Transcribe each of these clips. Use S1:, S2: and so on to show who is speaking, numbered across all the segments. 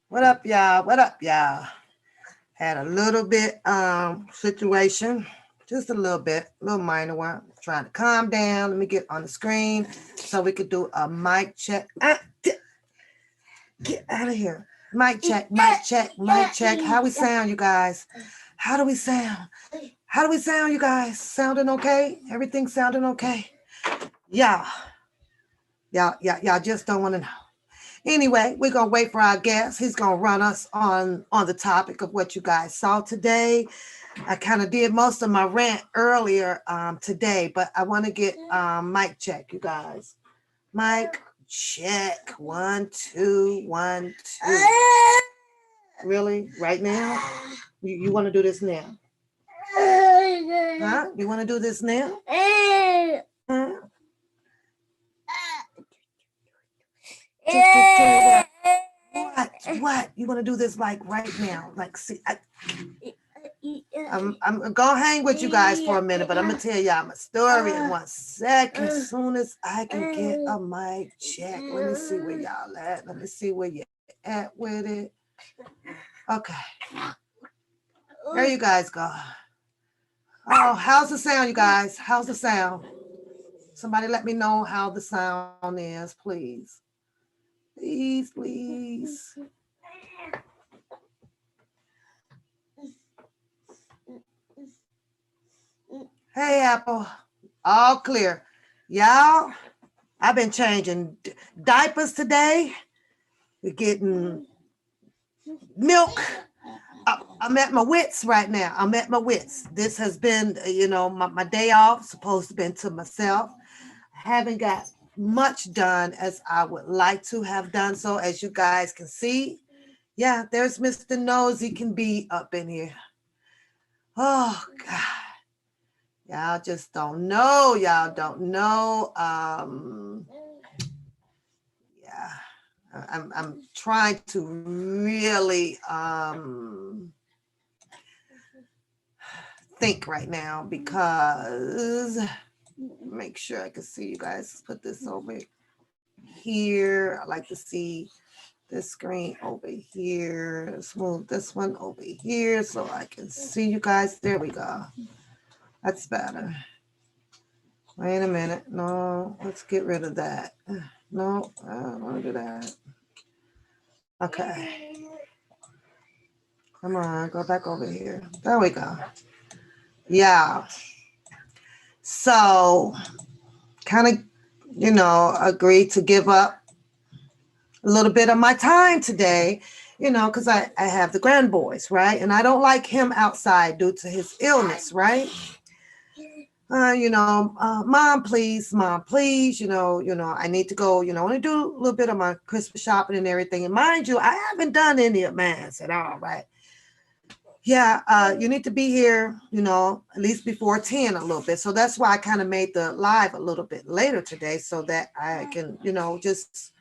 S1: What up, y'all? What up, y'all? Had a little bit situation, just a little minor one. Trying to calm down. Let me get on the screen so we could do a mic check. Get out of here. Mic check, mic check, mic check. How we sound, you guys? How do we sound? How do we sound, you guys? Sounding okay? Everything sounding okay? Y'all just don't want to know. Anyway, we're going to wait for our guest. He's going to run us on the topic of what you guys saw today. I kind of did most of my rant earlier today, but I want to get mic check, you guys. Mic check. 1, 2, 1, 2. Really? Right now? You want to do this now? Huh? You want to do this now? Huh? What? You want to do this like right now? Like, see, I'm gonna hang with you guys for a minute, but I'm gonna tell y'all my story in 1 second. As soon as I can get a mic check. Let me see where y'all at. Let me see where you at with it. Okay. There you guys go. Oh, how's the sound, you guys? How's the sound? Somebody let me know how the sound is, please. Please, please. Hey, Apple. All clear. Y'all, I've been changing diapers today. We're getting milk. I'm at my wits right now. I'm at my wits. This has been, my day off, supposed to been to myself. Haven't got much done as I would like to have done. So as you guys can see, yeah, there's Mr. Nosy can be up in here. Oh God. Y'all just don't know. Y'all don't know. Yeah. I'm trying to really think right now because make sure I can see you guys. Put this over here. I like to see this screen over here. Move this one over here so I can see you guys. There we go. That's better. Wait a minute. No, let's get rid of that. No, I don't want to do that. Okay. Come on, go back over here. There we go. Yeah. So, kind of, agreed to give up a little bit of my time today, because I have the grandboys, right? And I don't like him outside due to his illness, right? Mom, please, I need to go, I want to do a little bit of my Christmas shopping and everything. And mind you, I haven't done any of mine at all, right? Yeah, you need to be here, at least before 10 a little bit. So that's why I kind of made the live a little bit later today so that I can, just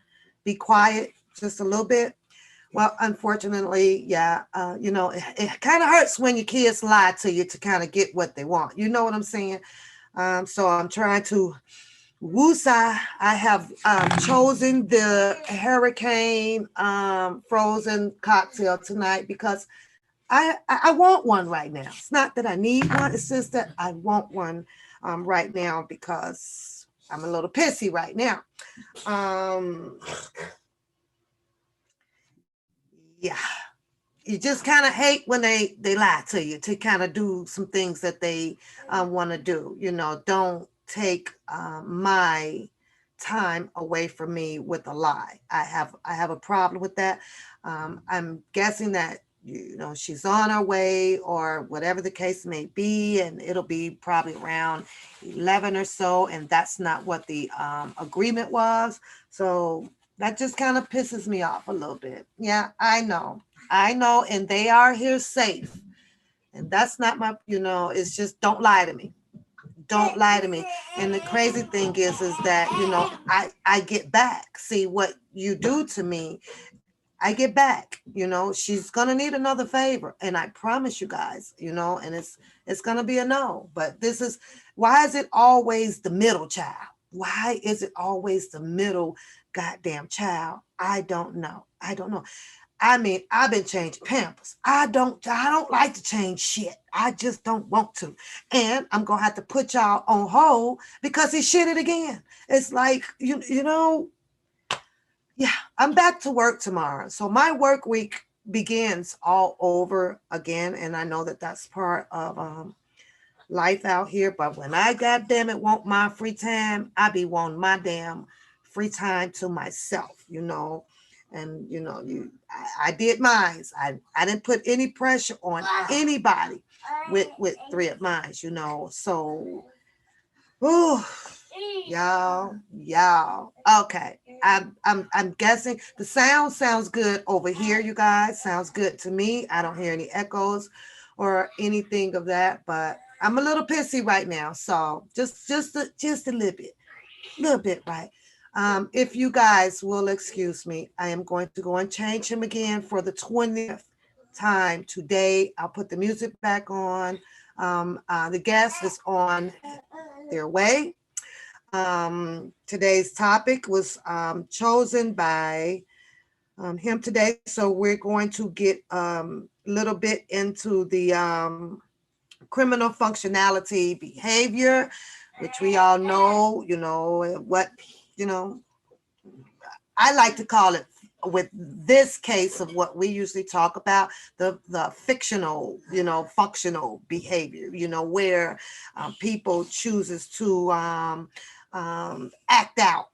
S1: be quiet just a little bit. Well, unfortunately, yeah, it kind of hurts when your kids lie to you to kind of get what they want. You know what I'm saying? So I'm trying to woosah. I have chosen the hurricane frozen cocktail tonight because I want one right now. It's not that I need one. It's just that I want one right now because I'm a little pissy right now. Yeah. You just kind of hate when they lie to you to kind of do some things that they want to do. Don't take my time away from me with a lie. I have a problem with that. I'm guessing that she's on her way or whatever the case may be, and it'll be probably around 11 or so, and that's not what the agreement was. So that just kind of pisses me off a little bit. Yeah, I know, and they are here safe, and that's not my, it's just don't lie to me. Don't lie to me. And the crazy thing is that, I get back. See what you do to me, I get back. She's gonna need another favor, and I promise you guys, and it's gonna be a no. But why is it always the middle child? Why is it always the middle goddamn child? I don't know. I mean, I've been changing Pampers. I don't like to change shit. I just don't want to. And I'm gonna have to put y'all on hold because he shit it again. It's like, yeah, I'm back to work tomorrow. So my work week begins all over again. And I know that that's part of life out here. But when I goddamn it want my free time, I be wanting my damn free time to myself, And I did mine. I didn't put any pressure on anybody with three of mine, So, ooh, y'all. Okay. I'm guessing the sound sounds good over here, you guys. Sounds good to me. I don't hear any echoes or anything of that, but I'm a little pissy right now. So just a little bit, right? If you guys will excuse me, I am going to go and change him again for the 20th time today. I'll put the music back on. The guest is on their way. Today's topic was chosen by him today. So we're going to get a little bit into the criminal functionality behavior, which we all know, what, I like to call it with this case of what we usually talk about, the fictional, functional behavior, where people chooses to act out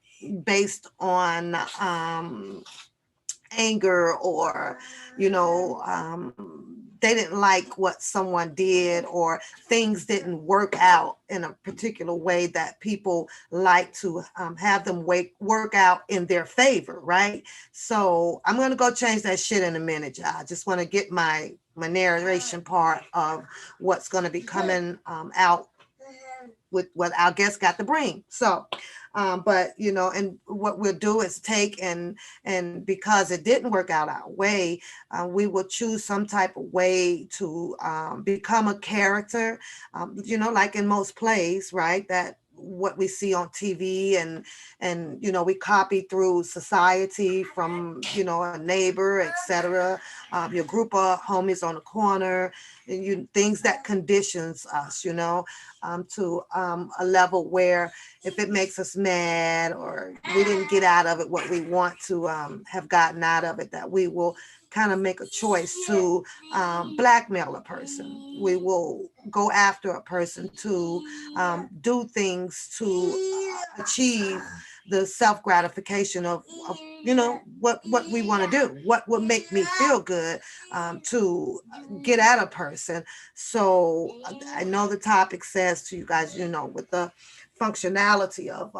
S1: based on anger or, they didn't like what someone did, or things didn't work out in a particular way that people like to have them work out in their favor, right? So I'm going to go change that shit in a minute, y'all. I just want to get my narration part of what's going to be coming out with what our guest got to bring. So but you know, and what we'll do is take and because it didn't work out our way, we will choose some type of way to become a character, you know, like in most plays, right? That what we see on TV, and you know, we copy through society from, you know, a neighbor, etc., your group of homies on the corner, and you things that conditions us, you know, to a level where if it makes us mad or we didn't get out of it what we want to have gotten out of it, that we will kind of make a choice to blackmail a person. We will go after a person to do things to achieve the self gratification of you know what we want to do, what would make me feel good, to get at a person. So I know the topic says to you guys, you know, with the functionality of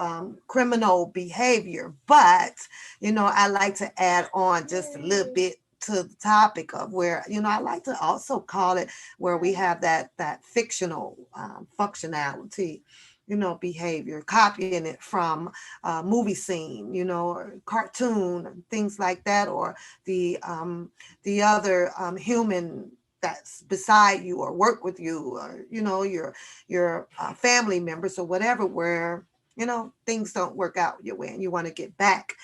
S1: criminal behavior, but you know, I like to add on just a little bit to the topic of where, you know, I like to also call it where we have that fictional functionality, you know, behavior, copying it from a movie scene, you know, or cartoon and things like that, or the other human that's beside you or work with you, or you know, your family members or whatever, where you know things don't work out your way and you want to get back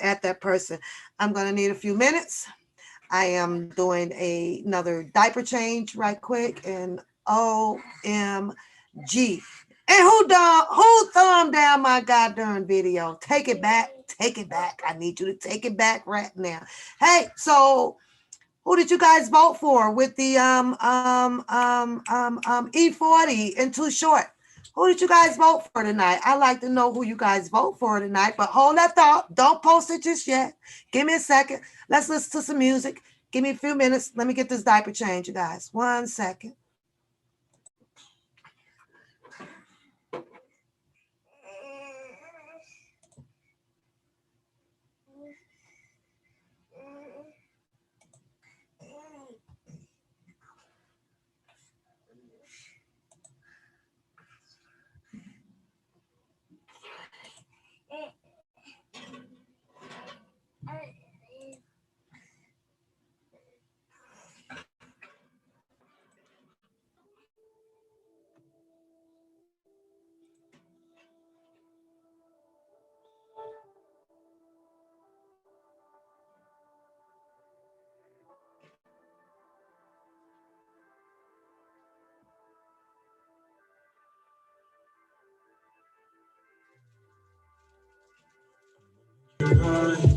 S1: at that person. I'm going to need a few minutes. I am doing another diaper change right quick, and OMG. And who thumbed down my goddamn video? Take it back. Take it back. I need you to take it back right now. Hey, so who did you guys vote for with the E40 and Too Short? Who did you guys vote for tonight? I like to know who you guys vote for tonight, but hold that thought. Don't post it just yet. Give me a second. Let's listen to some music. Give me a few minutes. Let me get this diaper change, you guys. 1 second.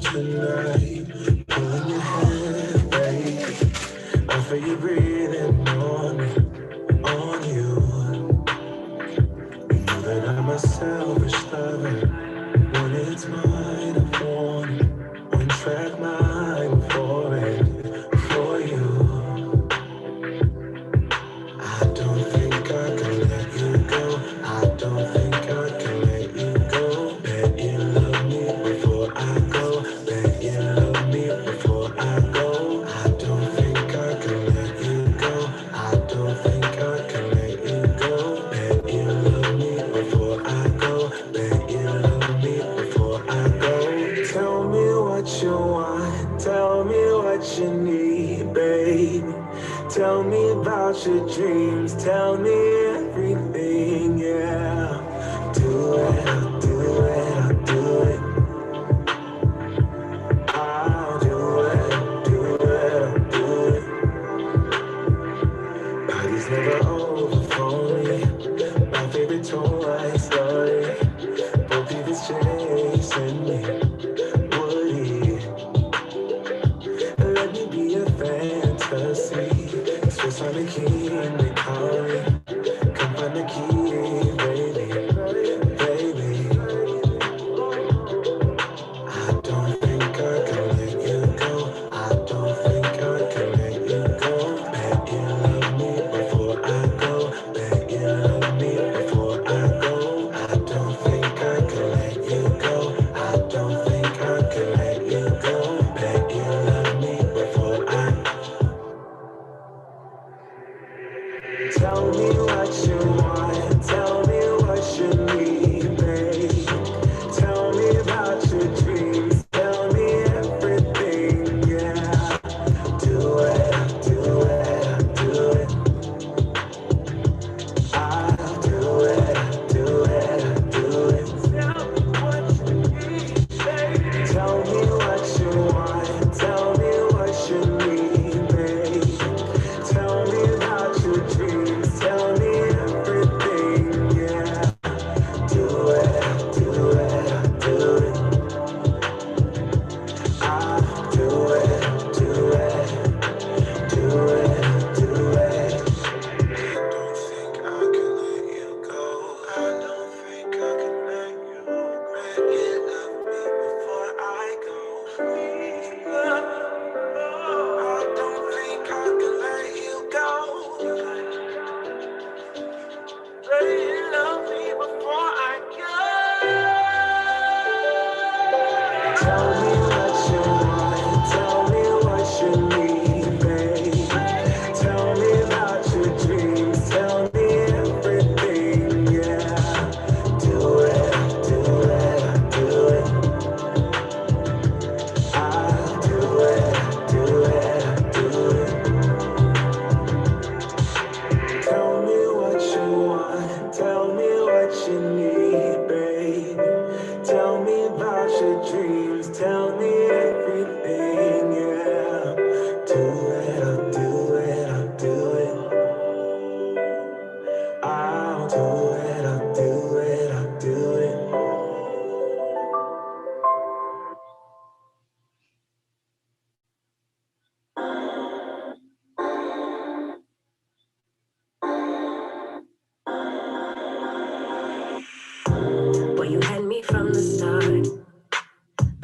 S2: Tonight, pulling your head, baby. I feel you breathing on me, on you. You know that I'm a selfish lover. When it's mine, I want it. One track mind for it, for you. I don't think I can let you go. I don't think I can let you go. Bet you love me before I go. Bet you love me before I go. I don't think I can let you go. I don't think I can let you go. Bet you love me before I go. Bet you love me before I go. Tell me what you want. Tell me what you need, baby. Tell me about your dreams, tell me everything, yeah. Do it, I'll do it, I'll do it. I'll do it, do it, I'll do it. Body's never over for me. My favorite toy story. Both of us chasing me. Woody, let me be a fantasy. Swiss on the king, they call me.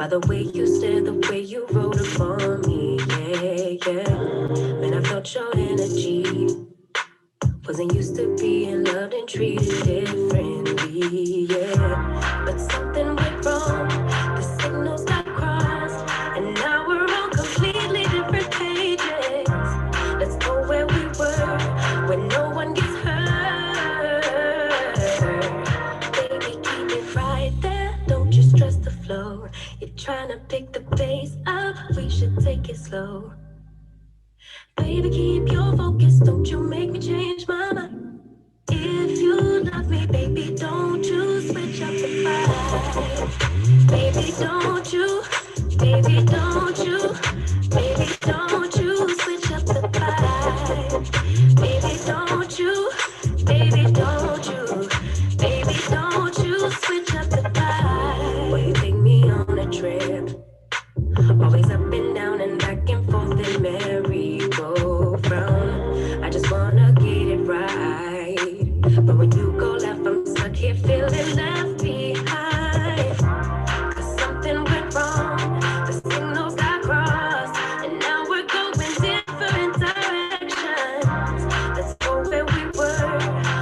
S2: By the way you stare, the way you roll upon me, yeah, yeah. Man, I felt your energy. Wasn't used to being loved and treated differently, yeah. But something went wrong, the signals got crossed, and now we're on completely different pages. Let's go where we were, when no one gets hurt. Baby, keep it right there, don't you stress the flow. You're trying to pick the pace up, we should take it slow. Baby, keep your focus, don't you make me change my mind. If you love me, baby, don't you switch up the vibe. Baby, don't you, baby, don't you, baby, don't you switch up the vibe. Baby, don't you, baby, don't you, baby, don't you switch up the vibe. Will you take me on a trip? Always up and down and back and forth in merry-go-round. I just wanna get it right. But when you go left, I'm stuck here feeling left behind. Cause something went wrong, the signals got crossed, and now we're going different directions. Let's go where we were,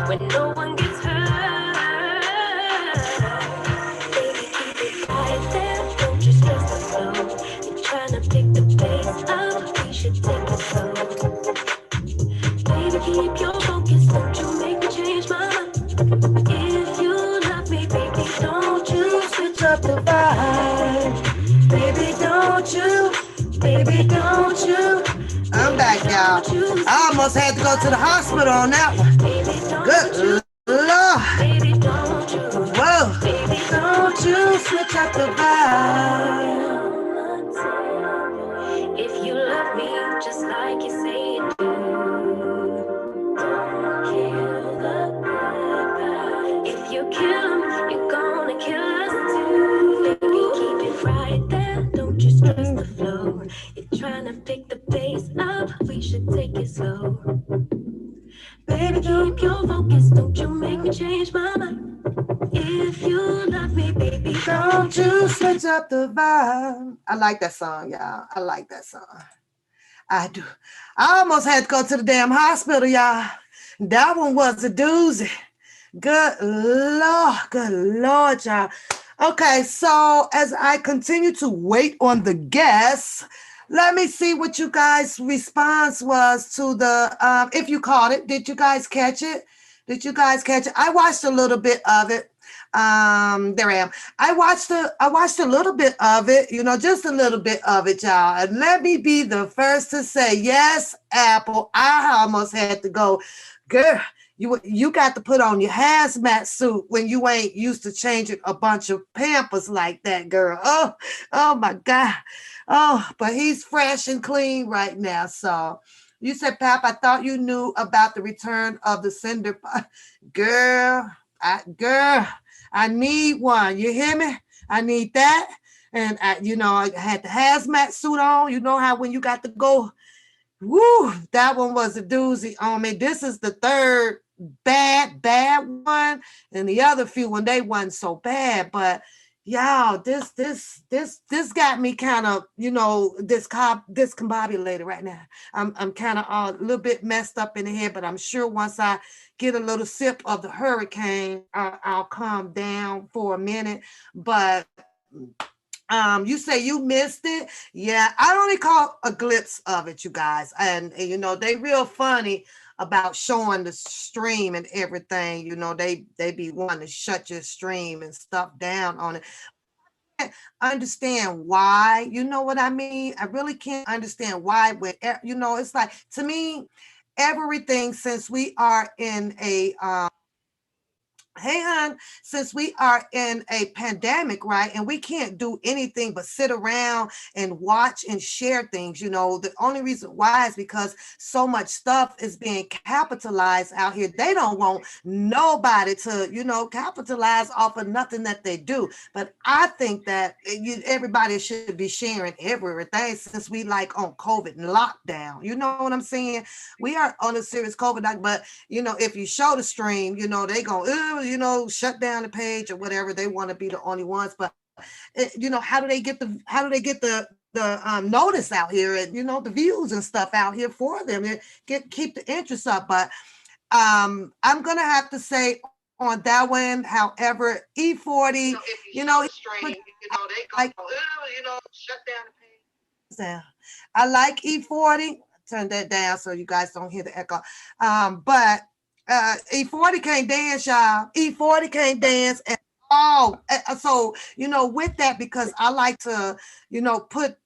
S2: when no one gets hurt. Baby, keep it right there, don't you stress the flow. You're trying to pick the pace up, we should take it slow. Baby, keep your focus, don't you make me change my mind. If you love me, baby, don't you switch up the vibe. Baby, don't you, baby, don't you.
S1: I'm back, y'all. I almost had to go to the hospital on that one. Good Lord. Whoa. Don't you switch up the vibe.
S2: If you love me just like you say you do, don't kill the good vibe. If you kill him, you're gonna kill us too. Baby, keep it right there, don't you stress the flow. You're trying to pick the pace up, we should take it slow. Baby, keep your focus, don't you make me change my mind. If you love me, baby,
S1: Don't you switch up the vibe. I like that song, y'all. I like that song. I do. I almost had to go to the damn hospital, y'all. That one was a doozy. Good Lord, y'all. Okay, so as I continue to wait on the guests, let me see what you guys' response was to the, if you caught it. Did you guys catch it? Did you guys catch it? I watched a little bit of it. There I am. I watched a little bit of it, just a little bit of it, y'all. And let me be the first to say, yes, Apple, I almost had to go, girl. You got to put on your hazmat suit when you ain't used to changing a bunch of Pampers like that, girl. Oh my God. Oh, but he's fresh and clean right now. So you said, Pap, I thought you knew about the return of the cinder pot. Girl, I need one. You hear me? I need that. And I had the hazmat suit on. You know how when you got to go, woo, that one was a doozy on me. This is the third bad one, and the other few when they wasn't so bad. But y'all, this got me kind of, discombobulated right now. I'm kind of a little bit messed up in the head, but I'm sure once I get a little sip of the hurricane, I'll calm down for a minute. But you say you missed it. Yeah, I only caught a glimpse of it, you guys. And they real funny about showing the stream and everything. They be wanting to shut your stream and stuff down on it. Understand why, you know what I mean? I really can't understand why when, it's like, to me, everything, since we are in a hey, hon, since we are in a pandemic, right, and we can't do anything but sit around and watch and share things, the only reason why is because so much stuff is being capitalized out here. They don't want nobody to, capitalize off of nothing that they do. But I think that everybody should be sharing everything since we like on COVID and lockdown. You know what I'm saying? We are on a serious COVID, but, if you show the stream, they go, shut down the page or whatever. They want to be the only ones. But how do they get the notice out here, and the views and stuff out here for them, and keep the interest up. But I'm gonna have to say on that one, however, E40, like shut down the page down. I like E40. Turn that down so you guys don't hear the echo. But E40 can't dance, y'all. E40 can't dance at all. So with that, because I like to put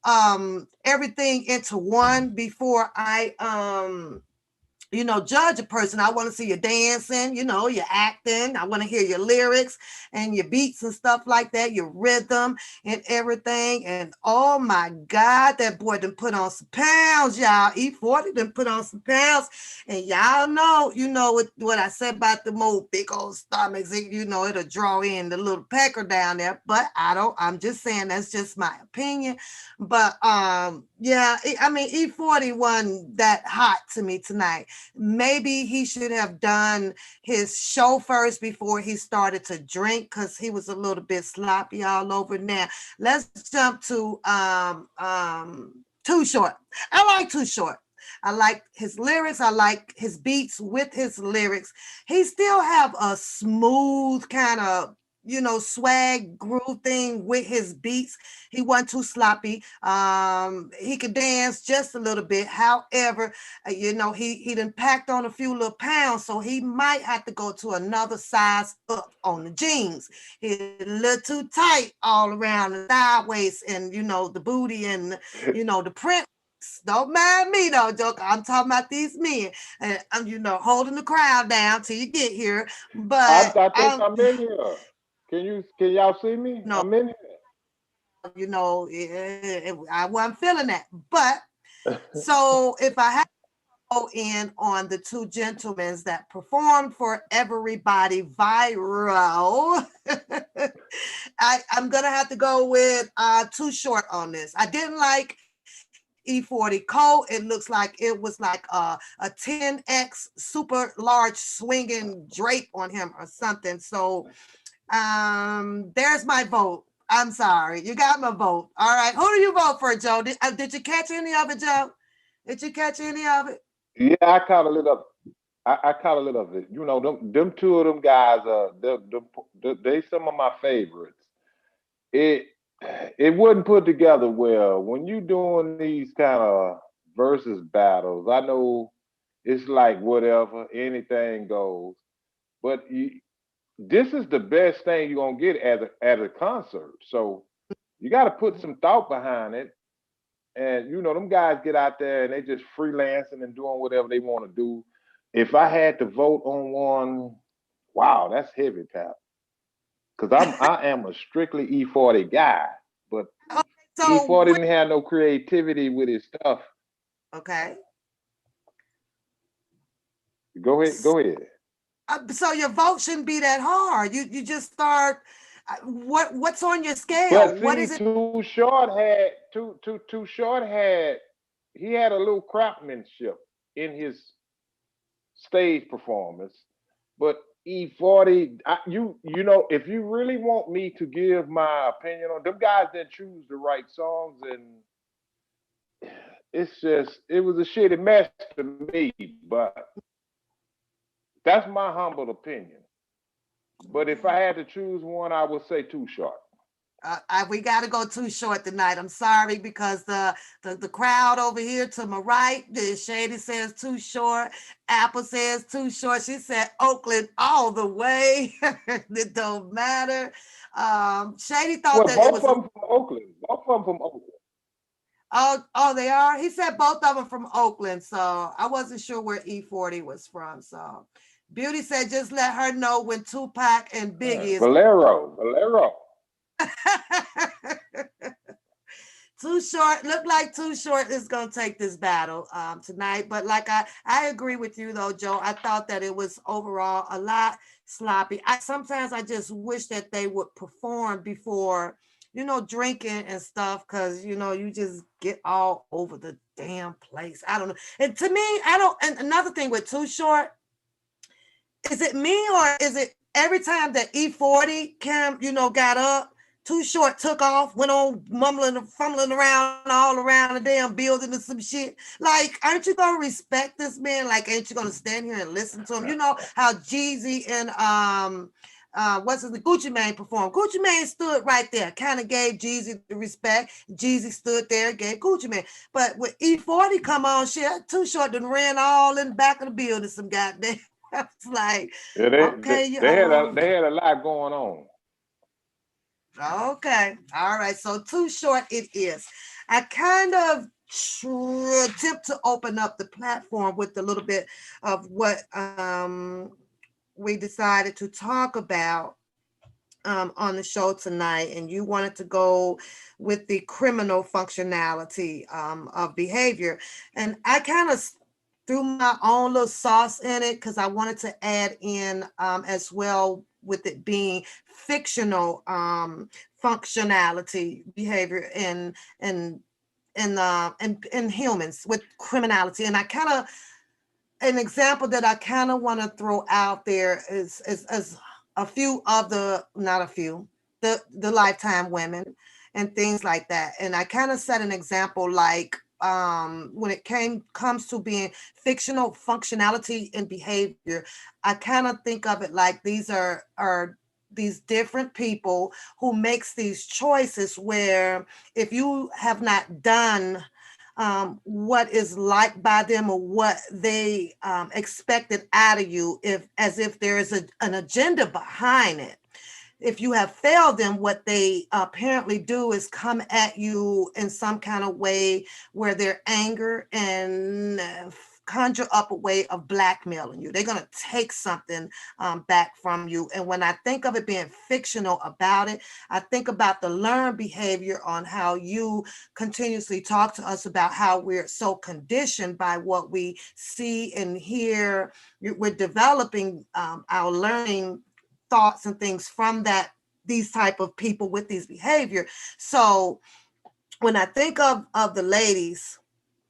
S1: everything into one before I judge a person. I want to see you dancing, you're acting. I want to hear your lyrics and your beats and stuff like that, your rhythm and everything. And oh my God, that boy done put on some pounds, y'all. E40 done put on some pounds. And y'all know, what I said about the more big old stomachs, it'll draw in the little pecker down there. But I'm just saying that's just my opinion. But yeah, I mean, E40 wasn't that hot to me tonight. Maybe he should have done his show first before he started to drink, because he was a little bit sloppy all over. Now let's jump to Too Short. I like Too Short. I like his lyrics. I like his beats with his lyrics. He still have a smooth kind of swag groove thing with his beats. He wasn't too sloppy. He could dance just a little bit. However, he done packed on a few little pounds, so he might have to go to another size up on the jeans. He's a little too tight all around the sideways, and the booty, and the print. Don't mind me though, Joker. I'm talking about these men, and I'm holding the crowd down till you get here. But
S3: I think I'm in here. Can y'all see me?
S1: no,
S3: I'm in
S1: I wasn't feeling that. But
S3: here.
S1: so if I have to go in on the two gentlemen that performed for everybody viral, I'm gonna have to go with Too Short on this. I didn't like E40 Cole. It looks like it was like a 10x super large swinging drape on him or something. So there's my vote. I'm sorry. You got my vote. All right. Who do you vote for, Joe? Did you catch any of it, Joe? Did you catch any of it?
S3: Yeah, I caught a little. I caught a little of it. Them two of them guys. They some of my favorites. It it wasn't put together well. When you doing these kind of versus battles, I know it's like whatever, anything goes. But this is the best thing you're gonna get at a concert. So you got to put some thought behind it. And them guys get out there and they just freelancing and doing whatever they want to do. If I had to vote on one, wow, that's heavy, Pap. Because I am a strictly E40 guy, but
S1: Okay, so
S3: E40 didn't have no creativity with his stuff.
S1: okay.
S3: Go ahead.
S1: So your vote shouldn't be that hard. You just start. What's on your scale?
S3: But
S1: What
S3: see,
S1: is it?
S3: Too Short had he had a little craftsmanship in his stage performance. But E40, if you really want me to give my opinion on them guys, didn't choose the right songs, and it was a shitty mess to me. But that's my humble opinion. But if I had to choose one, I would say Too Short.
S1: We got to go Too Short tonight. I'm sorry, because the crowd over here to my right, the Shady says Too Short. Apple says Too Short. She said Oakland all the way. It don't matter. Shady thought
S3: Well,
S1: that it
S3: both
S1: was.
S3: of them from Oakland. Both of them from Oakland.
S1: Oh, they are. He said both of them from Oakland, so I wasn't sure where E40 was from. So Beauty said just let her know when Tupac and Biggie is.
S3: Valero.
S1: Too Short, look like Too Short is gonna take this battle tonight. But like I agree with you though, Joe. I thought that it was overall a lot sloppy. Sometimes I just wish that they would perform before, drinking and stuff, because you just get all over the damn place. I don't know. And to me, I don't. And another thing with Too Short, is it me or is it every time that E40 got up? Too Short took off, went on mumbling and fumbling around all around the damn building and some shit. Like, aren't you gonna respect this man? Like, ain't you gonna stand here and listen to him? You know how Jeezy and what's his, the Gucci Mane performed. Gucci Mane stood right there, kind of gave Jeezy the respect. Jeezy stood there, gave Gucci Mane. But with E40 come on, shit, Too Short done ran all in the back of the building. Some goddamn. I was like,
S3: Yeah,
S1: okay, you
S3: they had a lot going on.
S1: Okay. All right. So Too Short it is. I kind of attempt to open up the platform with a little bit of what we decided to talk about on the show tonight. And you wanted to go with the criminal functionality of behavior. And I kind of threw my own little sauce in it because I wanted to add in as well with it being fictional functionality behavior in humans with criminality. And I kind of an example that I kind of want to throw out there is a few of the not a few the Lifetime women and things like that. And I kind of set an example like when it comes to being fictional functionality and behavior, I kind of think of it like these are these different people who makes these choices where if you have not done what is liked by them or what they expected out of you, if as if there is an agenda behind it. If you have failed them, what they apparently do is come at you in some kind of way where they're anger and conjure up a way of blackmailing you. They're going to take something back from you. And when I think of it being fictional about it, I think about the learned behavior on how you continuously talk to us about how we're so conditioned by what we see and hear. We're developing our learning thoughts and things from that these type of people with these behavior. So when I think of the ladies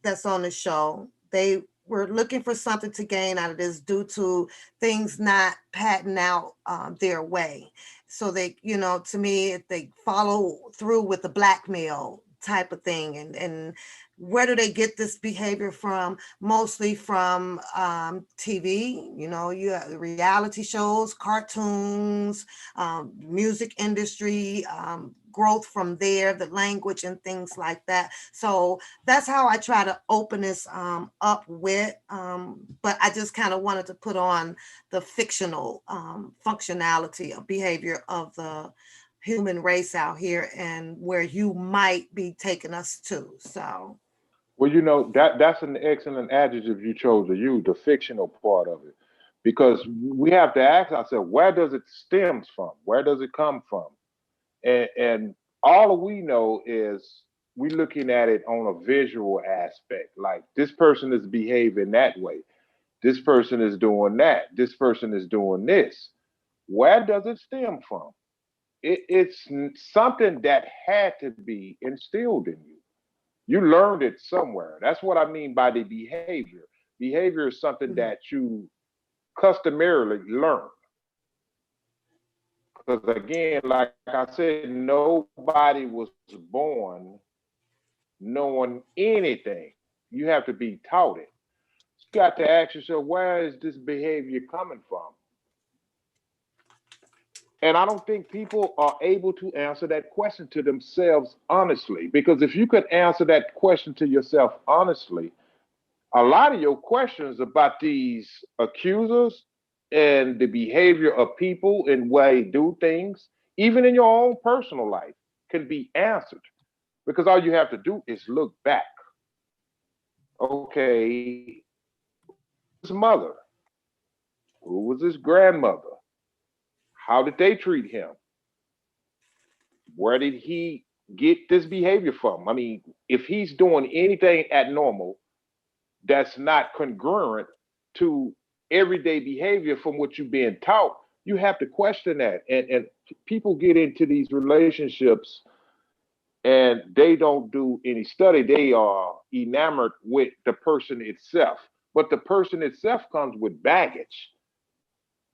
S1: that's on the show, they were looking for something to gain out of this due to things not patting out their way. So they, to me, they follow through with the blackmail type of thing. And where do they get this behavior from? Mostly from TV, you have reality shows, cartoons, music industry, growth from there, the language and things like that. So that's how I try to open this up with, but I just kind of wanted to put on the fictional functionality of behavior of the human race out here and where you might be taking us to. So
S3: Well, that's an excellent adjective you chose to use, the fictional part of it, because we have to ask ourselves, where does it stems from? Where does it come from? And all we know is we looking at it on a visual aspect. Like this person is behaving that way. This person is doing that. This person is doing this. Where does it stem from? It's something that had to be instilled in you. You learned it somewhere. That's what I mean by the behavior. Behavior is something
S1: mhm.
S3: that you customarily learn. Because again, like I said, nobody was born knowing anything. You have to be taught it. So you got to ask yourself, where is this behavior coming from? And I don't think people are able to answer that question to themselves honestly. Because if you could answer that question to yourself honestly, a lot of your questions about these accusers and the behavior of people and way they do things, even in your own personal life, can be answered. Because all you have to do is look back. Okay, who was his mother? Who was his grandmother? How did they treat him? Where did he get this behavior from? I mean, if he's doing anything abnormal that's not congruent to everyday behavior from what you've been taught, you have to question that. And people get into these relationships and they don't do any study. They are enamored with the person itself. But the person itself comes with baggage.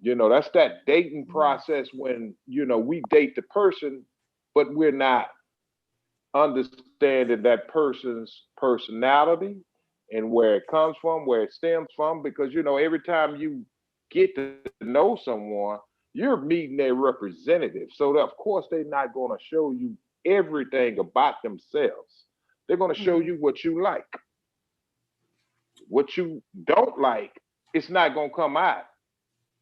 S3: That's that dating process when, we date the person but we're not understanding that person's personality and where it comes from, where it stems from, because you know, every time you get to know someone, you're meeting their representative. So of course they're not going to show you everything about themselves. They're going to show
S1: Mhm.
S3: you what you like. What you don't like, it's not going to come out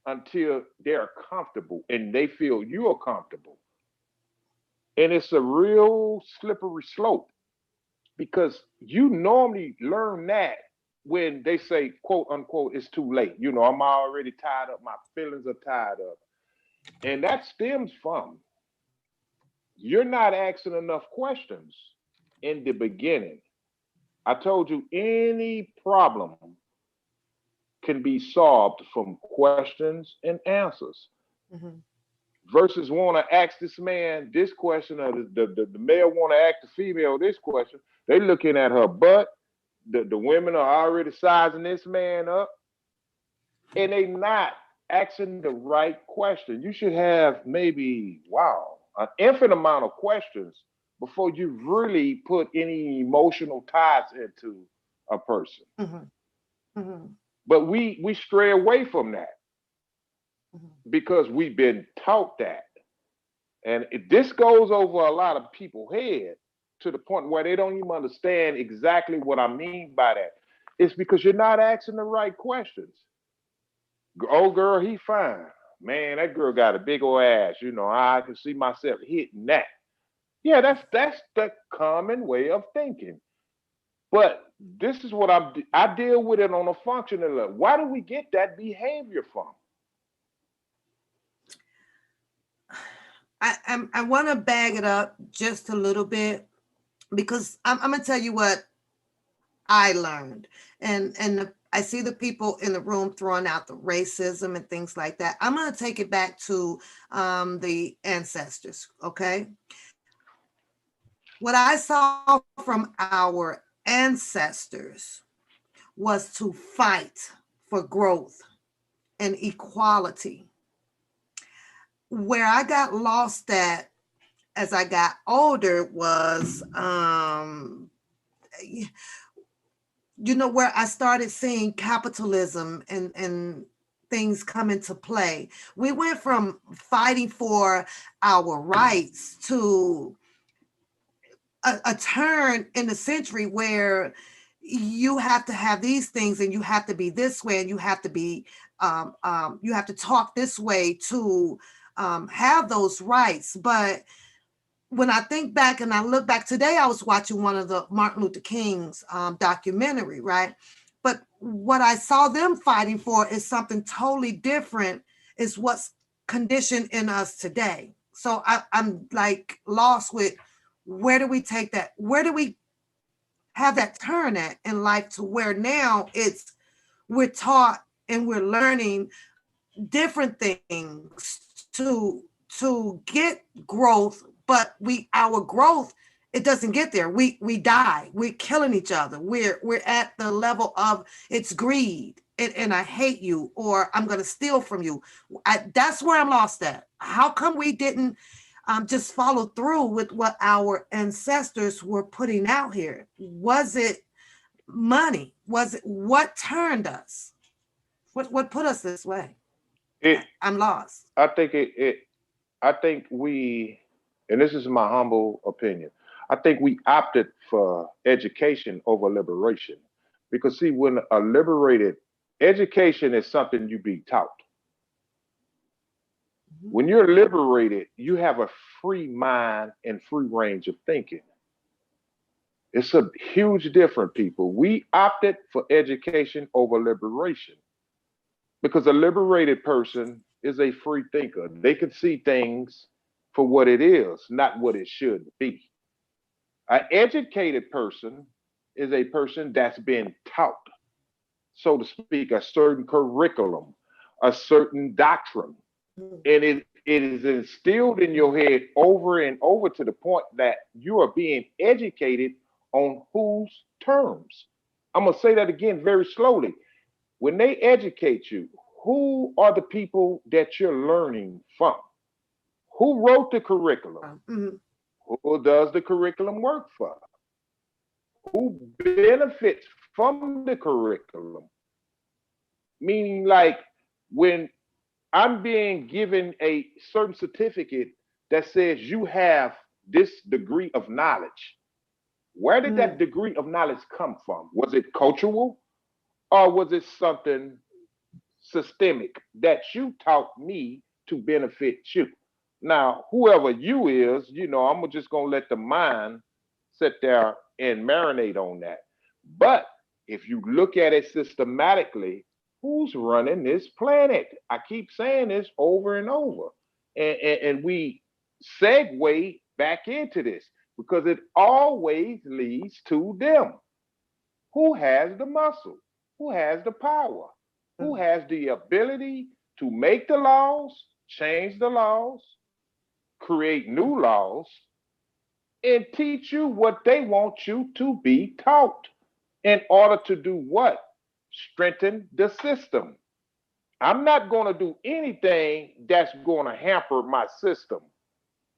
S3: until they're comfortable and they feel you're comfortable. And it's a real slippery slope because you normally learn that when they say, quote unquote, it's too late. You know, I'm already tied up. My feelings are tied up. And that stems from you're not asking enough questions in the beginning. I told you any problem can be solved from questions and answers
S1: Mhm.
S3: versus want to ask this man this question or the male want to ask the female this question. They looking at her butt. The women are already sizing this man up and they not asking the right question. You should have maybe, wow, an infinite amount of questions before you really put any emotional ties into a person.
S1: Mhm. Mhm.
S3: But we stray away from that
S1: Mhm.
S3: because we've been taught that. And this goes over a lot of people's head to the point where they don't even understand exactly what I mean by that. It's because you're not asking the right questions. Oh, girl, he fine. Man, that girl got a big old ass. You know, I can see myself hitting that. Yeah, that's the common way of thinking. But this is what I deal with it on a functional level. Why do we get that behavior from?
S1: I want to bag it up just a little bit because I'm gonna tell you what I learned, and I see the people in the room throwing out the racism and things like that. I'm gonna take it back to the ancestors. Okay, what I saw from our ancestors was to fight for growth and equality. Where I got lost at as I got older was where I started seeing capitalism and things come into play. We went from fighting for our rights to a turn in the century where you have to have these things and you have to be this way and you have to be you have to talk this way to have those rights. But when I think back and I look back today, I was watching one of the Martin Luther King's documentary, right? But what I saw them fighting for is something totally different, is what's conditioned in us today. So I'm like lost with where do we take that? Where do we have that turn at in life to where now we're taught and we're learning different things to get growth, but our growth, it doesn't get there. We die. We're killing each other. We're at the level of it's greed and I hate you or I'm gonna steal from you. That's where I'm lost at. How come we didn't just follow through with what our ancestors were putting out here? Was it money? Was it what turned us? What put us this way?
S3: It
S1: I'm lost.
S3: I think I think we, and this is my humble opinion, I think we opted for education over liberation. Because see, when a liberated education is something you be taught.
S1: Mhm.
S3: When you're liberated, you have a free mind and free range of thinking. It's a huge difference, people. We opted for education over liberation because a liberated person is a free thinker. They can see things for what it is, not what it should be. An educated person is a person that's been taught, so to speak, a certain curriculum, a certain doctrine, and it is instilled in your head over and over to the point that you are being educated on whose terms. I'm going to say that again very slowly. When they educate you, who are the people that you're learning from? Who wrote the curriculum?
S1: Mhm.
S3: Who does the curriculum work for? Who benefits from the curriculum? Meaning, like, when I'm being given a certain certificate that says you have this degree of knowledge, where did that
S1: Mm,
S3: degree of knowledge come from? Was it cultural, or was it something systemic that you taught me to benefit you? Now, whoever you is, I'm just gonna let the mind sit there and marinate on that. But if you look at it systematically, who's running this planet? I keep saying this over and over. And we segue back into this because it always leads to them. Who has the muscle? Who has the power? Who
S1: mm,
S3: has the ability to make the laws, change the laws, create new laws, and teach you what they want you to be taught in order to do what? Strengthen the system. I'm not going to do anything that's going to hamper my system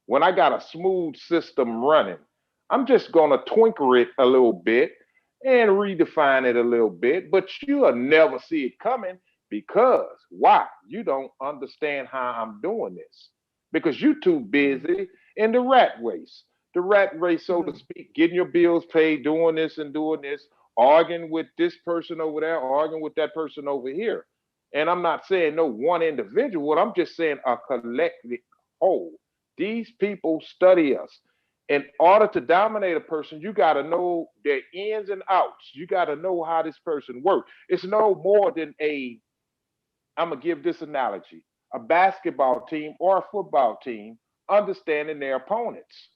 S3: when I got a smooth system running. I'm just going to twinkle it a little bit and redefine it a little bit, but you'll never see it coming because why? You don't understand how I'm doing this because you're too
S1: mm,
S3: busy in the rat race. The rat race, so to
S1: mm,
S3: speak, getting your bills paid, doing this, arguing with this person over there, arguing with that person over here. And I'm not saying no one individual, I'm just saying a collective whole. These people study us. In order to dominate a person, you got to know their ins and outs. You got to know how this person works. It's no more than I'm going to give this analogy, a basketball team or a football team understanding their opponents.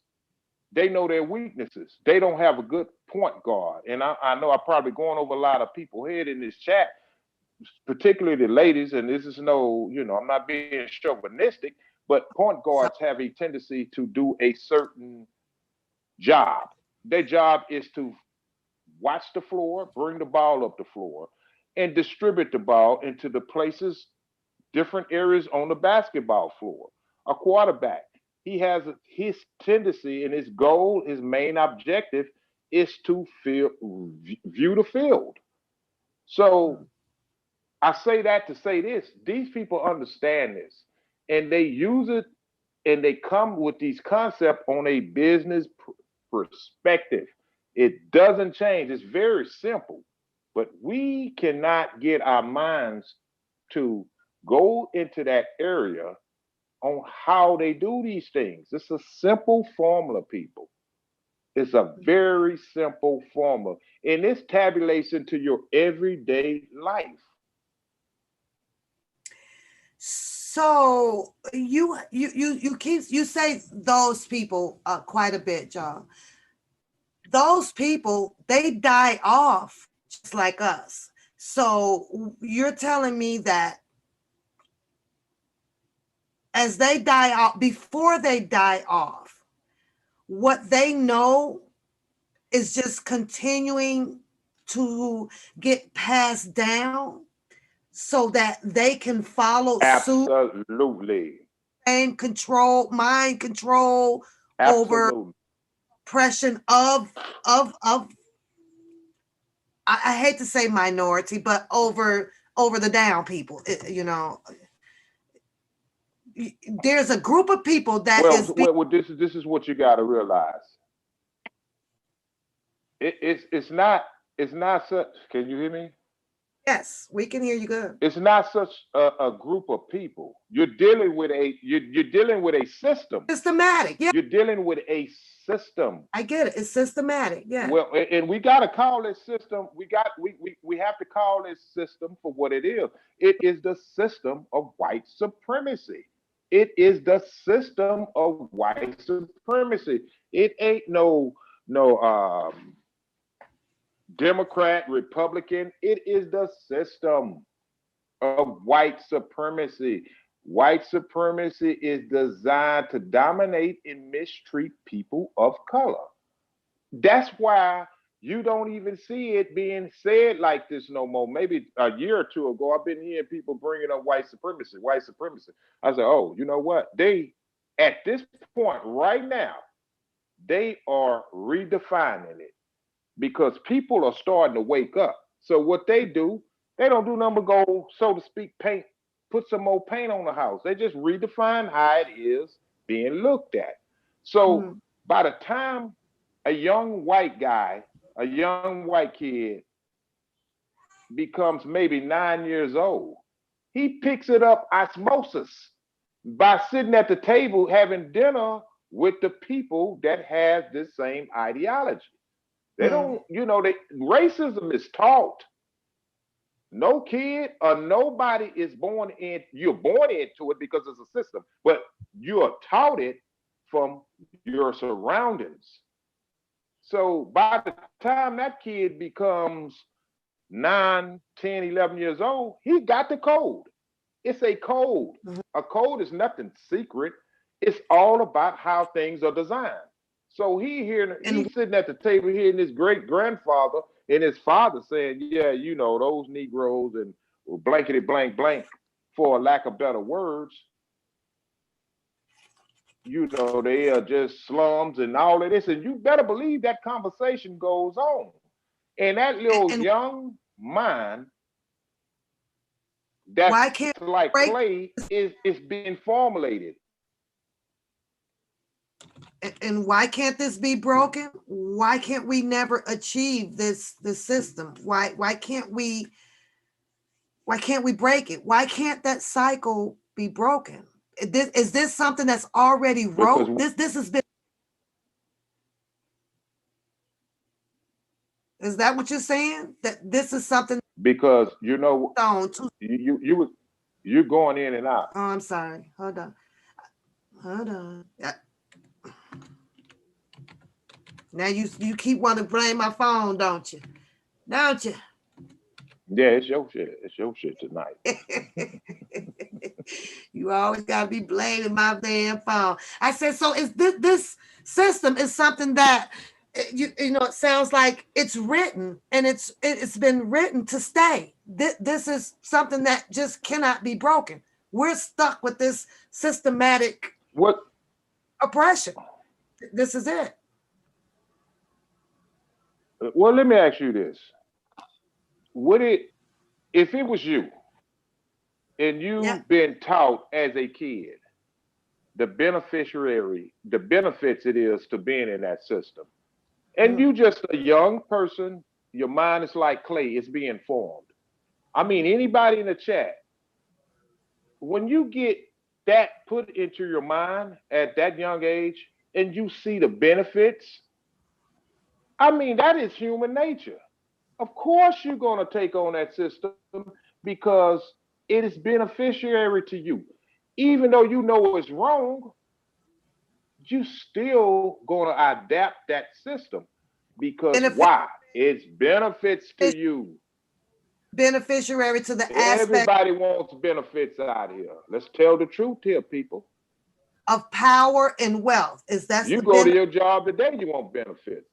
S3: They know their weaknesses. They don't have a good point guard. And I know I'm probably going over a lot of people's head in this chat, particularly the ladies, and this is no, I'm not being chauvinistic, but point
S1: so,
S3: guards have a tendency to do a certain job. Their job is to watch the floor, bring the ball up the floor, and distribute the ball into the places, different areas on the basketball floor. A quarterback, he has his tendency and his goal, his main objective is to view the field. So
S1: mm,
S3: I say that to say this: these people understand this, and they use it, and they come with these concepts on a business perspective. It doesn't change. It's very simple, but we cannot get our minds to go into that area on how they do these things. It's a simple formula, people. It's a
S1: mm.
S3: very simple formula, and this tabulates into your everyday life.
S1: So you say those people quite a bit, John. Those people, they die off just like us. So you're telling me that as they die off, before they die off, what they know is just continuing to get passed down so that they can follow suit
S3: Absolutely.
S1: and control, mind control over
S3: Absolutely.
S1: oppression of I hate to say minority, but over the down people. There's a group of people that
S3: Well,
S1: is being.
S3: this is what you got to realize. It's not such. Can you hear me?
S1: Yes, we can hear you good.
S3: It's not such a group of people. You're dealing with a system.
S1: Systematic. Yeah,
S3: You're dealing with a system.
S1: I get it. It's systematic. Yeah.
S3: Well, and we got to call this system. We have to call this system for what it is. It is the system of white supremacy. It is the system of white supremacy. It ain't no Democrat, Republican. It is the system of white supremacy. White supremacy is designed to dominate and mistreat people of color. That's why you don't even see it being said like this no more. Maybe a year or two ago, I've been hearing people bringing up white supremacy, white supremacy. I said, oh, you know what? They, at this point right now, they are redefining it because people are starting to wake up. So what they do, they don't do nothing but go, so to speak, paint, put some more paint on the house. They just redefine how it is being looked at. So
S1: Mhm.
S3: by the time a young white guy, a young white kid becomes maybe 9 years old, he picks it up osmosis by sitting at the table having dinner with the people that have this same ideology. They
S1: Mhm.
S3: don't, racism is taught. No kid or nobody is born in, you're born into it because it's a system, but you are taught it from your surroundings. So by the time that kid becomes 9, 10, 11 years old, he got the code. It's a code.
S1: Mhm.
S3: A code is nothing secret. It's all about how things are designed. So
S1: And
S3: he's sitting at the table hearing his great grandfather and his father saying, "Yeah, those Negroes and blankety blank blank, for lack of better words, they are just slums and all of this." And you better believe that conversation goes on. And that little
S1: and
S3: young mind
S1: why
S3: that's
S1: can't
S3: like
S1: we break
S3: clay is being formulated.
S1: and why can't this be broken? Why can't we never achieve this system? Why can't we break it? Why can't that cycle be broken? Is this something that's already
S3: because
S1: wrote? This has been. Is that what you're saying? That this is something
S3: because
S1: on to.
S3: you're going in and out.
S1: Oh, I'm sorry. Hold on. Hold on. Now you keep wanting to blame my phone, don't you? Don't you?
S3: Yeah, it's your shit. It's your shit tonight.
S1: You always gotta be blaming my damn phone. I said, so is this system is something that it sounds like it's written and it's been written to stay. This is something that just cannot be broken. We're stuck with this systematic
S3: What?
S1: oppression. This is it.
S3: Well, let me ask you this: Would it, if it was you and
S1: Yeah.
S3: you've been taught as a kid the benefits it is to being in that system, and
S1: Mm.
S3: you just a young person, your mind is like clay, it's being formed. I mean, anybody in the chat, when you get that put into your mind at that young age and you see the benefits, I mean, that is human nature. Of course, you're going to take on that system because it is beneficiary to you. Even though you know it's wrong, you still going to adapt that system because
S1: Benefic-
S3: why? It's benefits to you.
S1: beneficiary to the aspect
S3: Everybody wants benefits out here. Let's tell the truth here, people.
S1: of power and wealth. Is that's
S3: You
S1: the
S3: go to
S1: benefit?
S3: your job today, you want benefits.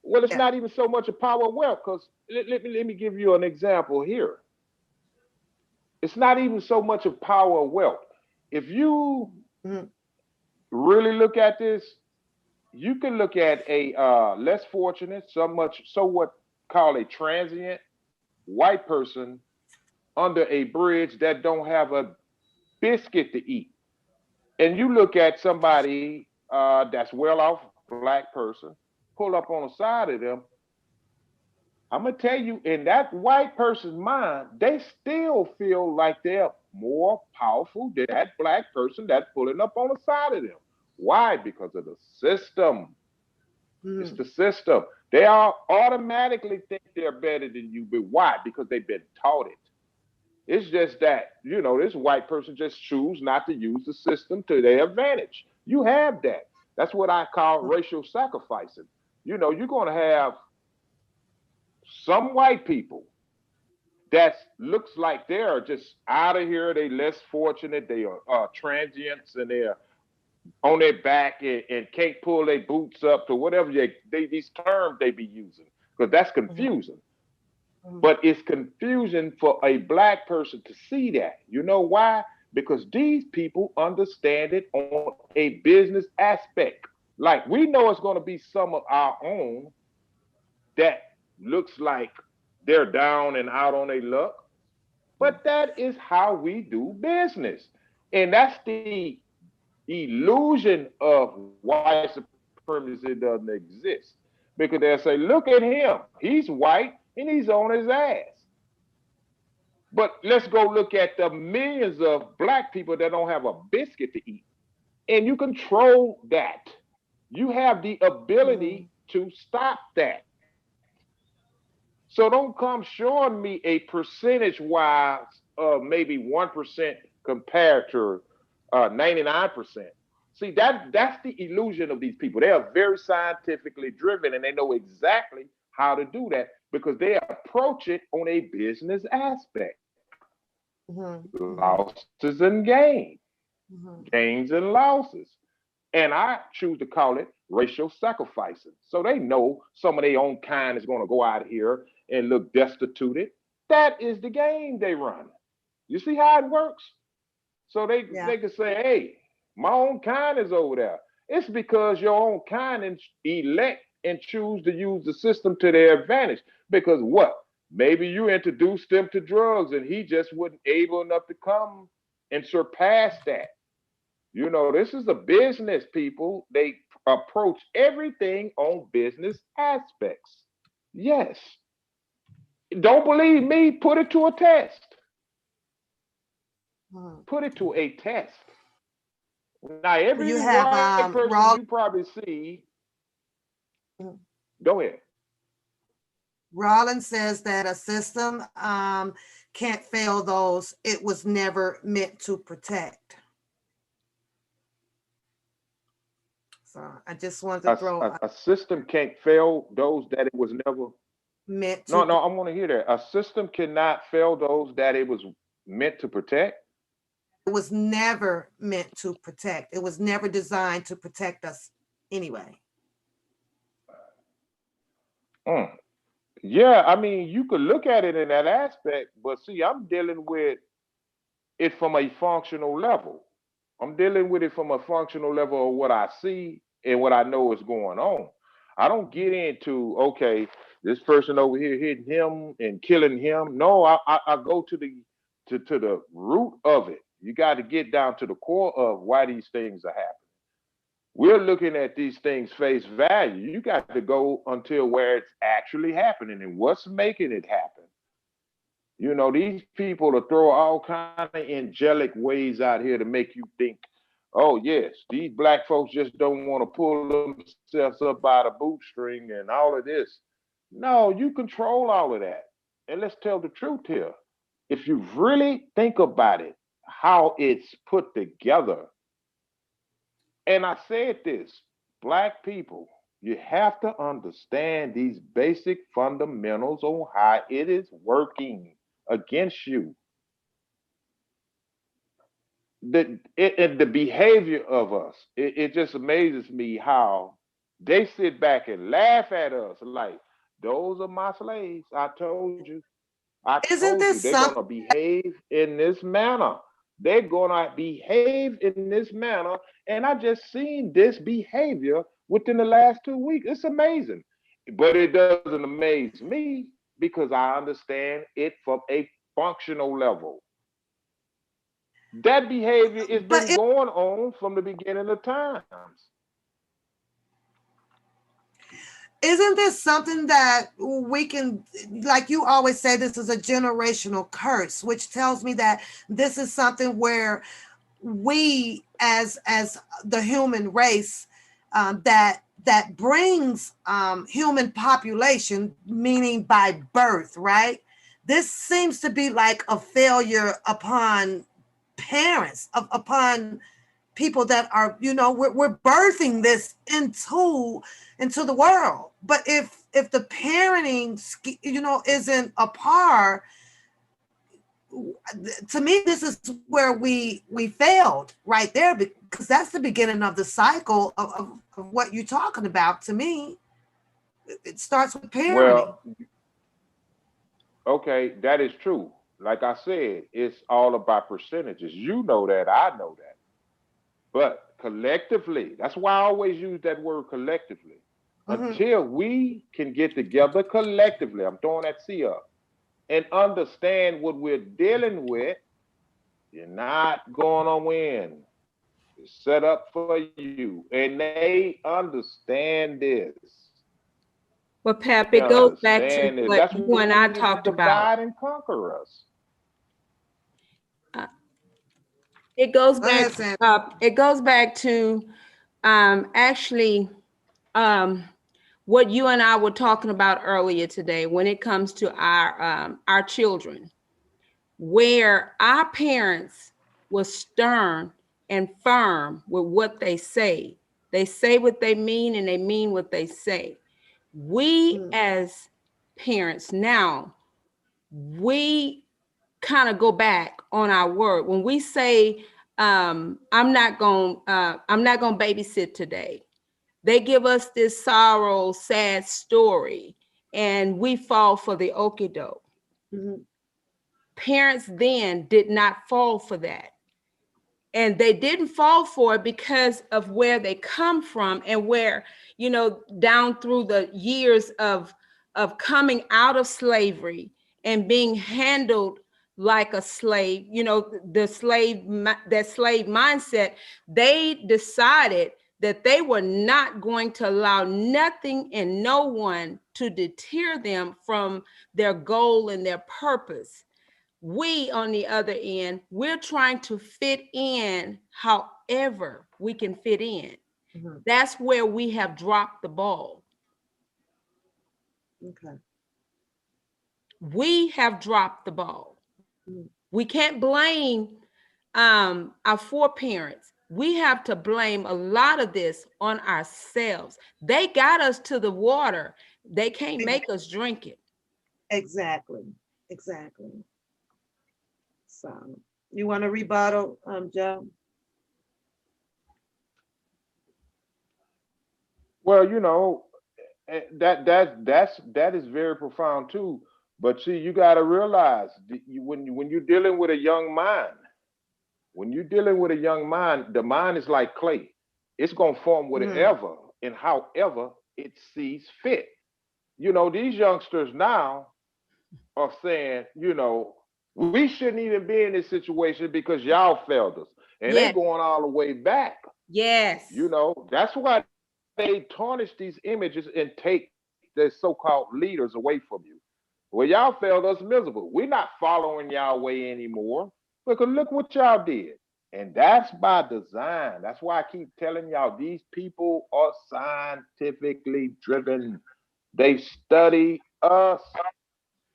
S3: Well, it's
S1: Yeah.
S3: not even so much a power of wealth because let me give you an example here. It's not even so much of power of wealth. If you
S1: Mhm.
S3: really look at this, you can look at a less fortunate, so what call a transient white person under a bridge that don't have a biscuit to eat, and you look at somebody that's well off black person, pull up on the side of them. I'm gonna tell you, in that white person's mind, they still feel like they're more powerful than that black person that's pulling up on the side of them. Why? Because of the system. It's
S1: Mhm.
S3: the system. They all automatically think they're better than you, but why? Because they've been taught it. It's just that, this white person just choose not to use the system to their advantage. You have that. That's what I call racial sacrificing. You're going to have some white people that looks like they are just out of here. They less fortunate. They are transients and they're on their back and can't pull their boots up to whatever these terms they be using because that's
S1: Mhm.
S3: confusing.
S1: Mhm.
S3: But it's confusion for a black person to see that. You know why? Because these people understand it on a business aspect. Like we know it's going to be some of our own that looks like they're down and out on their luck, but that is how we do business. And that's the illusion of white supremacy doesn't exist. Because they'll say, look at him. He's white and he's on his ass. But let's go look at the millions of black people that don't have a biscuit to eat. And you control that. You have the ability to stop that. So don't come showing me a percentage wise of maybe 1% compared to 99%. See, that's the illusion of these people. They are very scientifically driven and they know exactly how to do that because they approach it on a business aspect. Losses and gains and losses. And I choose to call it racial sacrificing. So they know some of their own kind is going to go out here and look destituted. That is the game they run. You see how it works? So they can say, hey, my own kind is over there. It's because your own kind elect and choose to use the system to their advantage. Because what? Maybe you introduced them to drugs and he just wasn't able enough to come and surpass that. You know, this is a business, people. They approach everything on business aspects. Yes. Don't believe me? Put it to a test. Put it to a test. Now, every
S1: You have
S3: white person you probably see, go ahead.
S1: Rollins says that a system can't fail those it was never meant to protect. So I just wanted to throw
S3: A system can't fail those that it was never.
S1: meant
S3: No,
S1: to.
S3: no, I want to hear that. A system cannot fail those that it was meant to protect.
S1: It was never meant to protect. It was never designed to protect us anyway.
S3: Mm. Yeah, I mean, you could look at it in that aspect, but see, I'm dealing with it from a functional level. I'm dealing with it from a functional level of what I see and what I know is going on. I don't get into, okay, this person over here hitting him and killing him. No, I go to to the root of it. You got to get down to the core of why these things are happening. We're looking at these things face value. You got to go until where it's actually happening and what's making it happen. You know, these people will throw all kind of angelic ways out here to make you think, oh yes, these black folks just don't want to pull themselves up by the bootstring and all of this. No, you control all of that. And let's tell the truth here. If you really think about it, how it's put together, and I said this, black people, you have to understand these basic fundamentals on how it is working against you. The behavior of us, it just amazes me how they sit back and laugh at us like, those are my slaves. I
S1: Isn't
S3: told you,
S1: this
S3: they're going
S1: something?
S3: to behave in this manner. They're going to behave in this manner. And I just seen this behavior within the last 2 weeks. It's amazing. But it doesn't amaze me because I understand it from a functional level. That behavior has
S1: But
S3: been going on from the beginning of times.
S1: isn't this something that we can, like you always say, this is a generational curse, which tells me that this is something where we as the human race, that brings human population, meaning by birth, right? This seems to be like a failure upon parents, upon people that are, we're birthing this into the world. But if the parenting, isn't a par, to me, this is where we failed right there, because that's the beginning of the cycle of what you're talking about. To me, it starts with parenting.
S3: Well, okay, that is true. Like I said, it's all about percentages. You know that, I know that. But collectively, that's why I always use that word collectively.
S1: Mm-hmm.
S3: Until we can get together collectively, I'm throwing that C up, and understand what we're dealing with, you're not gonna win. It's set up for you. And they understand this.
S4: Well,
S3: They
S4: Pap, it goes back
S3: understand
S4: to
S3: this.
S4: what
S3: That's
S4: you
S3: why
S4: and
S3: we
S4: I
S3: need to
S4: talked about.
S3: divide and conquer us.
S4: Uh, it goes
S1: Go
S4: back.
S1: ahead, Sam.
S4: It goes back to actually um, what you and I were talking about earlier today when it comes to our children, where our parents were stern and firm with what they say. They say what they mean and they mean what they say. We
S1: Mm-hmm.
S4: as parents now, we kind of go back on our word when we say I'm not going to babysit today. They give us this sorrow sad story and we fall for the okie doke.
S1: Mm-hmm.
S4: Parents then did not fall for that, and they didn't fall for it because of where they come from and where, down through the years of coming out of slavery and being handled like a slave, that slave mindset. They decided that they were not going to allow nothing and no one to deter them from their goal and their purpose. We, on the other end, we're trying to fit in however we can fit in.
S1: Mm-hmm.
S4: That's where we have dropped the ball.
S1: Okay.
S4: We have dropped the ball.
S1: Mm-hmm.
S4: We can't blame our foreparents. We have to blame a lot of this on ourselves. They got us to the water. They can't make us drink it.
S1: Exactly. Exactly. So, you want to rebuttal, Joe?
S3: Well, that is very profound too. But see, you got to realize when you're dealing with a young mind, when you're dealing with a young mind, the mind is like clay. It's gonna form
S1: Mm-hmm.
S3: whatever and however it sees fit. These youngsters now are saying, we shouldn't even be in this situation because y'all failed us. And they
S4: Yes,
S3: going all the way back.
S4: yes.
S3: That's why they tarnish these images and take their so-called leaders away from you. Well, y'all failed us miserable. We're not following y'all way anymore. Because look what y'all did. And that's by design. That's why I keep telling y'all these people are scientifically driven. They study us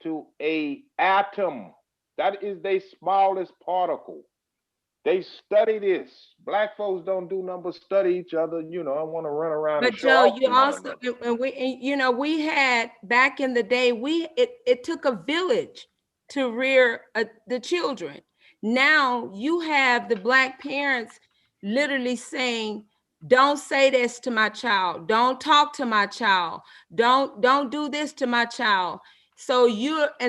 S3: to a atom. That is their smallest particle. They study this. Black folks don't do nothing but study each other. I want to run around and
S4: But
S3: show
S4: Joe,
S3: off
S4: you
S3: to one
S4: also,
S3: another.
S4: we had back in the day, it took a village to rear the children. Now you have the Black parents literally saying, "Don't say this to my child. Don't talk to my child. Don't do this to my child." So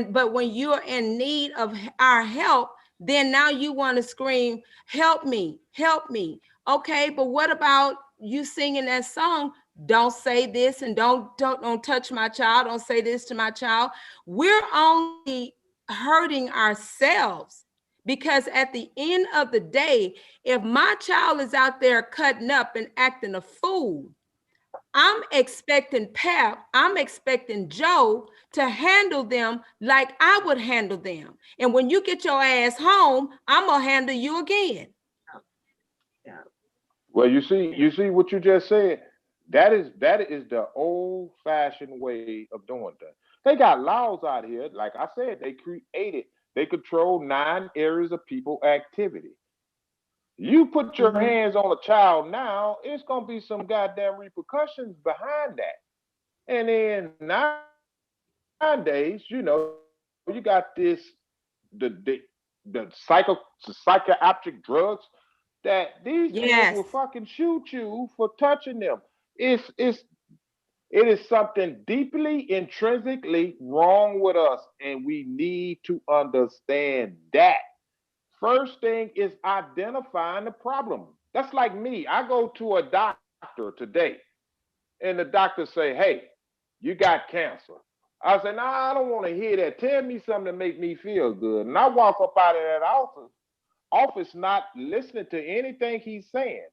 S4: but when you're in need of our help, then now you want to scream, "Help me, help me." Okay, but what about you singing that song? Don't say this and don't touch my child. Don't say this to my child. We're only hurting ourselves, because at the end of the day, if my child is out there cutting up and acting a fool, I'm expecting Pep, I'm expecting Joe to handle them like I would handle them. And when you get your ass home, I'm gonna handle you again.
S1: Yeah.
S3: Well, you see what you just said. That is the old-fashioned way of doing things. They got laws out here. Like I said, they control 9 areas of people activity. You put your
S1: Mm-hmm.
S3: hands on a child now, it's gonna be some goddamn repercussions behind that. And then nowadays, you got the psychiatric drugs that these kids will
S4: Yes.
S3: fucking shoot you for touching them. It is something deeply intrinsically wrong with us, and we need to understand that. First thing is identifying the problem. That's like me. I go to a doctor today, and the doctor say, "Hey, you got cancer." I say, "Nah, I don't want to hear that. Tell me something to make me feel good." And I walk up out of that office not listening to anything he's saying.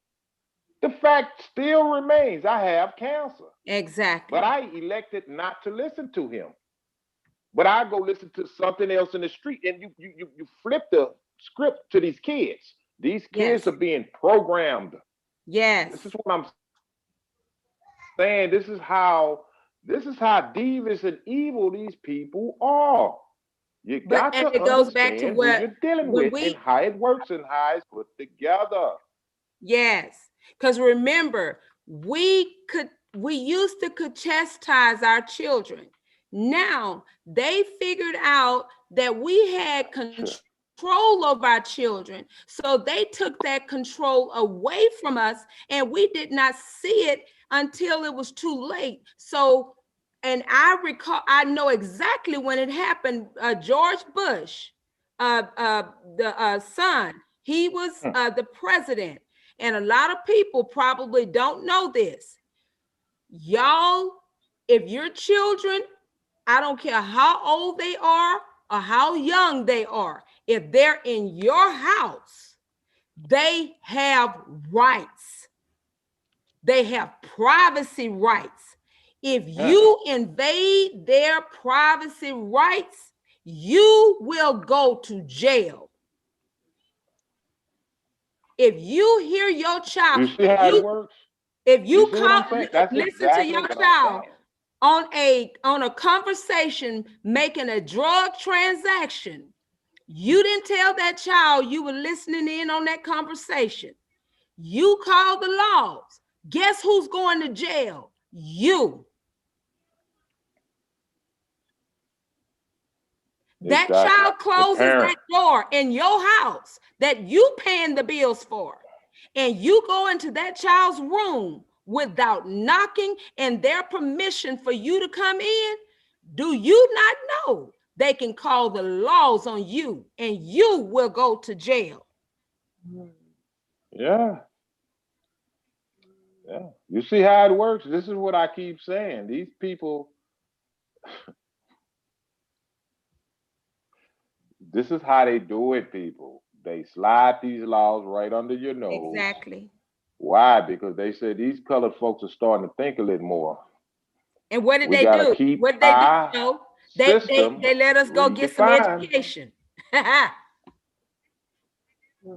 S3: The fact still remains I have cancer, but
S4: Exactly.
S3: I elected not to listen to him. But I go listen to something else in the street, and you flip the script to these kids. These kids
S4: Yes.
S3: are being programmed. This is
S4: Yes.
S3: what I'm saying. This is how devious and evil these people are. You
S4: But
S3: got
S4: and
S3: to
S4: it goes back to
S3: understand who
S4: what
S3: you're dealing
S4: when
S3: with and
S4: we
S3: how it works and how it's put together.
S4: yes, because remember, we used to could chastise our children. Now they figured out that we had control of our children. So they took that control away from us, and we did not see it until it was too late. So, and I recall, I know exactly when it happened. George Bush, uh, uh, the son, he was the president. And a lot of people probably don't know this. Y'all, if your children, I don't care how old they are or how young they are, if they're in your house, they have rights. They have privacy rights. If
S3: Yeah.
S4: you invade their privacy rights, you will go to jail. If you hear your child,
S3: You see how it works?
S4: if
S3: You
S4: you
S3: see what
S4: call,
S3: I'm saying? That's
S4: listen to
S3: exactly
S4: your
S3: what I'm
S4: child
S3: saying.
S4: on a conversation making a drug transaction, you didn't tell that child you were listening in on that conversation. You called the laws. Guess who's going to jail? You. That
S3: Exactly.
S4: child
S3: The
S4: closes that
S3: parent.
S4: door in your house that you paying the bills for, and you go into that child's room without knocking and their permission for you to come in. Do you not know they can call the laws on you and you will go to jail?
S3: Yeah. Yeah. You see how it works? This is what I keep saying. These people, this is how they do it, people. They slide these laws right under your nose.
S4: Exactly.
S3: Why? Because they said these colored folks are starting to think a little more.
S4: And what did
S3: We
S4: they
S3: got to
S4: do?
S3: keep
S4: What did they do?
S3: our
S4: No,
S3: system
S4: they let us go get some
S3: redefined.
S4: education.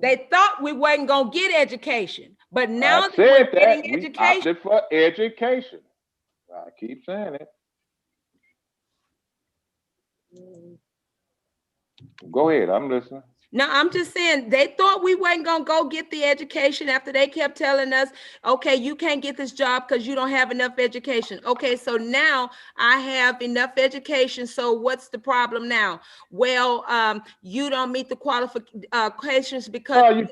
S4: They thought we wasn't gonna get education, but
S3: I
S4: now that we're
S3: said
S4: getting
S3: that we
S4: education,
S3: opted for education. I keep saying it. Go ahead. I'm listening.
S4: no, I'm just saying they thought we wasn't gonna go get the education after they kept telling us, okay, you can't get this job because you don't have enough education. Okay, so now I have enough education. So what's the problem now? Well, you don't meet the qualifications because
S3: Oh, you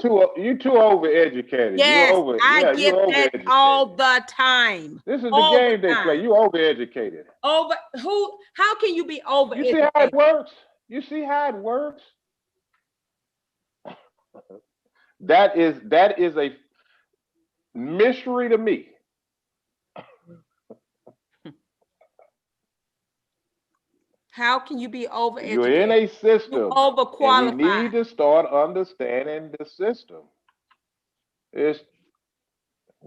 S3: too overeducated. You
S4: yes,
S3: over
S4: I
S3: yeah, you
S4: get that all
S3: overeducated.
S4: the time.
S3: This is the
S4: All the
S3: game they play.
S4: time.
S3: You overeducated.
S4: Over who? How can you be
S3: You see how it
S4: overeducated?
S3: works? You see how it works? That is a mystery to me.
S4: How can you be
S3: You're in
S4: overeducated?
S3: a
S4: You
S3: system, and we need
S4: overqualified.
S3: to start understanding the system. It's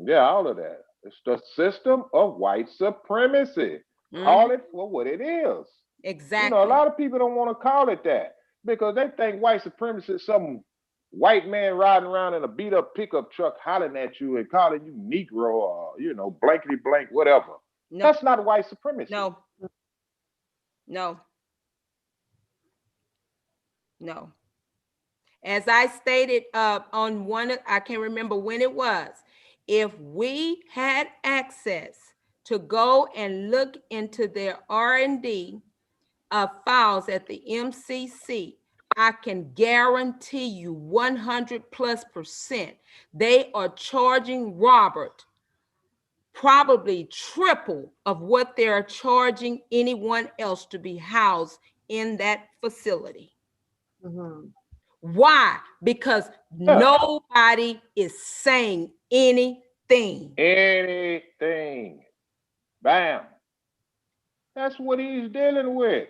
S3: yeah, all of that. It's the system of white supremacy. Call
S4: Mhm.
S3: it for what it is. A
S4: Exactly.
S3: lot of people don't want to call it that because they think white supremacy is some white man riding around in a beat up pickup truck hollering at you and calling you Negro or, blankety blank, whatever.
S4: No,
S3: That's not white supremacy.
S4: no, no, no. As I stated on one, I can't remember when it was. If we had access to go and look into their R&D files at the MCC, I can guarantee you 100+% they are charging Robert probably triple of what they're charging anyone else to be housed in that facility.
S1: Mhm.
S4: Why? Because nobody is saying anything.
S3: Anything. Bam. That's what he's dealing with.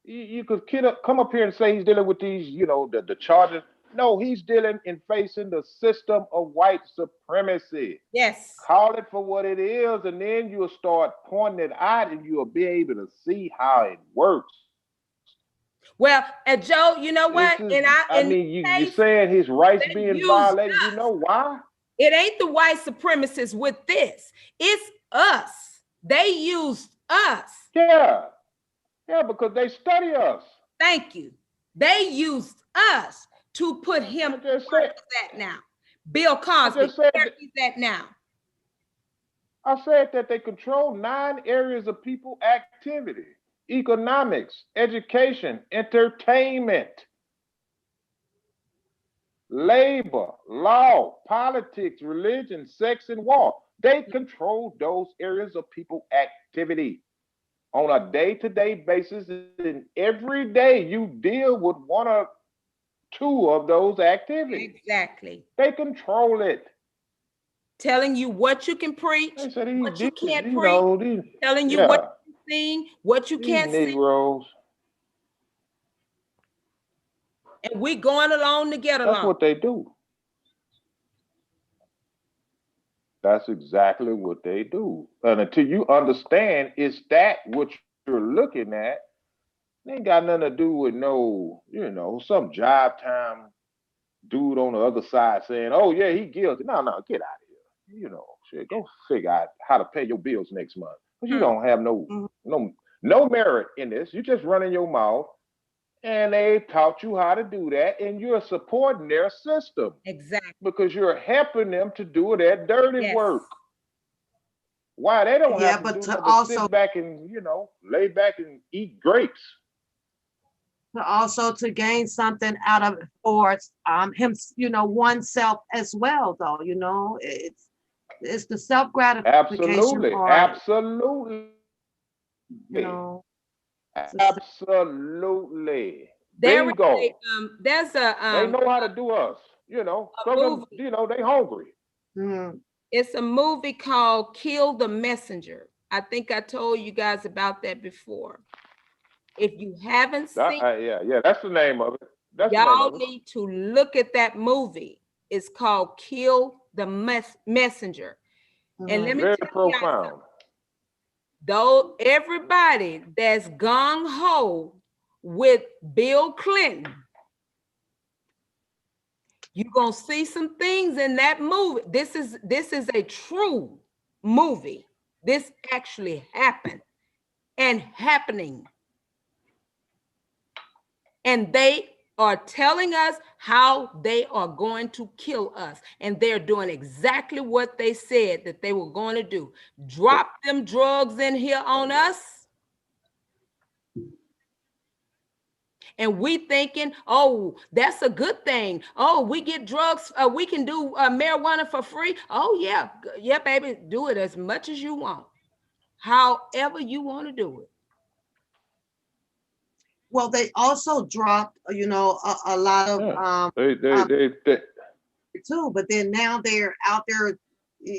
S3: You could come up here and say he's dealing with these, the charges. No, he's dealing and facing the system of white supremacy.
S4: Yes.
S3: Call it for what it is, and then you'll start pointing it out and you'll be able to see how it works.
S4: Well, and Joe, you know what?
S3: You're saying his rights being violated. You know why?
S4: It ain't the white supremacists with this. It's us. They used us.
S3: Yeah. Yeah, because they study us.
S4: Thank you. They used us to put him where he's at now. Bill Cosby, where he's at now.
S3: I said that they control 9 areas of people activity: economics, education, entertainment, labor, law, politics, religion, sex, and war. They control those areas of people activity on a day-to-day basis, and every day you deal with 1 or 2 of those activities.
S4: Exactly.
S3: They control it.
S4: Telling you what you can preach, what you can't preach, telling you what you can sing, what you can't
S3: Negroes.
S4: sing. And we going along to get along.
S3: That's what they do. That's exactly what they do. And until you understand it's that what you're looking at, it ain't got nothing to do with some jive time dude on the other side saying, oh yeah, he guilty. No, get out of here. Shit, go figure out how to pay your bills next month. Because you don't have no merit in this. You're just running your mouth. And they taught you how to do that, and you're supporting their system.
S4: Exactly.
S3: Because you're helping them to do that dirty work. Why? They don't have to do nothing but sit back and, lay back and eat grapes.
S1: To gain something out of it for him, oneself as well, though, it's the self-gratification part.
S3: Absolutely. Absolutely. Bingo.
S4: There's
S3: they know how to do us. They hungry.
S4: It's a movie called Kill the Messenger. I think I told you guys about that before. If you haven't seen
S3: it, that's the name of it.
S4: Y'all need to look at that movie. It's called Kill the Messenger. And let me
S3: very
S4: tell
S3: profound.
S4: Though everybody that's gung-ho with Bill Clinton, you're gonna see some things in that movie. This is a true movie. This actually happened and happening. And they are telling us how they are going to kill us. And they're doing exactly what they said that they were going to do. Drop them drugs in here on us. And we thinking, oh, that's a good thing. Oh, we get drugs. We can do marijuana for free. Oh, yeah. Yeah, baby, do it as much as you want. However you want to do it.
S1: Well, they also dropped, a lot of
S3: they
S1: too, but then now they're out there.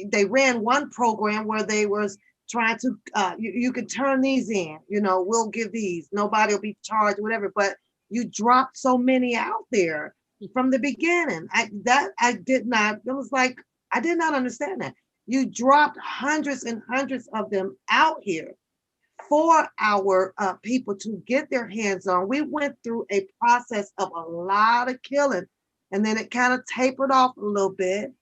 S1: They ran one program where they was trying to you could turn these in, we'll give these, nobody will be charged, whatever, but you dropped so many out there from the beginning. I did not understand that. You dropped hundreds and hundreds of them out here for our people to get their hands on. We went through a process of a lot of killing, and then it kind of tapered off a little bit.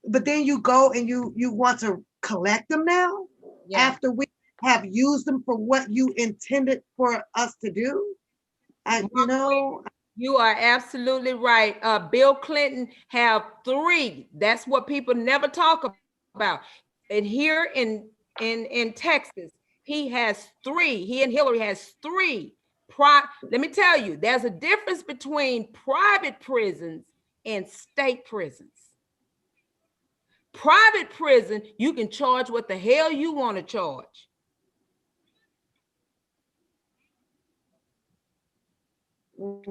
S1: But then you go and you want to collect them now after we have used them for what you intended for us to do.
S4: You are absolutely right. Bill Clinton have 3. That's what people never talk about. And here in Texas, he has 3. He and Hillary has 3. Let me tell you, there's a difference between private prisons and state prisons. Private prison, you can charge what the hell you want to charge.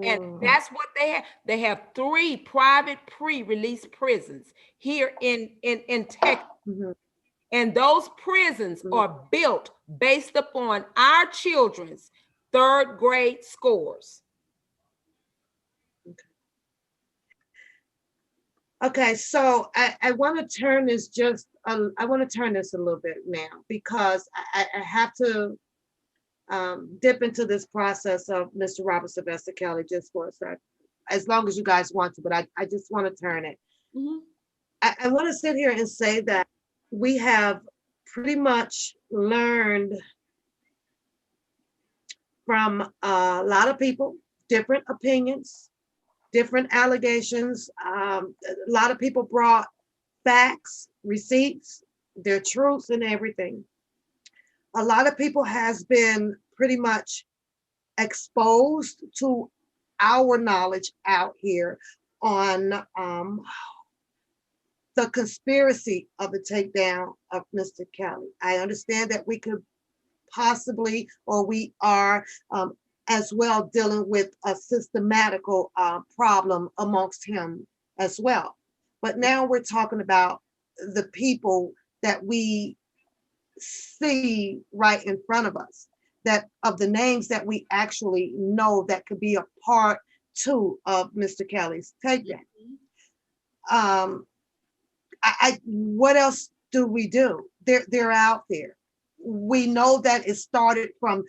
S4: And that's what they have. They have 3 private pre-release prisons here in Texas. And those prisons are built based upon our children's 3rd grade scores.
S1: Okay, so I want to turn this I want to turn this a little bit now, because I have to dip into this process of Mr. Robert Sylvester Kelly just for a sec, as long as you guys want to, but I just want to turn it. I want to sit here and say that we have pretty much learned from a lot of people, different opinions, different allegations. A lot of people brought facts, receipts, their truths and everything. A lot of people has been pretty much exposed to our knowledge out here on the conspiracy of the takedown of Mr. Kelly. I understand that we could possibly, or we are as well dealing with a systematical problem amongst him as well. But now we're talking about the people that we see right in front of us, that of the names that we actually know that could be a part too of Mr. Kelly's takedown. What else do we do? They're out there. We know that it started from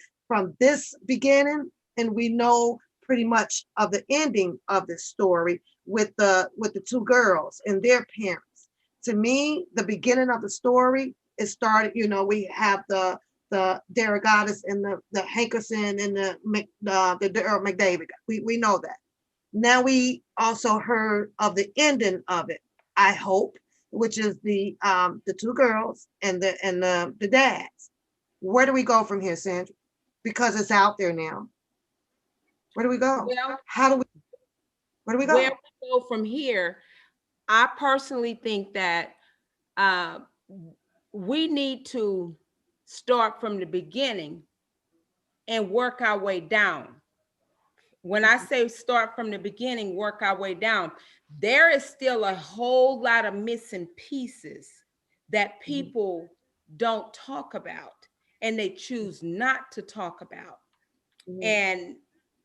S1: this beginning, and we know pretty much of the ending of the story with the 2 girls and their parents. To me, the beginning of the story, it started, we have the Derogatis and the Hankerson and the Earl McDavid. We know that. Now we also heard of the ending of it, I hope, which is the 2 girls and the dads. Where do we go from here, Sandra? Because it's out there now. Where do we go?
S4: Well,
S1: where do we go?
S4: Where we go from here, I personally think that we need to start from the beginning and work our way down. When I say start from the beginning, work our way down, there is still a whole lot of missing pieces that people don't talk about, and they choose not to talk about. And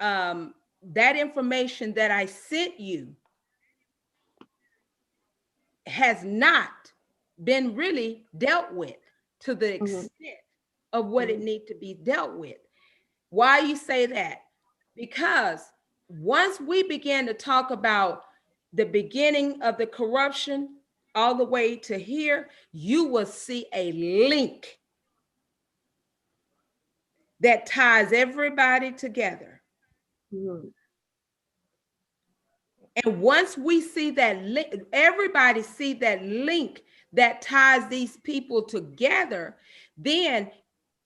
S4: that information that I sent you has not been really dealt with to the extent of what it needs to be dealt with. Why you say that? Because once we begin to talk about the beginning of the corruption all the way to here, you will see a link that ties everybody together. And once we see that everybody see that link that ties these people together, then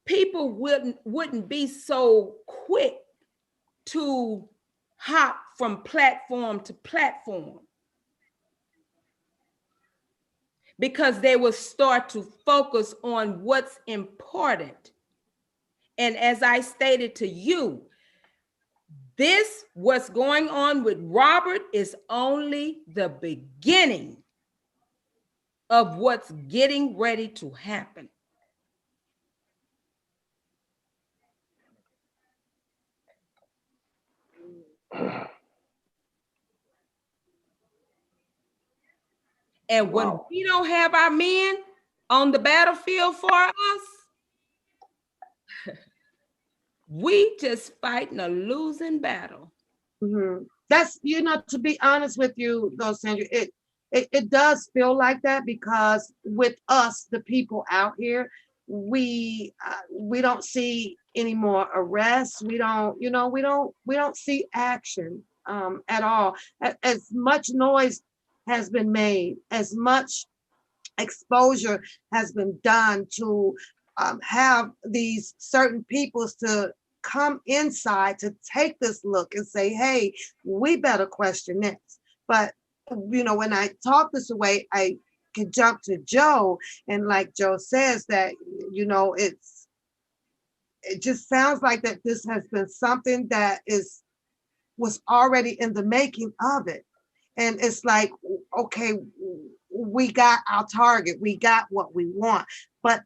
S4: people wouldn't be so quick to hop from platform to platform, because they will start to focus on what's important. And as I stated to you, what's going on with Robert is only the beginning of what's getting ready to happen. And when we don't have our men on the battlefield for us, we just fighting a losing battle.
S1: That's, to be honest with you though, Sandra, it does feel like that, because with us, the people out here, we don't see any more arrests. We don't see action at all. As much noise has been made, as much exposure has been done to have these certain peoples to come inside to take this look and say, hey, we better question this. But when I talk this away, I can jump to Joe, and like Joe says that it just sounds like that this has been something that is was already in the making of it. And it's like, okay, we got our target, we got what we want. But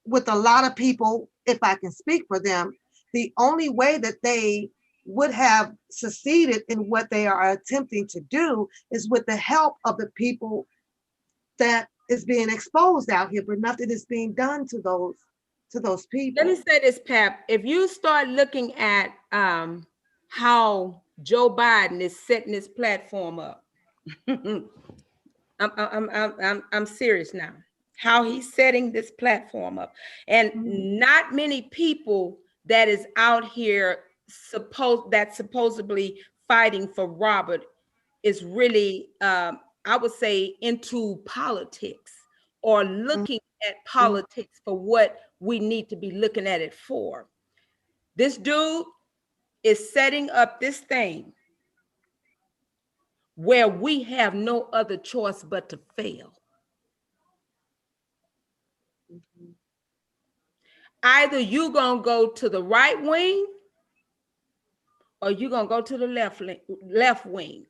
S1: with a lot of people, if I can speak for them, the only way that they would have succeeded in what they are attempting to do is with the help of the people that is being exposed out here, but nothing is being done to those people.
S4: Let me say this, Pap. If you start looking at how Joe Biden is setting this platform up, I'm serious now. How he's setting this platform up, and not many people that is out here supposedly fighting for Robert is really, I would say, into politics or looking at politics for what we need to be looking at it for. This dude is setting up this thing where we have no other choice but to fail. Either you're going to go to the right wing or you're going to go to the left wing.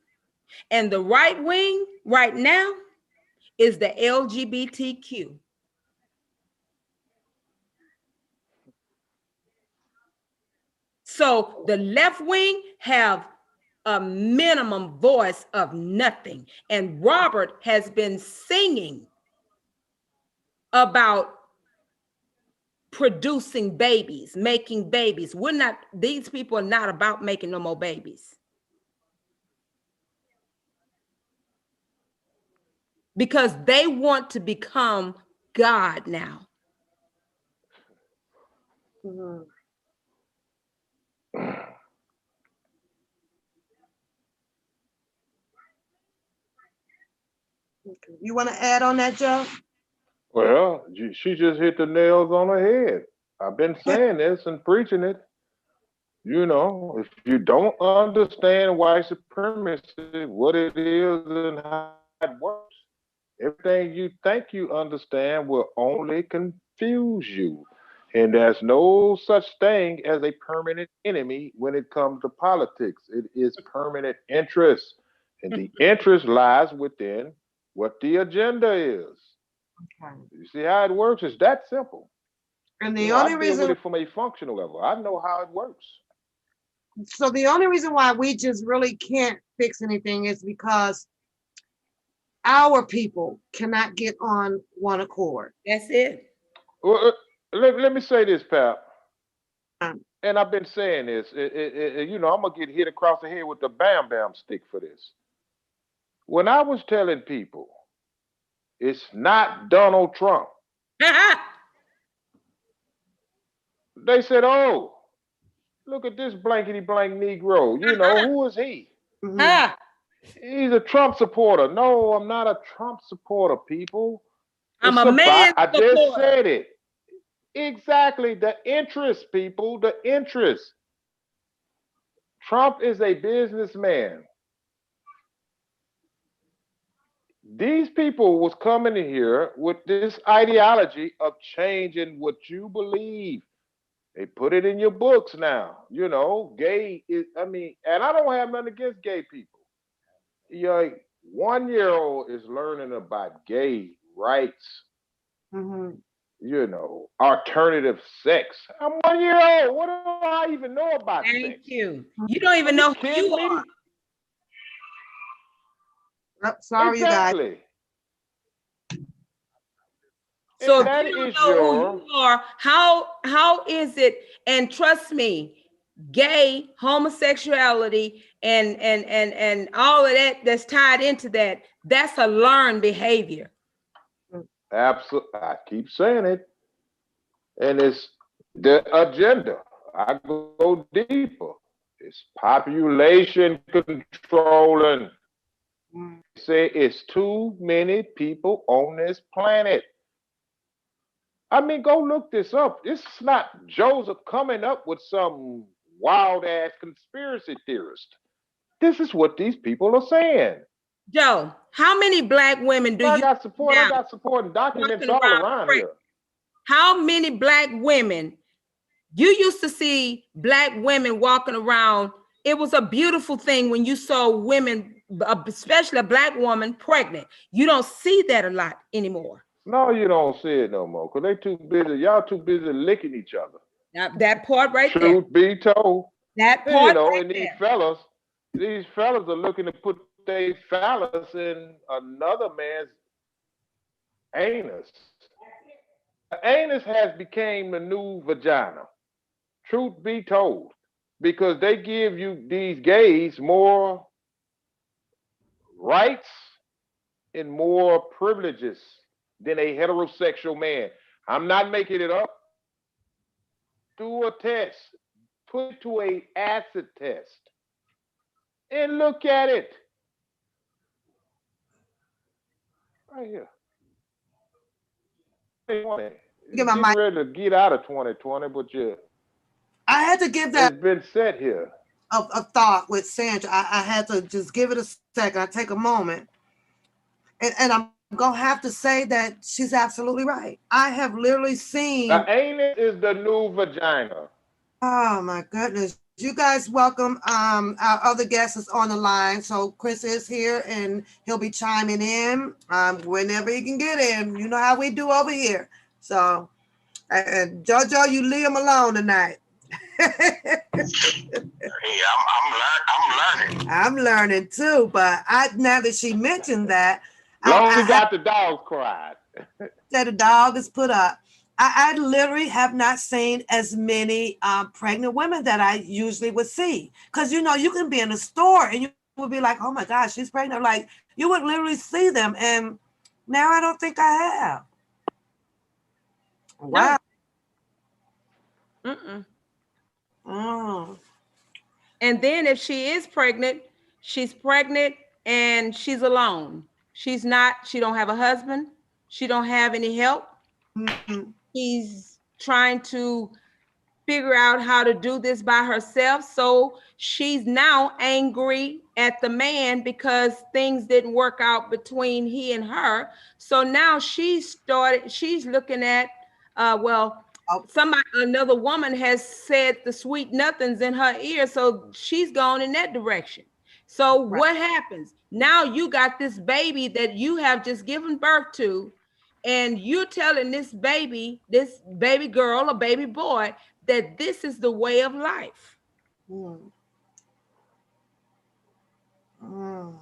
S4: And the right wing right now is the LGBTQ. So the left wing have a minimum voice of nothing. And Robert has been singing about producing babies, making babies. These people are not about making no more babies. Because they want to become God now.
S1: You want to add on that, Joe?
S3: Well, she just hit the nails on the head. I've been saying this and preaching it. You know, if you don't understand white supremacy, what it is and how it works, everything you think you understand will only confuse you. And there's no such thing as a permanent enemy when it comes to politics. It is permanent interest. And the interest lies within what the agenda is.
S1: Okay.
S3: You see how it works? It's that simple.
S1: And the only
S3: I deal
S1: reason
S3: with it from a functional level. I know how it works.
S1: So the only reason why we just really can't fix anything is because our people cannot get on one accord.
S4: That's it.
S3: Well, let me say this, Pap. And I've been saying this. You know, I'm going to get hit across the head with the bam bam stick for this. When I was telling people, it's not Donald Trump, they said, oh, look at this blankety blank Negro. You know, who is he? He's a Trump supporter. No, I'm not a Trump supporter, people.
S4: I'm a man
S3: I
S4: supporter.
S3: just said it. Exactly. The interest, people, the interest. Trump is a businessman. These people was coming in here with this ideology of changing what you believe. They put it in your books now. You know, gay is, I mean, and I don't have nothing against gay people. Your 1-year-old is learning about gay rights. You know, alternative sex. I'm 1 year old. What do I even know about sex?
S4: Thank you. You don't even know who you are.
S1: Oh, sorry,
S3: exactly.
S1: You guys.
S4: So if you don't know who you are, how is it? And trust me, gay, homosexuality, and all of that that's tied into that, that's a learned behavior.
S3: Absolutely. I keep saying it. And it's the agenda. I go deeper. It's population controlling. Say it's too many people on this planet. I mean, go look this up. This is not Joseph coming up with some wild ass conspiracy theorist. This is what these people are saying.
S4: Joe, how many black women do
S3: I
S4: you
S3: got support? I got supporting documents all around here.
S4: How many black women? You used to see black women walking around it was a beautiful thing when you saw women, especially a Black woman, pregnant. You don't see that a lot anymore.
S3: No, you don't see it no more, because they too busy. Y'all too busy licking each other.
S4: Now, that part right there.
S3: Truth be told.
S4: That
S3: And, you
S4: part
S3: know,
S4: right
S3: and
S4: there.
S3: these fellas are looking to put their phallus in another man's anus. The anus has become the new vagina. Truth be told. Because they give you these gays more rights and more privileges than a heterosexual man. I'm not making it up. Do a test. Put it to a acid test. And look at it. Right here. 2020.
S1: Get
S3: It's
S1: my
S3: getting
S1: mic.
S3: ready to get out of 2020, but
S1: I had to give that
S3: it's been set here.
S1: a thought with Sandra. I had to just give it a second. I take a moment. And I'm going to have to say that she's absolutely right. I have literally seen.
S3: The anus is the new vagina.
S1: Oh my goodness. You guys welcome our other guest is on the line. So Chris is here and he'll be chiming in whenever he can get in. You know how we do over here. So Jojo, you leave him alone tonight.
S5: Hey, I'm learning.
S1: I'm learning too, but now that she mentioned that,
S3: Long as got the dogs cried.
S1: that the dog is put up. I literally have not seen as many pregnant women that I usually would see. Because, you know, you can be in a store and you would be like, oh my gosh, she's pregnant. Like, you would literally see them. And now I don't think I have. Wow.
S4: Mm-mm.
S1: Mm.
S4: And then if she is pregnant, she's pregnant and she's alone. She don't have a husband. She don't have any help.
S1: Mm-hmm.
S4: He's trying to figure out how to do this by herself. So she's now angry at the man because things didn't work out between he and her. So now she's looking at, another woman has said the sweet nothings in her ear. So she's gone in that direction. So what happens? Now you got this baby that you have just given birth to, and you're telling this baby girl or baby boy, that this is the way of life.
S1: Mm. Mm.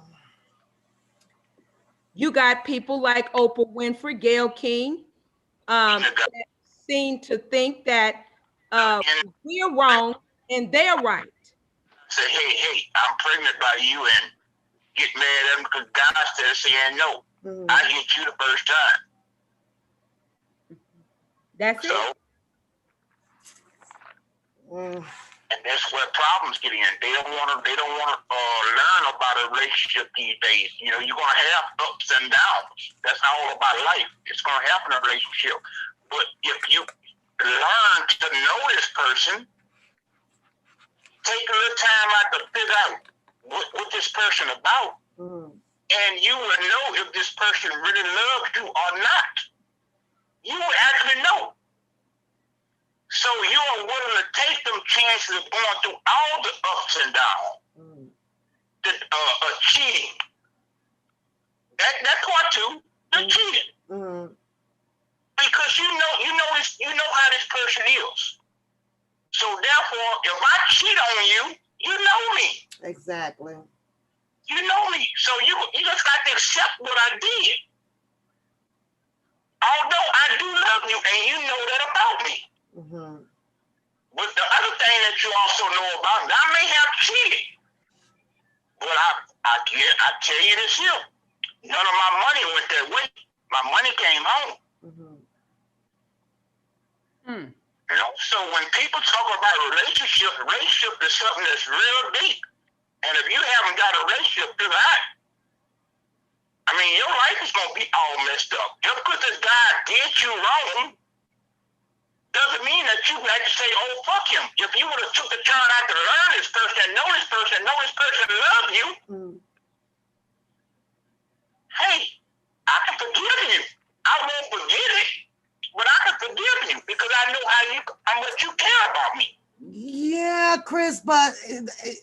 S4: You got people like Oprah Winfrey, Gayle King, seem to think that we're wrong and they're right.
S5: Say, hey, I'm pregnant by you, and get mad at them because God said saying no.
S1: Mm.
S5: I hit you the first time.
S4: That's it.
S5: And that's where problems get in. They don't want to learn about a relationship these days. You know, you're gonna have ups and downs. That's all about life. It's gonna happen in a relationship. But if you learn to know this person, take a little time out to figure out what this person about, and you will know if this person really loves you or not. You will actually know. So you are willing to take them chances of going through all the ups and downs, the cheating. That part too, the cheating, because you know how this person is. So therefore, if I cheat on you, you know me.
S1: Exactly.
S5: You know me. So you just got to accept what I did. Although I do love you, and you know that about me.
S1: Mm-hmm.
S5: But the other thing that you also know about, I may have cheated, but I tell you this here, none of my money went that way. My money came home. You know, so when people talk about relationship is something that's real deep. And if you haven't got a relationship figured out, I mean, your life is going to be all messed up. Just because this guy did you wrong doesn't mean that you had to say, oh, fuck him. If you would have took the time out to learn this person, know this person love you, hey, I can forgive you. I won't forget it, but I can forgive you because I know how much you care about me.
S1: Yeah, Chris, but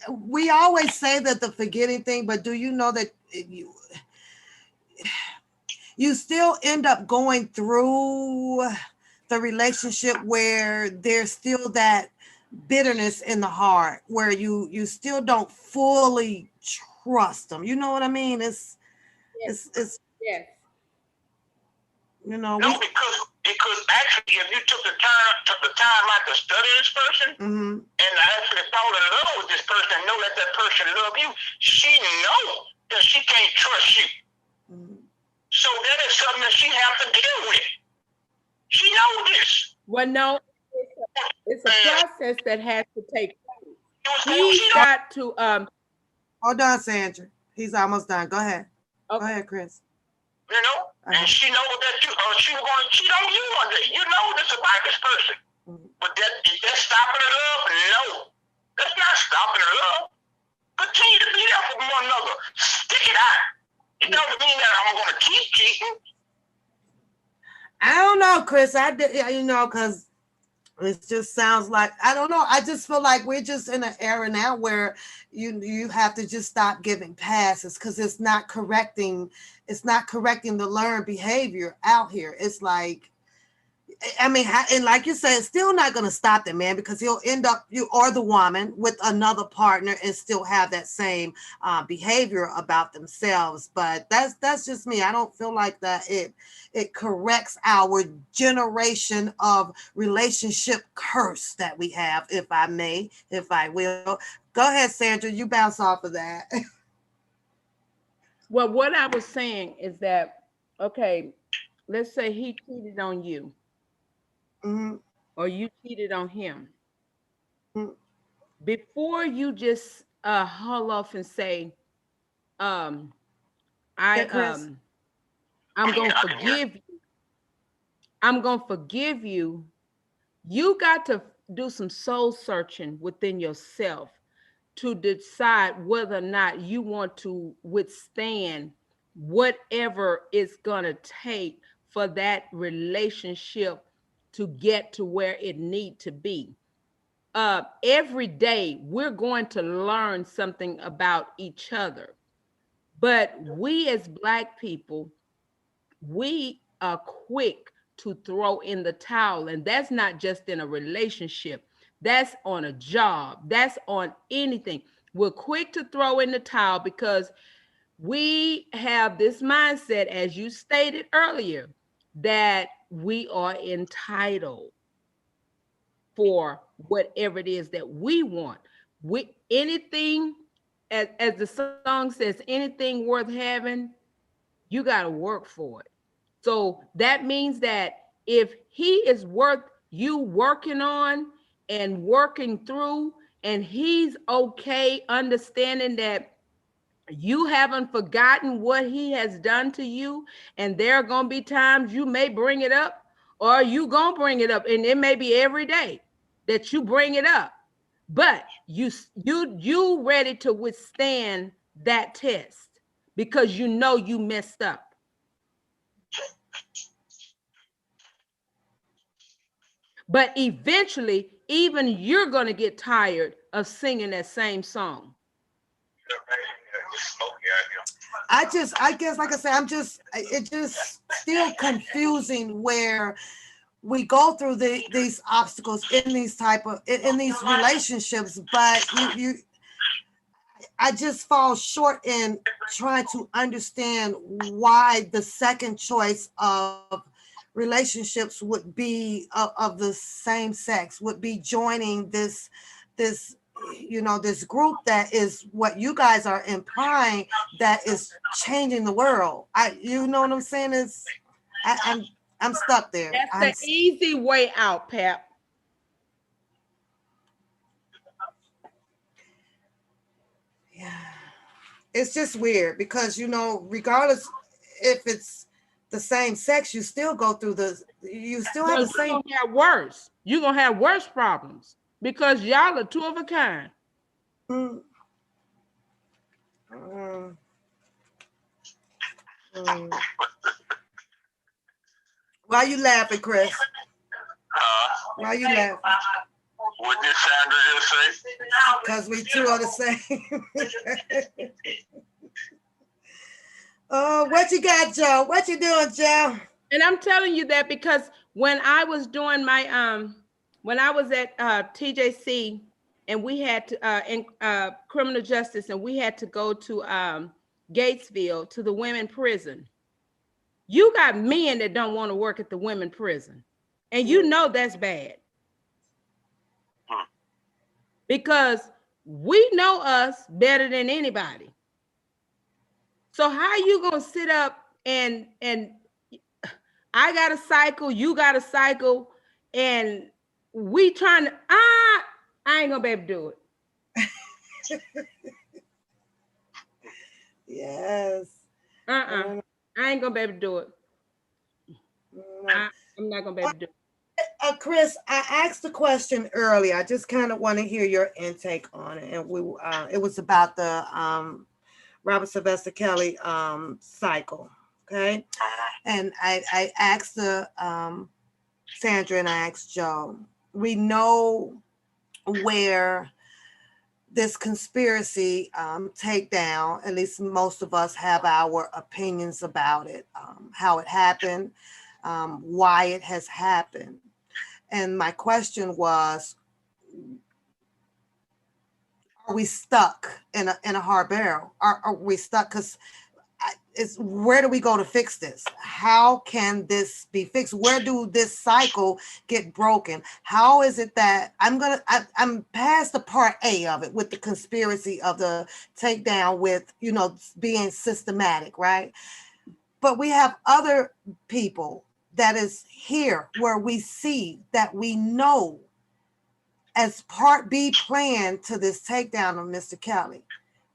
S1: we always say that the forgetting thing, but do you know that you still end up going through the relationship where there's still that bitterness in the heart, where you still don't fully trust them. You know what I mean? It's
S4: Yes.
S1: you know,
S5: No, because actually, if you took the time out to study this person and actually fall in love with this person and know that that person love you, she know that she can't trust you. So that is something that she have to deal with. She knows this.
S4: Well, no, it's a process that has to take place. He's got to
S1: hold on, Sandra. He's almost done. Go ahead.
S4: Okay.
S1: Go ahead, Chris.
S5: You know, and she knows that she was going to cheat on you one day. You know this about this person. But is that stopping her love? No. That's not stopping her love. Continue to be there for one another. Stick it out. It doesn't mean that I'm going to keep cheating.
S1: I don't know, Chris. I did, you know, because it just sounds like, I don't know. I just feel like we're just in an era now where you have to just stop giving passes, because it's not correcting the learned behavior out here. It's like, I mean, and like you said, it's still not going to stop the man, because he'll end up, you or the woman, with another partner and still have that same behavior about themselves. But that's just me. I don't feel like that it corrects our generation of relationship curse that we have, if I will. Go ahead, Sandra, you bounce off of that.
S4: Well, what I was saying is that, okay, let's say he cheated on you, or you cheated on him. Before you just haul off and say, I'm gonna forgive you. I'm gonna forgive you. You got to do some soul searching within yourself to decide whether or not you want to withstand whatever it's going to take for that relationship to get to where it need to be. Every day we're going to learn something about each other, but we as Black people, we are quick to throw in the towel, and that's not just in a relationship. That's on a job. That's on anything. We're quick to throw in the towel because we have this mindset, as you stated earlier, that we are entitled for whatever it is that we want. Anything, as the song says, anything worth having, you got to work for it. So that means that if he is worth you working on and working through, and he's okay understanding that you haven't forgotten what he has done to you, and there are going to be times you may bring it up, or you going to bring it up, and it may be every day that you bring it up, but you ready to withstand that test because you know you messed up. But eventually, even you're going to get tired of singing that same song.
S1: I guess, like I said, it just still confusing where we go through these obstacles in these relationships, but I just fall short in trying to understand why the second choice of relationships would be of the same sex, would be joining this this group that is what you guys are implying, that is changing the world. You know what I'm saying? Is I'm stuck there.
S4: That's the easy way out, Pep.
S1: Yeah, it's just weird because regardless if it's the same sex, you still go through you still have the same.
S4: You're gonna have worse. You're gonna have worse problems because y'all are two of a kind.
S1: Why you laughing, Chris? Why you laughing?
S5: What did Sandra just say?
S1: Because we two are the same. Oh, what you got, Joe? What you doing, Joe?
S4: And I'm telling you that because when I was doing my when I was at TJC and we had to in criminal justice and we had to go to Gatesville to the women prison. You got men that don't want to work at the women prison, and you know that's bad because we know us better than anybody. So how you gonna sit up and I got a cycle, you got a cycle, and we trying to I ain't gonna be able to do it.
S1: Yes.
S4: I ain't gonna be able to do it. I'm not gonna be able to do it.
S1: Chris, I asked the question earlier. I just kind of want to hear your intake on it, and it was about the Robert Sylvester Kelly cycle. Okay, and I asked the Sandra and I asked Joe. We know where this conspiracy takedown, at least most of us have our opinions about it, how it happened, why it has happened. And my question was, are we stuck in a hard barrel? Are we stuck? Because it's where do we go to fix this? How can this be fixed? Where do this cycle get broken? How is it that I'm past the part A of it with the conspiracy of the takedown with, you know, being systematic, right? But we have other people that is here where we see that we know as part B plan to this takedown of Mr. Kelly.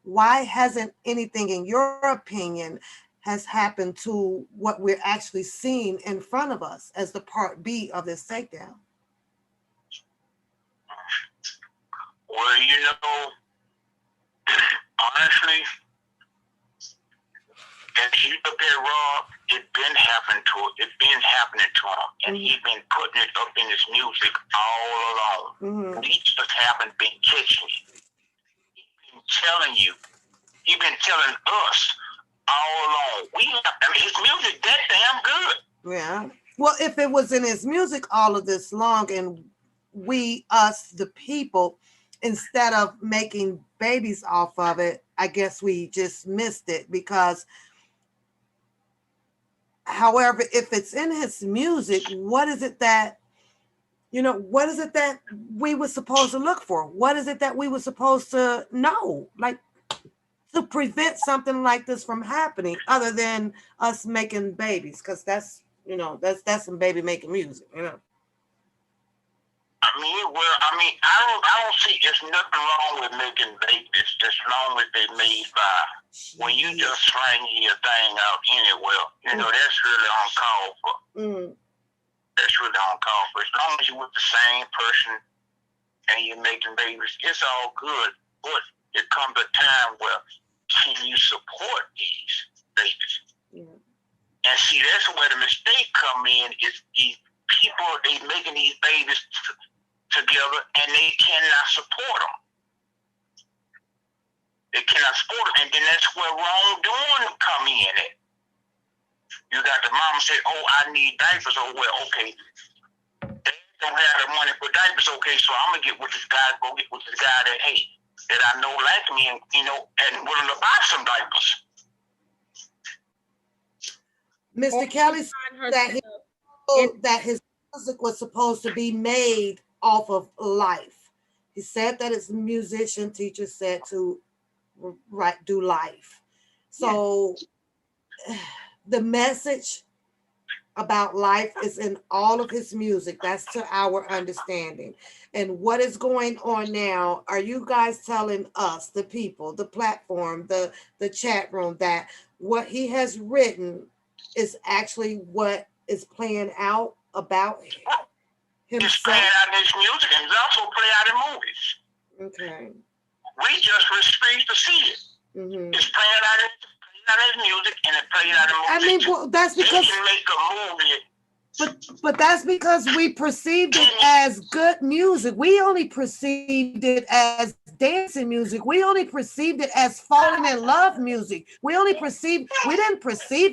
S1: Why hasn't anything, in your opinion, has happened to what we're actually seeing in front of us as the part B of this takedown?
S5: Well, you know, honestly, if you look at Rob, it been happening to him. It been happening to him, and he been putting it up in his music all along. We just haven't been catching it. He been telling you. He been telling us all along. I mean, his music that damn good.
S1: Yeah. Well, if it was in his music all of this long, and we, us, the people, instead of making babies off of it, I guess we just missed it because. However, if it's in his music, what is it that, you know, what is it that we were supposed to look for? What is it that we were supposed to know, like, to prevent something like this from happening, other than us making babies? Because that's, you know, that's some baby making music, you know.
S5: I don't see there's nothing wrong with making babies, as long as they made by. When you just slang your thing out anywhere, you know, that's really uncalled for. That's really uncalled for. As long as you're with the same person and you're making babies, it's all good. But it comes a time where can you support these babies? And see, that's where the mistake come in, is these people, they making these babies together and they cannot support them. They cannot support them, and then that's where wrongdoing come in at. You got the mom say, "Oh, I need diapers." Oh, well, okay. They don't have the money for diapers. Okay, so I'm gonna get with this guy. Go get with this guy that I know like me, and you know, and willing to buy some diapers.
S1: Mr. Kelly said that his music was supposed to be made off of life. He said that his musician teacher said to do life. So the message about life is in all of his music. That's to our understanding. And what is going on now? Are you guys telling us, the people, the platform, the chat room, that what he has written is actually what is playing out about himself?
S5: It's playing out in his music, and it's also playing out in movies.
S1: Okay.
S5: We just refuse to see it. It's playing out in his music, and it's playing out in movies.
S1: I mean, well, that's because
S5: they can make a movie
S1: But that's because we perceived it as good music. We only perceived it as dancing music. We only perceived it as falling in love music. We didn't perceive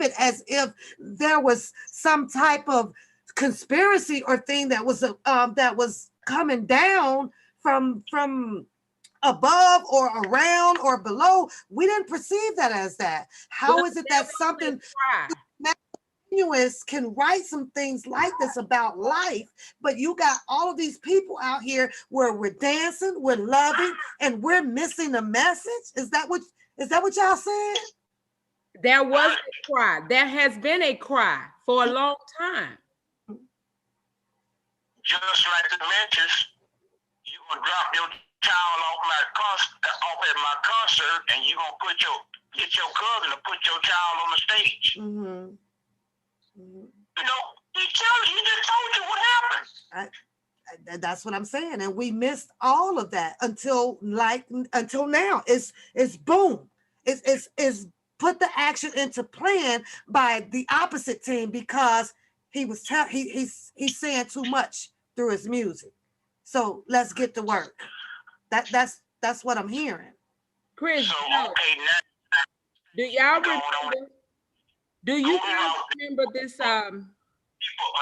S1: it as if there was some type of conspiracy or thing that was coming down from above or around or below. We didn't perceive that as that. How is it that something can write some things like this about life, but you got all of these people out here where we're dancing, we're loving, and we're missing the message? Is that what y'all said?
S4: There was a cry. There has been a cry for a long time.
S5: Just like the lynchers, you gonna drop your child off at my concert, and you gonna get your cousin to put your child on the stage.
S1: Mm-hmm.
S5: You know, he just told you what happened.
S1: That's what I'm saying, and we missed all of that until now. It's boom. It's put the action into plan by the opposite team because he's saying too much through his music. So let's get to work. That's what I'm hearing.
S4: Chris,
S5: so okay, now
S4: do y'all remember? Do you guys remember this?
S5: People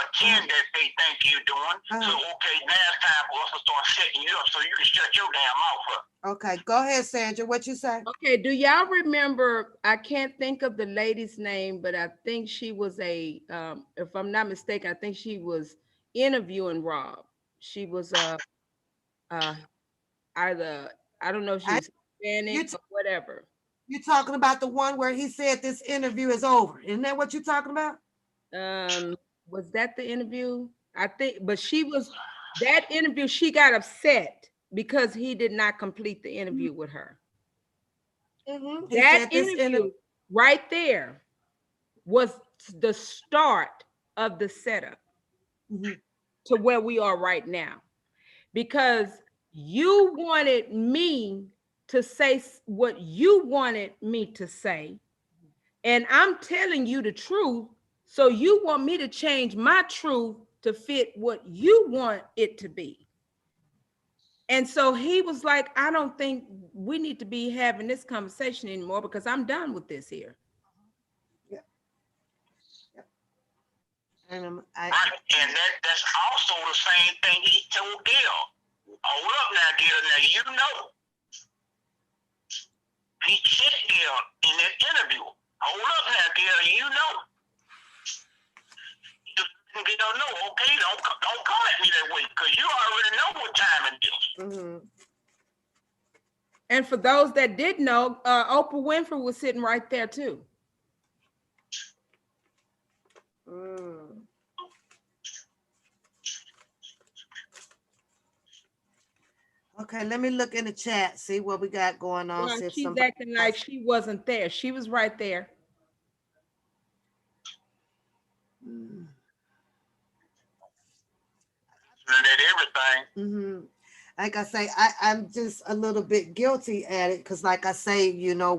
S5: attend that they think you're doing. So okay, now it's time for us to start setting you up so you can shut your damn mouth up.
S1: Okay, go ahead, Sandra. What you say?
S4: Okay, do y'all remember? I can't think of the lady's name, but I think she was if I'm not mistaken, I think she was interviewing Rob. She was either, I don't know if she's Hispanic or whatever.
S1: You're talking about the one where he said this interview is over. Isn't that what you're talking about?
S4: Was that the interview? I think, but that interview, she got upset because he did not complete the interview with her.
S1: Mm-hmm.
S4: That interview right there was the start of the setup to where we are right now. Because you wanted me to say what you wanted me to say, and I'm telling you the truth, so you want me to change my truth to fit what you want it to be. And so he was like, I don't think we need to be having this conversation anymore because I'm done with this here.
S1: Yeah.
S5: And that's also the same thing he told Gil. Hold up now, Gil. Now you know. He said Gil in that interview. Hold up now, Gil. You know. You don't know. Okay, don't come at me that way because you already know what time it is.
S1: Mm-hmm.
S4: And for those that did know, Oprah Winfrey was sitting right there too.
S1: Okay, let me look in the chat, see what we got going on.
S4: Well, she's acting like she wasn't there. She was right there.
S5: Everything.
S1: Like I say, I'm just a little bit guilty at it because, like I say, you know,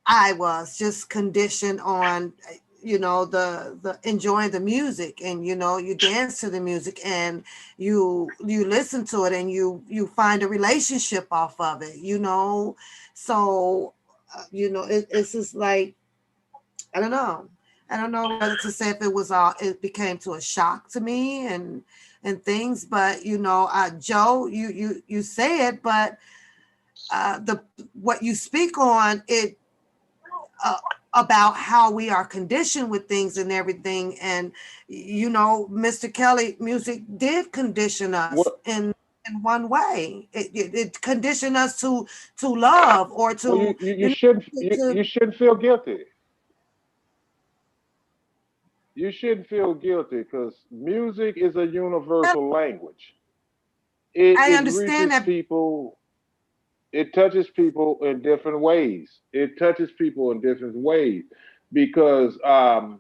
S1: I was just conditioned on, you know, the enjoying the music, and you know, you dance to the music and you listen to it and you find a relationship off of it, you know. So you know, it's just like, I don't know whether to say if it became to a shock to me and things, but you know, Joe, you say it, but what you speak on it about how we are conditioned with things and everything, and you know, Mr. Kelly, music did condition us in one way. It conditioned us to love or to.
S3: Well, you shouldn't feel guilty. You shouldn't feel guilty because music is a universal language.
S1: I understand that
S3: people. It touches people in different ways. Because a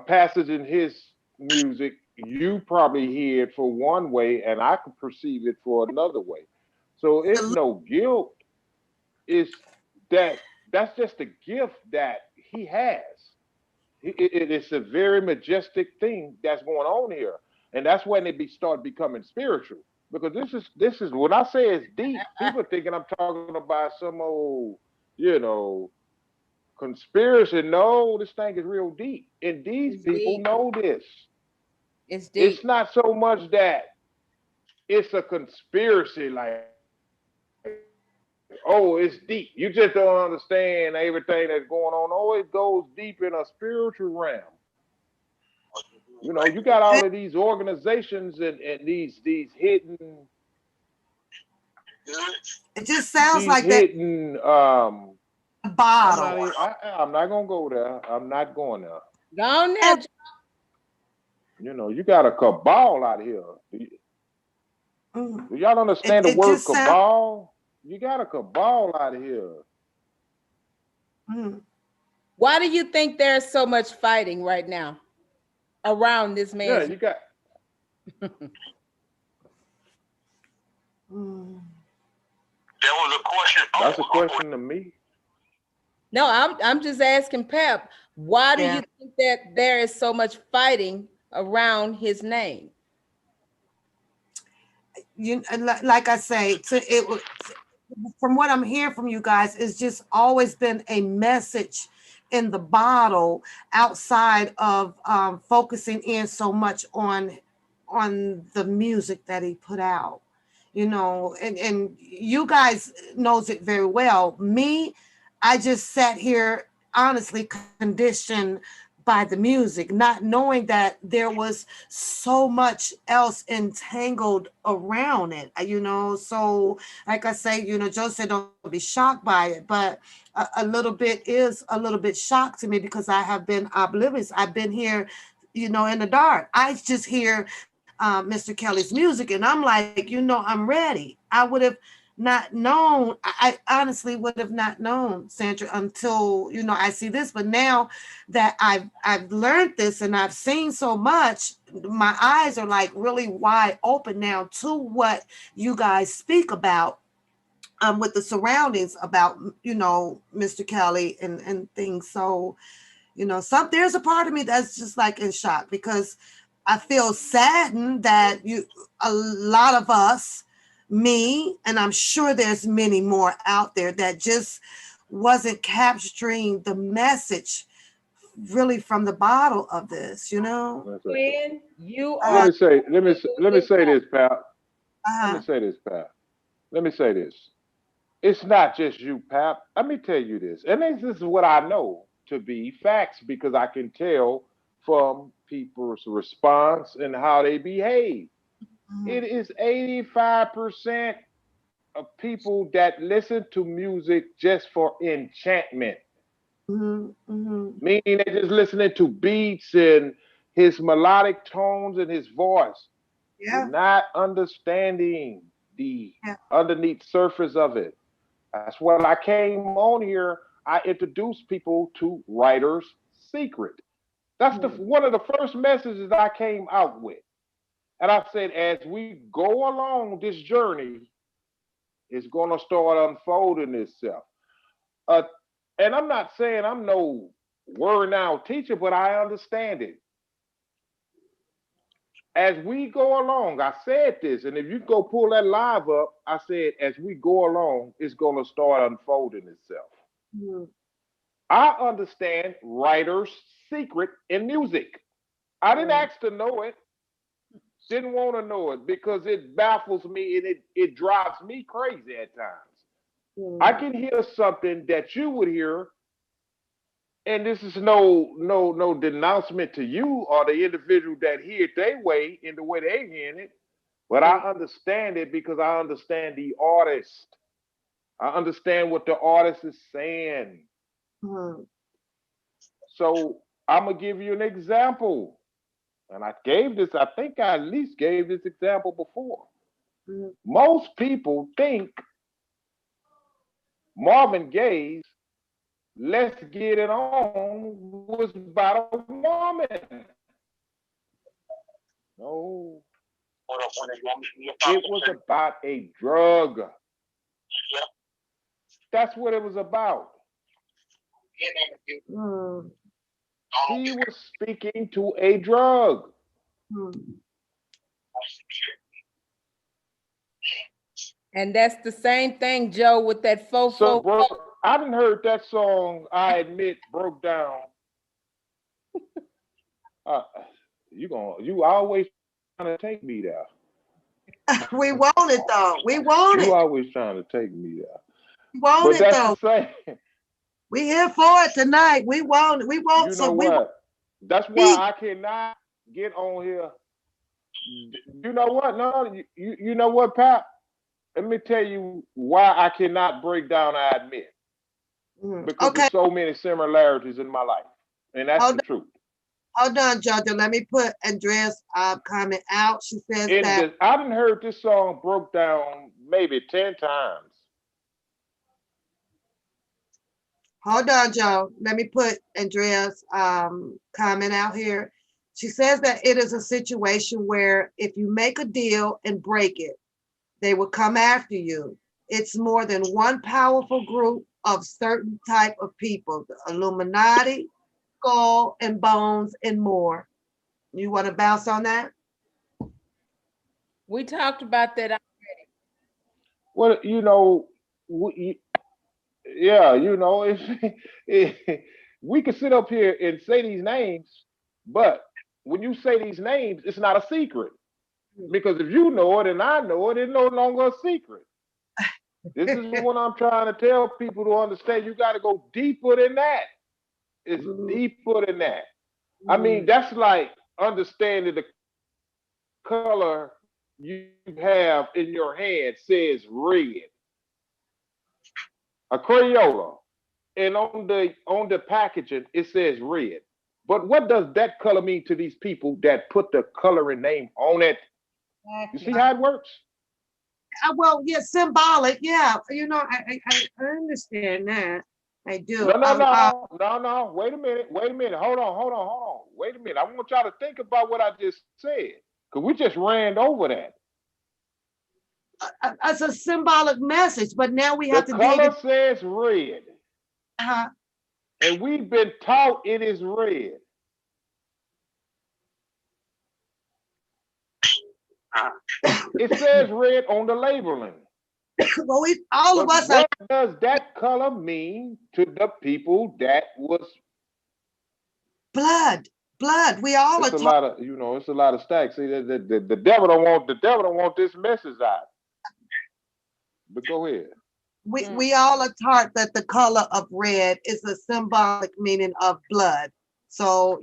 S3: passage in his music, you probably hear it for one way, and I could perceive it for another way. So it's no guilt. It's that's just a gift that he has. It's a very majestic thing that's going on here, and that's when it start becoming spiritual. Because this is when I say it's deep. People thinking I'm talking about some old, you know, conspiracy. No, this thing is real deep, and these
S4: It's
S3: people
S4: deep.
S3: know this.
S4: It's
S3: It's
S4: deep.
S3: not so much that it's a conspiracy, like, oh, it's deep. You just don't understand everything that's going on. Oh, it goes deep in a spiritual realm. You know, you got all of
S1: It,
S3: these organizations and these hidden
S1: it just sounds
S3: these
S1: like that
S3: hidden
S1: bottle.
S3: I'm not gonna go there. I'm not going there.
S4: Go on there.
S1: And
S3: You know, you got a cabal out here.
S1: mm,
S3: Do y'all understand the
S1: it
S3: word
S1: just sounds.
S3: cabal? You got a cabal out here.
S1: Mm,
S4: Why do you think there's so much fighting right now around this
S3: Yeah,
S4: man's?
S3: you got
S1: mm.
S5: There was a question.
S3: that's a question to me.
S4: No, I'm just asking Pep. Why do
S1: Yeah,
S4: you think that there is so much fighting around his name?
S1: like I say, from what I'm hearing from you guys, it's just always been a message in the bottle outside of focusing in so much on the music that he put out, you know, and you guys knows it very well. Me, I just sat here honestly conditioned by the music, not knowing that there was so much else entangled around it, you know. So like I say, you know, Joe said don't be shocked by it, but a little bit is a little bit shocked to me because I have been oblivious. I've been here, you know, in the dark. I just hear Mr. Kelly's music and I'm like, you know, I'm ready. I would have not known. I honestly would have not known, Sandra, until, you know, I see this. But now that I've learned this and I've seen so much, my eyes are like really wide open now to what you guys speak about with the surroundings about, you know, Mr. Kelly and things. So, you know, there's a part of me that's just like in shock because I feel saddened that a lot of us, me, and I'm sure there's many more out there that just wasn't capturing the message really from the bottle of this, you know?
S4: Quinn, you
S3: Let
S4: are
S3: me say, let me say
S4: absolutely
S3: this, pal. Let me
S1: Uh-huh.
S3: say this, pal. Let me say this. It's not just you, Pap. Let me tell you this. And this is what I know to be facts because I can tell from people's response and how they behave.
S1: Mhm.
S3: It is 85% of people that listen to music just for enchantment,
S1: Mhm. Mhm.
S3: meaning they're just listening to beats and his melodic tones and his voice. They're
S1: Yeah.
S3: not understanding the
S1: Yeah.
S3: underneath surface of it. That's what I came on here. I introduced people to Writer's Secret. That's the one of the first messages I came out with. And I said, as we go along this journey, it's going to start unfolding itself. Uh, and I'm not saying I'm no word now teacher, but I understand it. As we go along, I said this, and if you go pull that live up, I said, as we go along, it's going to start unfolding itself.
S1: Mhm.
S3: I understand writer's secret in music. I didn't ask to know it, didn't want to know it because it baffles me and it drives me crazy at times. I
S1: Mhm.
S3: can hear something that you would hear, and this is no denouncement to you or the individual that hear it their way in the way they hear it, but I understand it because I understand the artist. I understand what the artist is saying.
S1: Mhm.
S3: So I'm gonna give you an example. And I gave this, I think I at least gave this example before.
S1: Mhm.
S3: Most people think Marvin Gaye's Let's Get It On was about a woman. No,
S5: Hold up, when they want me to be a
S3: it was
S5: politician.
S3: about a drug.
S5: Yep.
S3: That's what it was about.
S1: Mhm.
S3: He was speaking to a drug.
S1: Hmm.
S4: And that's the same thing, Joe, with that
S3: So,
S4: fofo.
S3: bro, I didn't heard that song. I admit, broke down. Uh, you always trying to take me there.
S1: We want it though. We want
S3: You
S1: it.
S3: always trying to take me there.
S1: We want
S3: But
S1: it
S3: that's
S1: though.
S3: the same.
S1: We here for it tonight. We want it. We want
S3: You know
S1: some. We want
S3: what? That's why
S1: beat.
S3: I cannot get on here. You know what? No, you know what, Pat? Let me tell you why I cannot break down. I admit because
S1: Okay,
S3: there's so many similarities in my life, and that's
S1: hold
S3: the truth.
S1: hold on, Jojo. Let me put Andrea's comment out. She says
S3: In
S1: that.
S3: this, I done heard this song broke down maybe 10 times.
S1: Hold on, Joe. Let me put Andrea's comment out here. She says that it is a situation where if you make a deal and break it, they will come after you. It's more than one powerful group of certain type of people, the Illuminati, skull and bones, and more. You want to bounce on that?
S4: We talked about that.
S3: Well, we, yeah, we can sit up here and say these names, but when you say these names, it's not a secret. Because if you know it and I know it, it's no longer a secret. This is what I'm trying to tell people to understand. You got to go deeper than that. It's deeper than that. I mean, that's like understanding the color you have in your hand says red, a Crayola, and on the packaging it says red. But what does that color mean to these people that put the coloring name on it? You see how it works?
S1: Well, yeah, symbolic. Yeah, I understand that. I do.
S3: No, no, no, no, no. Wait a minute. Wait a minute. Hold on. Hold on. Hold on. Wait a minute. I want y'all to think about what I just said, because we just ran over that.
S1: It's a symbolic message, but now we
S3: The
S1: have to dig
S3: color
S1: it.
S3: says red, and we've been taught it is red. It says red on the labeling.
S1: Well, all
S3: But
S1: of us are
S3: what does that color mean to the people that was?
S1: blood, blood. We all are
S3: It's a
S1: taught.
S3: lot of, it's a lot of stacks. See, the devil don't want this message out. But go ahead.
S1: We all are taught that the color of red is a symbolic meaning of blood. So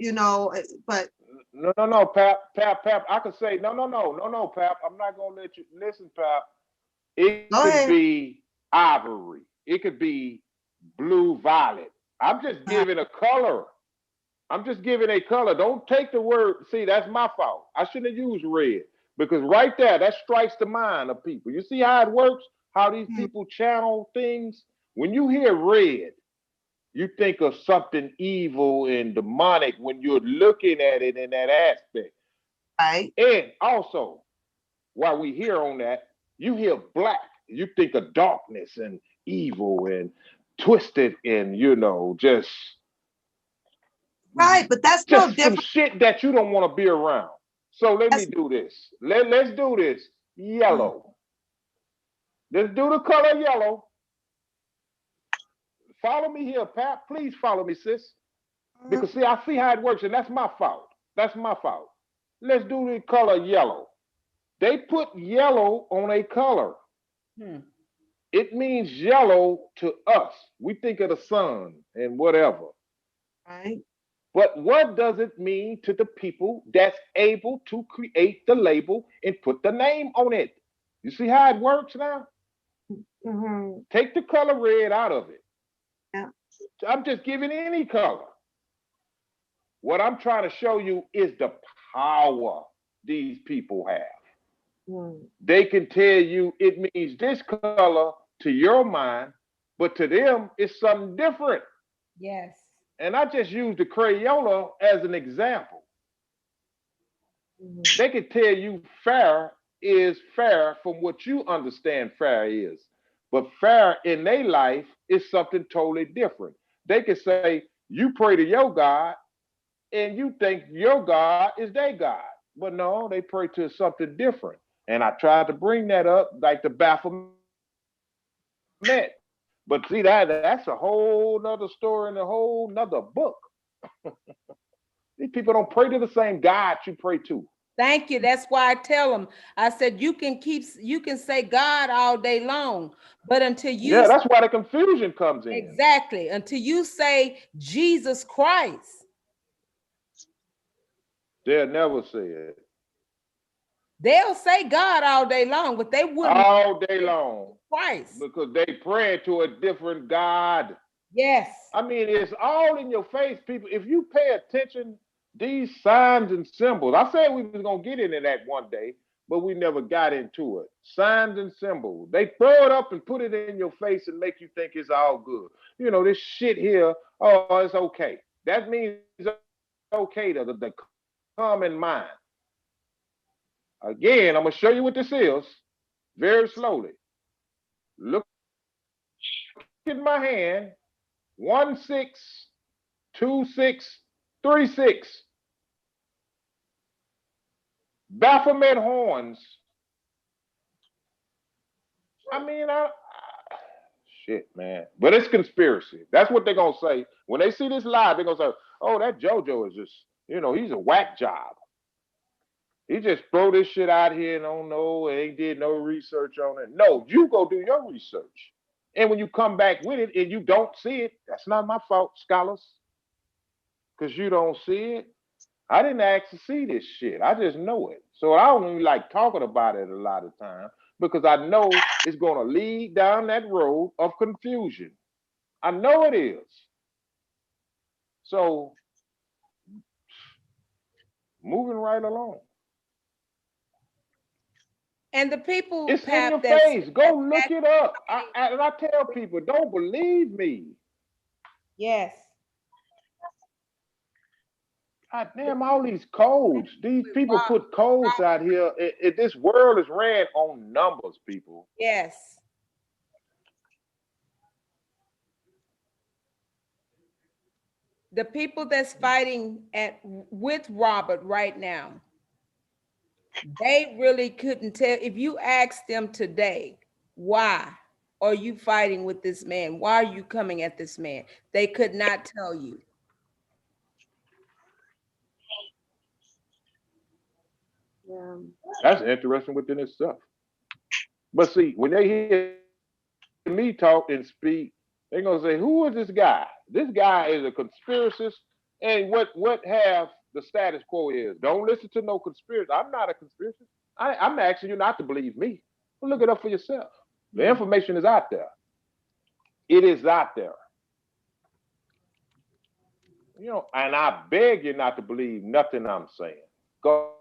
S1: but
S3: No, no, no, Pap. I could say no, no, no, no, no, Pap. I'm not gonna let you listen, Pap. It
S1: go
S3: could
S1: ahead.
S3: be ivory. It could be blue violet. I'm just giving a color. I'm just giving a color. Don't take the word. See, that's my fault. I shouldn't have used red because right there, that strikes the mind of people. You see how it works? How these people channel things? When you hear red, you think of something evil and demonic when you're looking at it in that aspect.
S1: Right.
S3: And also, while we hear on that, you hear black. You think of darkness and evil and twisted and just
S1: Right, but that's no
S3: just some
S1: different.
S3: shit that you don't want to be around. So let me
S1: That's,
S3: do this. Let's do this. Yellow. Let's do the color yellow. Follow me here, Pat. Please follow me, sis. Because see, I see how it works, and that's my fault. That's my fault. Let's do the color yellow. They put yellow on a color. It means yellow to us. We think of the sun and whatever.
S1: right.
S3: But what does it mean to the people that's able to create the label and put the name on it? You see how it works now? Take the color red out of it.
S1: Yeah.
S3: I'm just giving any color. What I'm trying to show you is the power these people have. They can tell you it means this color to your mind, but to them it's something different.
S4: Yes.
S3: And I just used the Crayola as an example. They can tell you fair is fair from what you understand fair is. But fair in their life is something totally different. They can say, you pray to your God, and you think your God is their God. But no, they pray to something different. And I tried to bring that up, like the Baphomet. But see, that's a whole nother story and a whole nother book. These people don't pray to the same God you pray to.
S4: Thank you. That's why I tell them. I said you can say God all day long, but until
S3: Yeah,
S4: you
S3: that's why the confusion comes in.
S4: exactly until you say Jesus Christ,
S3: They'll never say it.
S4: they'll say God all day long, but they wouldn't
S3: All day
S4: say
S3: long
S4: Christ.
S3: because they pray to a different God.
S4: Yes.
S3: I mean, it's all in your face, people. If you pay attention, these signs and symbols. I said we was gonna get into that one day, but we never got into it. Signs and symbols. They throw it up and put it in your face and make you think it's all good. You know, this shit here, oh, it's okay. That means okay to the common mind. Again, I'm gonna show you what this is very slowly. Look at my hand. 162636. Baphomet horns. I mean, shit, man. But it's conspiracy. That's what they're gonna say when they see this live. They're gonna say, "Oh, that JoJo is just, he's a whack job. He just throw this shit out here and don't know, and ain't did no research on it." No, you go do your research, and when you come back with it and you don't see it, that's not my fault, scholars, because you don't see it. I didn't ask to see this shit. I just know it. So I don't even like talking about it a lot of time because I know it's going to lead down that road of confusion. I know it is. So moving right along.
S4: And the people,
S3: It's in your
S4: Pap, that's
S3: face. Go look
S4: that's
S3: it up. And I tell people, don't believe me.
S4: yes.
S3: God damn, all these codes. These people put codes out here. This world is ran on numbers, people.
S4: Yes. The people that's fighting with Robert right now, they really couldn't tell. If you ask them today, why are you fighting with this man? Why are you coming at this man? They could not tell you.
S1: Yeah.
S3: That's interesting within itself. But see, when they hear me talk and speak, they're gonna say, "Who is this guy? This guy is a conspiracist." And what have the status quo is? Don't listen to no conspiracy. I'm not a conspiracist. I'm asking you not to believe me. But look it up for yourself. The information is out there. It is out there. And I beg you not to believe nothing I'm saying. Go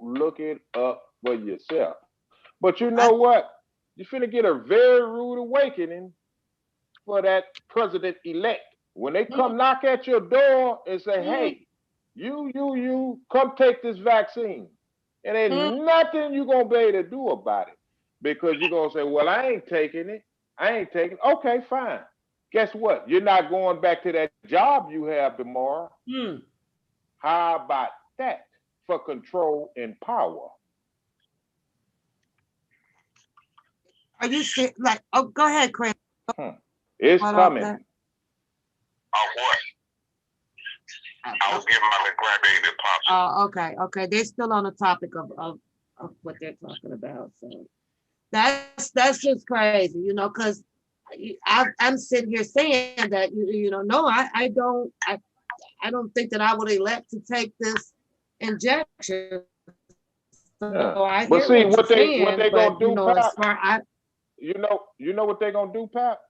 S3: look it up for yourself. But you know what? You're finna get a very rude awakening for that president elect. When they come knock at your door and say, "Hey, you, come take this vaccine," and ain't nothing you're gonna be able to do about it because you're gonna say, "Well, I ain't taking it. I ain't taking it." Okay, fine. Guess what? You're not going back to that job you have tomorrow. How about that for control and power?
S1: Are you like? Oh, go ahead, Chris.
S3: It's coming.
S5: What? I was giving my little grandbaby pops.
S1: Oh, okay. They're still on the topic of what they're talking about. So that's just crazy, because I'm sitting here saying that no, I don't think that I would elect to take this injection. So I
S3: but
S1: hear
S3: see
S1: what
S3: they
S1: saying,
S3: gonna do,
S1: as
S3: Pap.
S1: far
S3: You know what they're gonna do, Pap?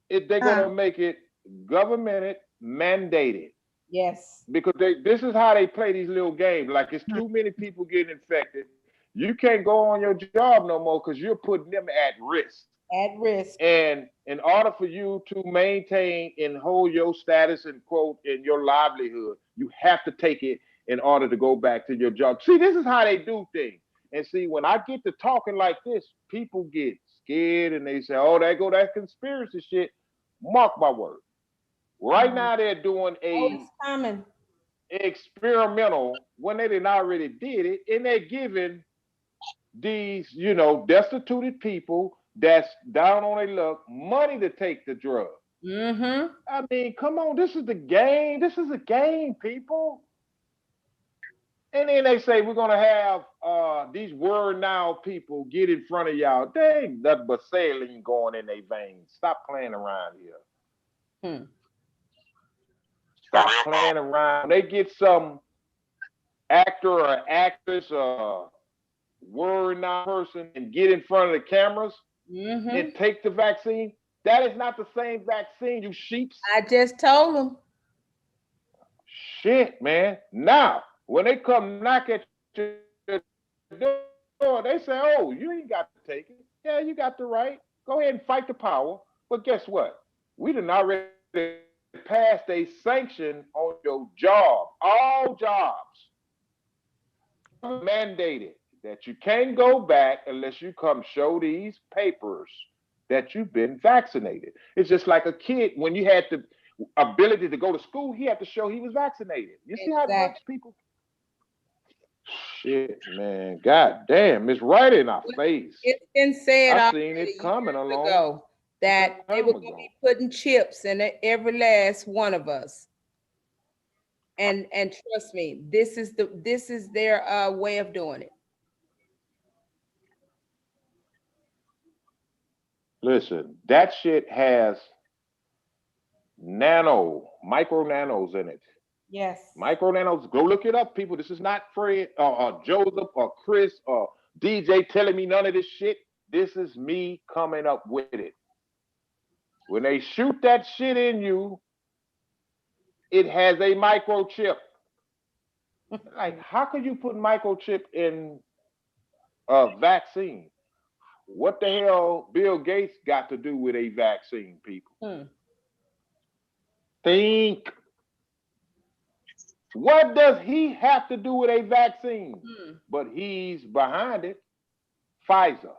S3: They're gonna make it governmented mandated.
S4: Yes.
S3: Because this is how they play these little games. Like it's too many people getting infected. You can't go on your job no more because you're putting them at risk.
S4: At risk.
S3: And in order for you to maintain and hold your status and quote in your livelihood, you have to take it in order to go back to your job. See, this is how they do things. And see, when I get to talking like this, people get scared and they say, "Oh, there go that conspiracy shit." Mark my word. Right now they're doing
S4: Oh,
S3: a
S4: it's coming.
S3: experimental when they didn't already did it, and they're giving these, you know, destituted people that's down on their luck money to take the drug.
S4: Mm-hmm.
S3: I mean, come on, this is the game. This is a game, people. And then they say we're gonna have these word now people get in front of y'all. They ain't nothing but saline going in their veins. Stop playing around here.
S4: Hmm.
S3: Stop playing around. They get some actor or actress word now person and get in front of the cameras
S4: Mm-hmm.
S3: and take the vaccine. That is not the same vaccine, you sheeps.
S4: I just told them.
S3: Shit, man. Now, when they come knock at your door, they say, oh, you ain't got to take it. Yeah, you got the right. Go ahead and fight the power. But guess what? We done already passed a sanction on your job. All jobs mandated that you can't go back unless you come show these papers that you've been vaccinated. It's just like a kid when you had the ability to go to school, he had to show he was vaccinated. You see how it works,
S4: Exactly.
S3: people? Shit, man. God damn, it's right in our face.
S4: It's been said
S3: I
S4: already
S3: seen it coming
S4: years
S3: along
S4: ago that they
S3: time
S4: were going to
S3: ago.
S4: be putting chips in every last one of us. And trust me, this is their way of doing it.
S3: Listen, that shit has micro nanos in it.
S4: Yes.
S3: Micro nanos, go look it up, people. This is not Fred or Joseph or Chris or DJ telling me none of this shit. This is me coming up with it. When they shoot that shit in you, it has a microchip. Like, how could you put microchip in a vaccine? What the hell Bill Gates got to do with a vaccine, people? Think. What does he have to do with a vaccine? But he's behind it. Pfizer.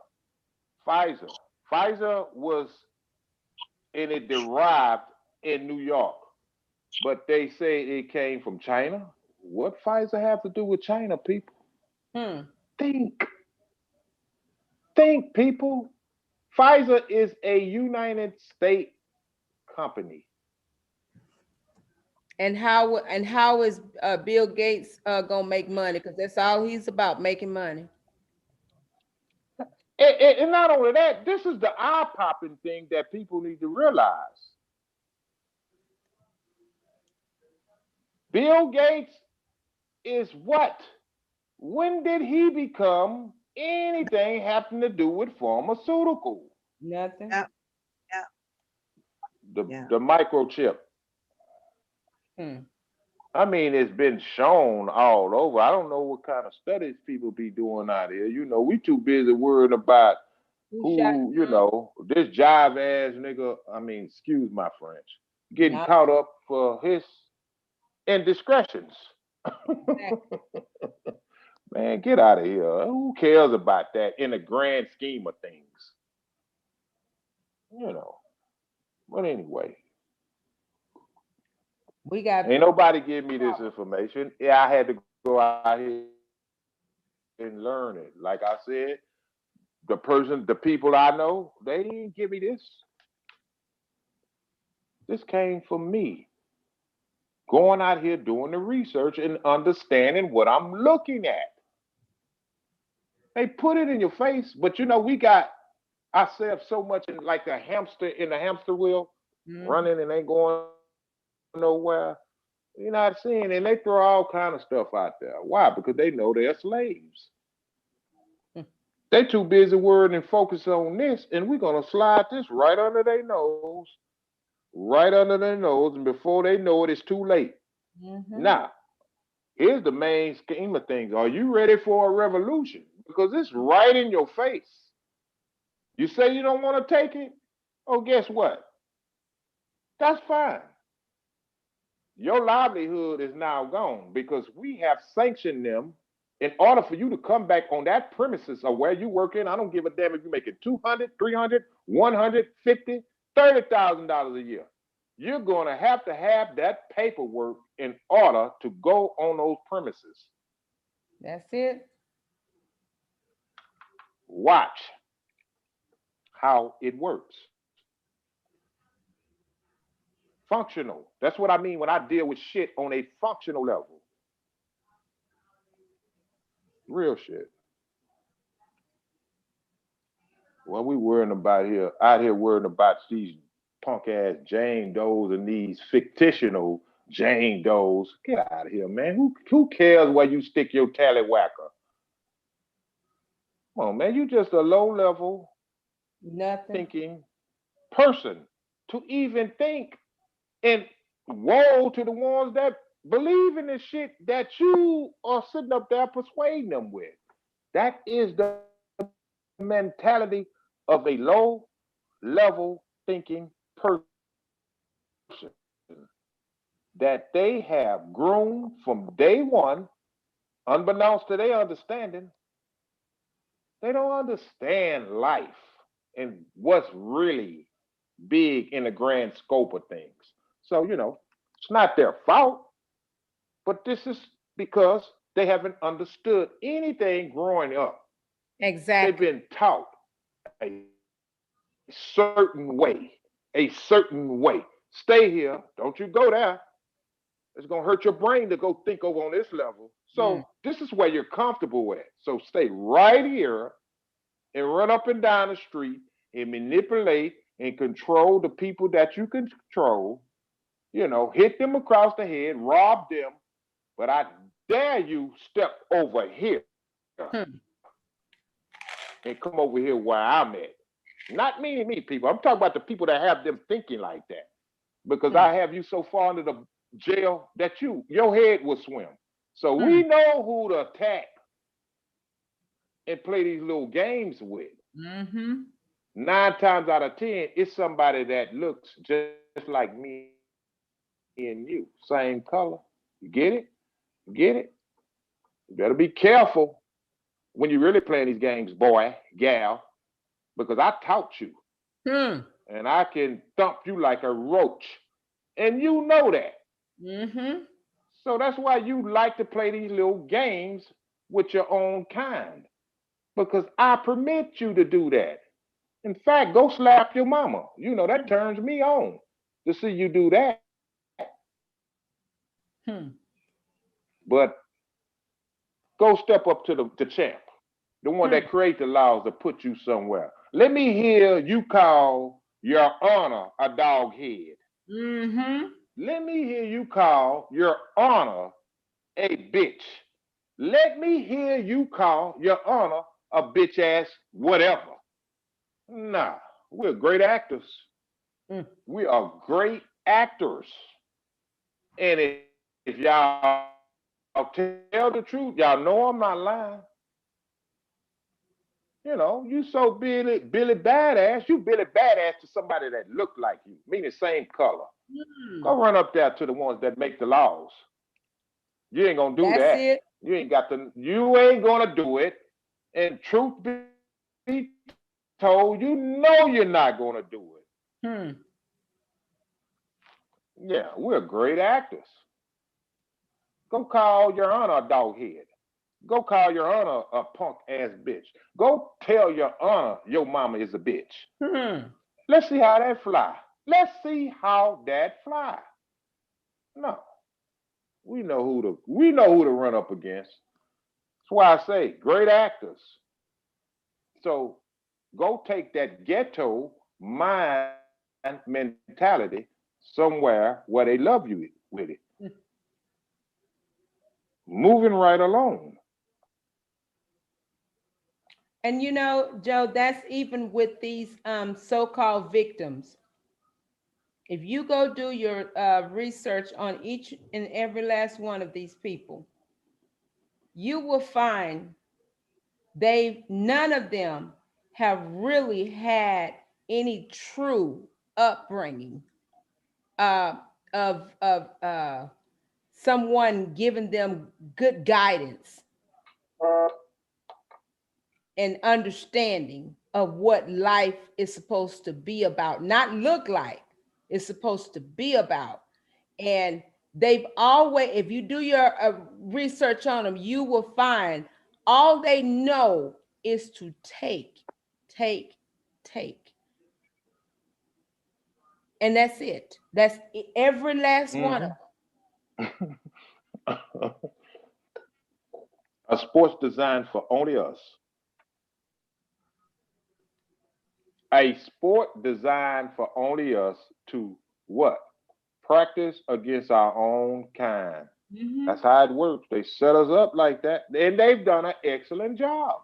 S3: Pfizer was, and it derived in New York. But they say it came from China. What Pfizer have to do with China, people? Think. Think, people. Pfizer is a United States company.
S4: And how is Bill Gates gonna make money? Because that's all he's about, making money.
S3: And not only that, this is the eye-popping thing that people need to realize. Bill Gates is what? When did he become anything having to do with pharmaceutical?
S4: Nothing.
S1: Yeah. Yeah.
S3: The microchip. I mean, it's been shown all over. I don't know what kind of studies people be doing out here. You know, we too busy worrying about who, you know, this jive ass nigga, I mean, excuse my French, getting caught up for his indiscretions. Man, get out of here. Who cares about that in the grand scheme of things? You know. But anyway.
S4: We got
S3: Ain't nobody give me this information. Yeah, I had to go out here and learn it. Like I said, the people I know, they didn't give me this. This came from me. Going out here doing the research and understanding what I'm looking at. They put it in your face, but you know, we got ourselves so much in like a hamster in the hamster wheel, running and ain't going nowhere. You're not seeing, and they throw all kind of stuff out there. Why? Because they know they're slaves. They too busy worrying and focused on this, and we're gonna slide this right under their nose, and before they know it, it's too late. Now, here's the main scheme of things. Are you ready for a revolution? Because it's right in your face. You say you don't want to take it? Oh, guess what? That's fine. Your livelihood is now gone because we have sanctioned them in order for you to come back on that premises of where you work in. I don't give a damn if you're making $200, $300, $150, $30,000 a year. You're going to have that paperwork in order to go on those premises.
S4: That's it.
S3: Watch how it works. Functional. That's what I mean when I deal with shit on a functional level. Real shit. What we worrying about here, out here worrying about these punk ass Jane Does and these fictional Jane Does. Get out of here, man. Who cares where you stick your tallywhacker? Come on, man. You just a low level
S4: Nothing.
S3: thinking person to even think. And woe to the ones that believe in the shit that you are sitting up there persuading them with. That is the mentality of a low level thinking person that they have groomed from day one, unbeknownst to their understanding. They don't understand life and what's really big in the grand scope of things. So, it's not their fault, but this is because they haven't understood anything growing up. They've
S4: Exactly.
S3: been taught a certain way, a certain way. Stay here, don't you go there. It's gonna hurt your brain to go think over on this level.
S4: Mm.
S3: So this is where you're comfortable at. So stay right here and run up and down the street and manipulate and control the people that you can control. Hit them across the head, rob them. But I dare you step over here
S4: Hmm.
S3: and come over here where I'm at. Not me, people. I'm talking about the people that have them thinking like that. Because
S4: Hmm.
S3: I have you so far into the jail that your head will swim. So
S4: Hmm.
S3: we know who to attack and play these little games with.
S4: Mm-hmm.
S3: 9 times out of 10, it's somebody that looks just like me and you. Same color. You get it? You get it? You better be careful when you're really playing these games, boy, gal, because I taught you
S4: Hmm.
S3: and I can thump you like a roach. And you know that.
S4: Mm-hmm.
S3: So that's why you like to play these little games with your own kind, because I permit you to do that. In fact, go slap your mama. That turns me on to see you do that.
S4: Hmm.
S3: But go step up to the champ, the one that
S4: Hmm.
S3: create the laws to put you somewhere. Let me hear you call your honor a dog head.
S4: Mm-hmm.
S3: Let me hear you call your honor a bitch. Let me hear you call your honor a bitch ass whatever. Nah, we're great actors.
S4: Mm.
S3: We are great actors. And if y'all tell the truth, y'all know I'm not lying. You so Billy badass. You Billy badass to somebody that look like you, meaning same color.
S4: Mm.
S3: Go run up there to the ones that make the laws. You ain't gonna do
S4: That's
S3: that.
S4: it.
S3: You ain't gonna do it. And truth be told, you're not gonna do it.
S4: Hmm.
S3: Yeah, we're great actors. Go call your honor a dog head. Go call your honor a punk ass bitch. Go tell your honor your mama is a bitch.
S4: Hmm.
S3: Let's see how that fly. Let's see how that fly. No, we know who to run up against. That's why I say great actors. So go take that ghetto mind mentality somewhere where they love you with it. Moving right along.
S4: And Joe, that's even with these so-called victims. If you go do your research on each and every last one of these people, you will find none of them have really had any true upbringing uh, of someone giving them good guidance and understanding of what life is supposed to be about, not look like, is supposed to be about. And they've always, if you do your research on them, you will find all they know is to take, take, take. And that's it. That's every last one of them.
S3: A sports designed for only us. A sport designed for only us to what? Practice against our own kind.
S4: Mm-hmm.
S3: That's how it works. They set us up like that, and they've done an excellent job.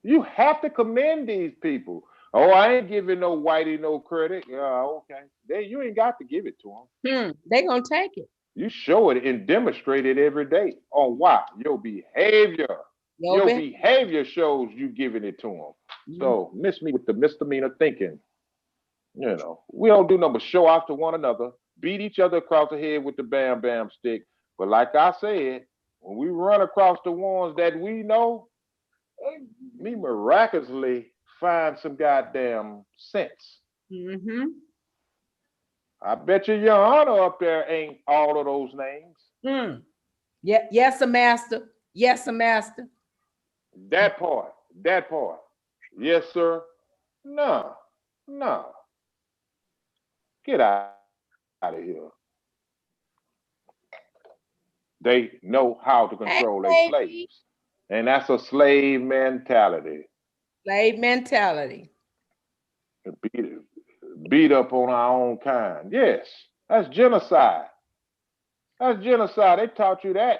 S3: You have to commend these people. Oh, I ain't giving no whitey no credit. Yeah, okay. You ain't got to give it to them.
S4: They gonna take it.
S3: You show it and demonstrate it every day. On why? Your behavior. Your behavior shows you giving it to them. So miss me with the misdemeanor thinking. You know, we don't do nothing but show off to one another, beat each other across the head with the bam bam stick. But like I said, when we run across the ones that we know, we miraculously find some goddamn sense.
S4: Mm-hmm.
S3: I bet you your honor up there ain't all of those names.
S4: Yeah, yes, a master. Yes, a master.
S3: That part. That part. Yes, sir. No. No. Get out of here. They know how to control their slaves. And that's a slave mentality.
S4: Slave mentality.
S3: Beat up on our own kind. Yes, that's genocide. That's genocide. They taught you that.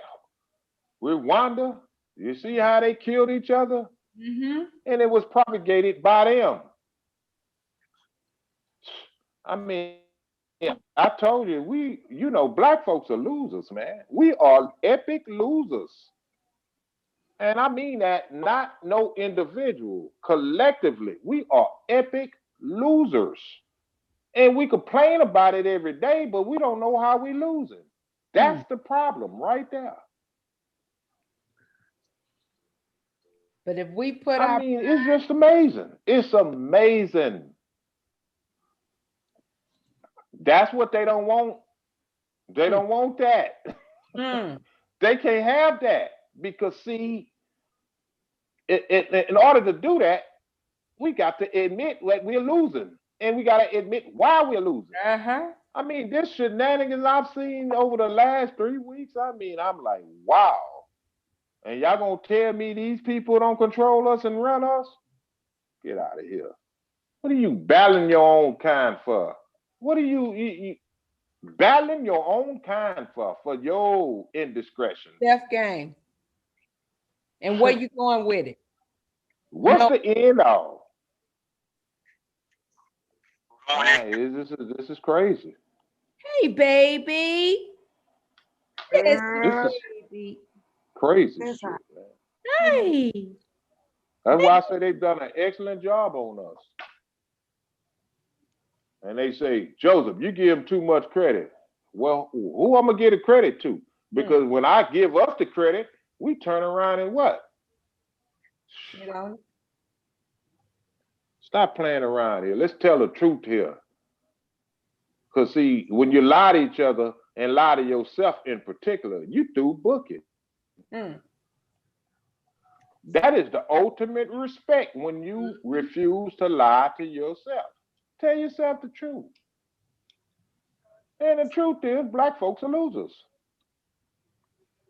S3: Rwanda, you see how they killed each other?
S4: Mm-hmm.
S3: And it was propagated by them. I mean, I told you, black folks are losers, man. We are epic losers. And I mean that not no individual, collectively. We are epic losers. And we complain about it every day, but we don't know how we losing. That's the problem right there.
S4: But if we put
S3: it's just amazing. It's amazing. That's what they don't want. They don't want that. They can't have that because, see, in order to do that, we got to admit that we're losing, and we got to admit why we're losing. I mean, this shenanigans I've seen over the last 3 weeks. I mean, I'm like, wow. And y'all gonna tell me these people don't control us and run us? Get out of here. What are you battling your own kind for? What are you battling your own kind for? For your indiscretion.
S4: Death game. And where you going with it?
S3: What's the end of? This is crazy.
S4: Hey, baby. Yes,
S3: this is crazy shit, man.
S4: Hey.
S3: That's why I say they've done an excellent job on us. And they say, Joseph, you give them too much credit. Well, who I'm gonna give the credit to? Because when I give us the credit, we turn around and what? Stop playing around here. Let's tell the truth here. Because, see, when you lie to each other and lie to yourself in particular, you do book it. That is the ultimate respect when you refuse to lie to yourself. Tell yourself the truth. And the truth is, black folks are losers.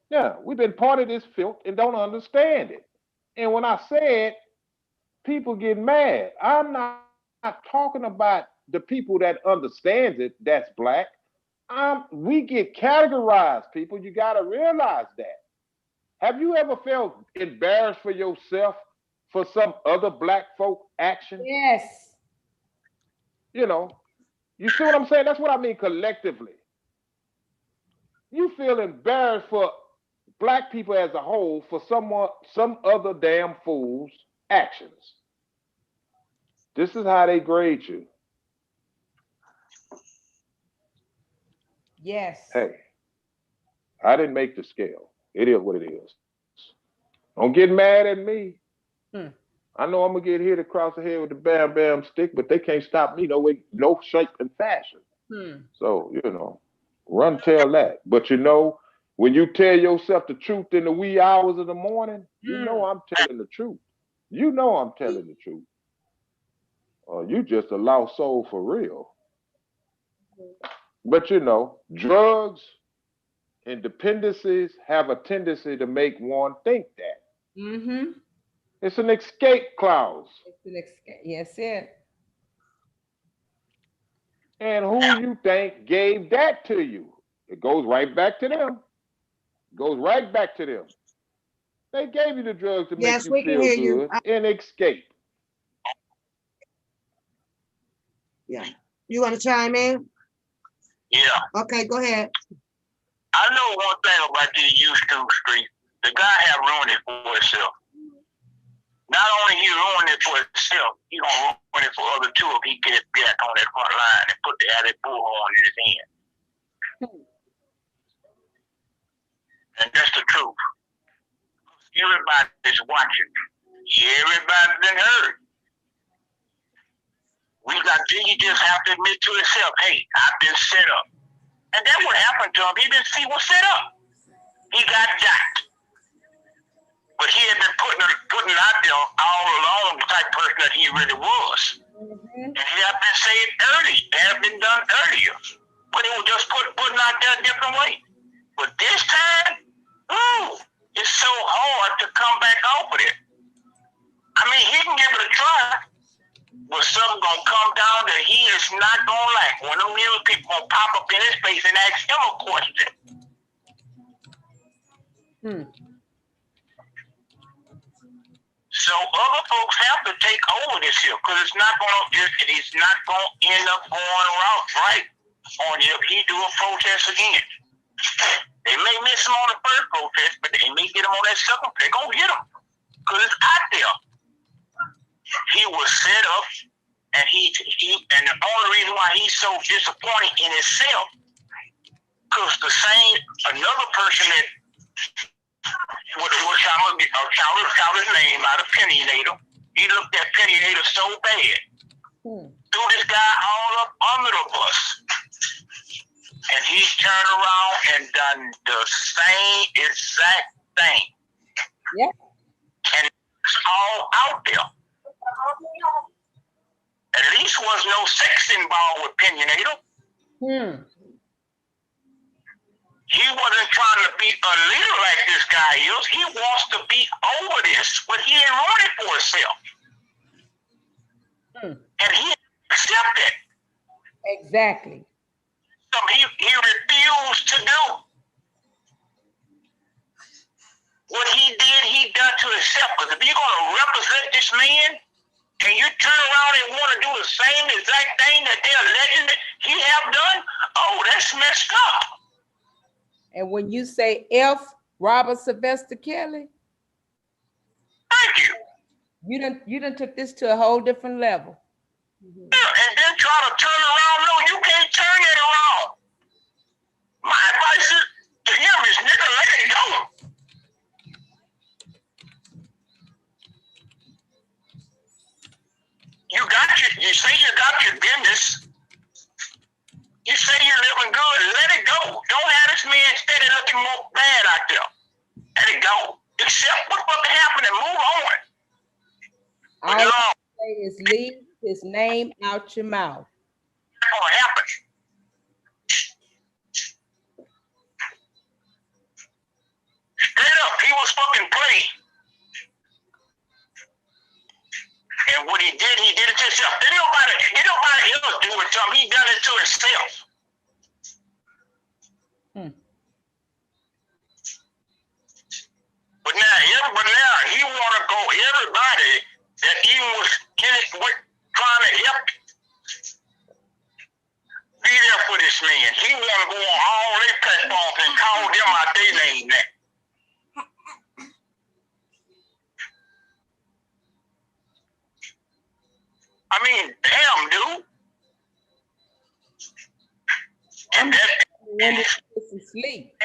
S3: Yeah, we've been part of this filth and don't understand it. And when I said people get mad, I'm not talking about the people that understands it, that's black. We get categorized, people. You got to realize that. Have you ever felt embarrassed for yourself for some other black folk action?
S4: Yes.
S3: You see what I'm saying? That's what I mean collectively. You feel embarrassed for black people as a whole for some other damn fool's actions. This is how they grade you.
S4: Yes.
S3: Hey, I didn't make the scale. It is what it is. Don't get mad at me. I know I'm gonna get hit across the head with the bam bam stick, but they can't stop me no way, no shape and fashion. So, you know, run tell that. But you know, when you tell yourself the truth in the wee hours of the morning, you know I'm telling the truth. You know I'm telling the truth. You just a lost soul for real. But you know, drugs and dependencies have a tendency to make one think that.
S4: Mm-hmm.
S3: It's an escape clause.
S4: It's an escape. Yes, it.
S3: And who you think gave that to you? It goes right back to them. Goes right back to them. They gave you the drugs to make
S1: Yes,
S3: you
S1: we can
S3: feel
S1: hear you.
S3: good and escape.
S1: Yeah. You want to chime in?
S5: Yeah.
S1: Okay, go ahead.
S5: I know one thing about this YouTube street. The guy have ruined it for himself. Not only he ruined it for himself, he gonna ruin it for other two if he gets back on that front line and put the added bullhorn in his hand. And that's the truth. Everybody's watching. Everybody's been heard. You just have to admit to yourself, hey, I've been set up. And that's what happened to him. He was set up. He got jacked. But he had been putting out there all along the type of person that he really was. And he had been said early. It had been done earlier. But it was just putting out there a different way. But this time, it's so hard to come back off of it. I mean, he can give it a try, but something's gonna come down that he is not gonna like. One of them new people gonna pop up in his face and ask him a question. So other folks have to take over this here, because it's not gonna end up going right on you if he do a protest again. They may miss him on the first protest, but they may get him on that second. They're gonna get him because it's out there. He was set up, and and the only reason why he's so disappointed in himself, because another person that shout his name out of Pennynator. He looked at Pennynator so bad, threw this guy all up under the bus. And he turned around and done the same exact thing.
S4: Yeah.
S5: And it's all out there. At least was no sex involved with Pennynator. He wasn't trying to be a leader like this guy is. He wants to be over this, but he ain't running for himself. And he accepted it.
S4: Exactly.
S5: He refused to do. What he did, he done to himself. Because if you're going to represent this man, and you turn around and want to do the same exact thing that they're alleging that he have done, that's messed up.
S4: And when you say F. Robert Sylvester Kelly,
S5: thank you.
S4: You done took this to a whole different level.
S5: Yeah, and then try to turn around. No, you can't turn it around. My advice to him is, nigga, let it go. You say you got your business. You say you're living good. Let it go. Don't have this man steady looking more bad out there. Let it go. Accept what fucking happened and move on.
S4: All I say is leave his name out your mouth.
S5: That's what happened. Straight up, he was fucking played. And what he did it to himself. Did nobody else do it to him. He done it to himself. But now he want to go. Everybody that he was in it with, trying to help, be there for this man. He want to go on all their platforms and call them out their name now. I mean, damn, dude. And
S4: sleep.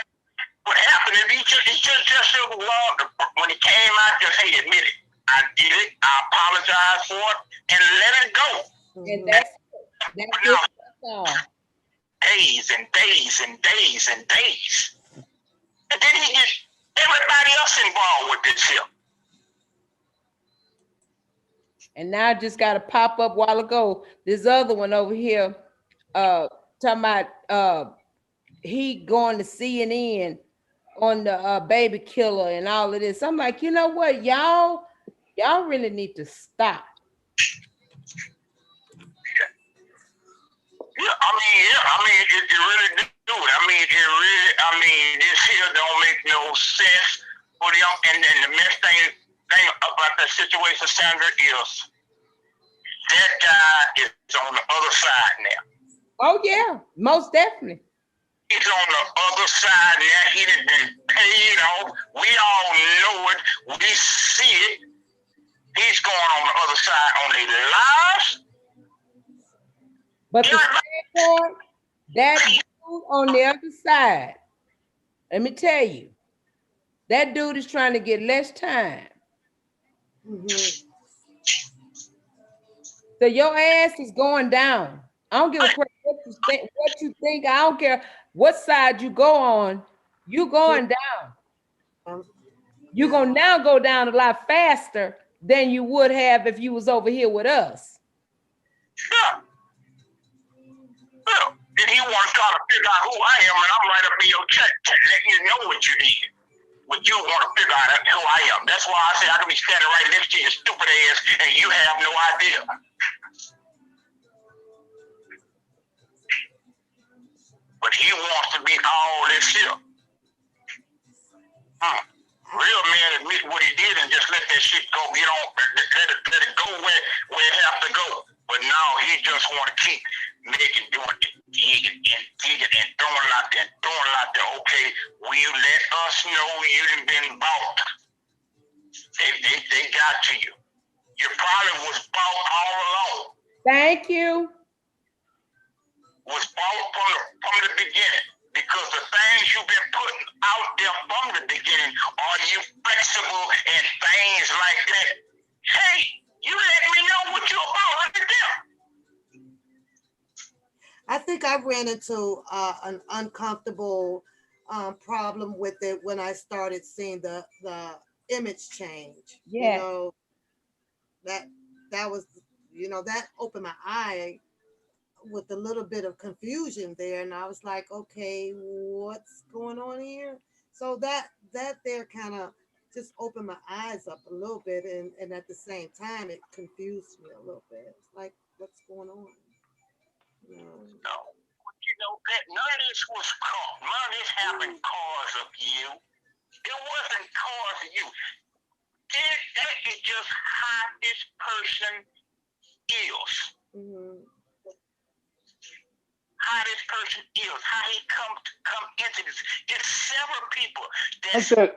S5: What happened is he just when he came out, just hey, admit it. I did it. I apologize for it, and let it go.
S4: And that's it.
S5: days and days and days and days. And then he gets everybody else involved with this here.
S4: And now I just got to pop up a while ago. This other one over here, talking about he going to CNN on the baby killer and all of this. I'm like, you know what, y'all really need to stop.
S5: Yeah, I mean, it really do. This here don't make no sense for them. And then the best thing about that situation, Sandra, is that guy is on the other side now.
S4: Oh yeah, most definitely.
S5: He's on the other side now. He done been paid off. We all know it. We see it. He's going on the other side on their lives.
S4: But the sad part, that dude on the other side, let me tell you, that dude is trying to get less time. So your ass is going down. I don't give a crap what you think. I don't care what side you go on. You going down. You're gonna now go down a lot faster than you would have if you was over here with us.
S5: Yeah. Well, and he wants to try to figure out who I am, and I'm right up in your check, letting you know what you did. But you want to figure out who I am. That's why I say I can be standing right next to your stupid ass, and you have no idea. But he wants to be all this here. Real man admit what he did and just let that shit go. You know, let it go where it has to go. But now he just want to keep doing it, digging and throwing out there, Okay, will you let us know you done been bought? They got to you. You probably was bought all along.
S4: Thank you.
S5: Was bought from the beginning. Because the things you've been putting out there from the beginning, are you flexible and things like that? Hey, you let me know what you're about right there.
S1: I think I ran into an uncomfortable problem with it when I started seeing the image change.
S4: Yeah.
S1: You know, that was, you know, that opened my eye with a little bit of confusion there, and I was like, okay, what's going on here? So that there kind of just opened my eyes up a little bit, and at the same time it confused me a little bit. It's like, what's going on?
S5: No, you know that none of this was caught. None of this happened cause of you. It wasn't cause of you. That is just how this person is. How this person is, how he come into this. There's several people that's being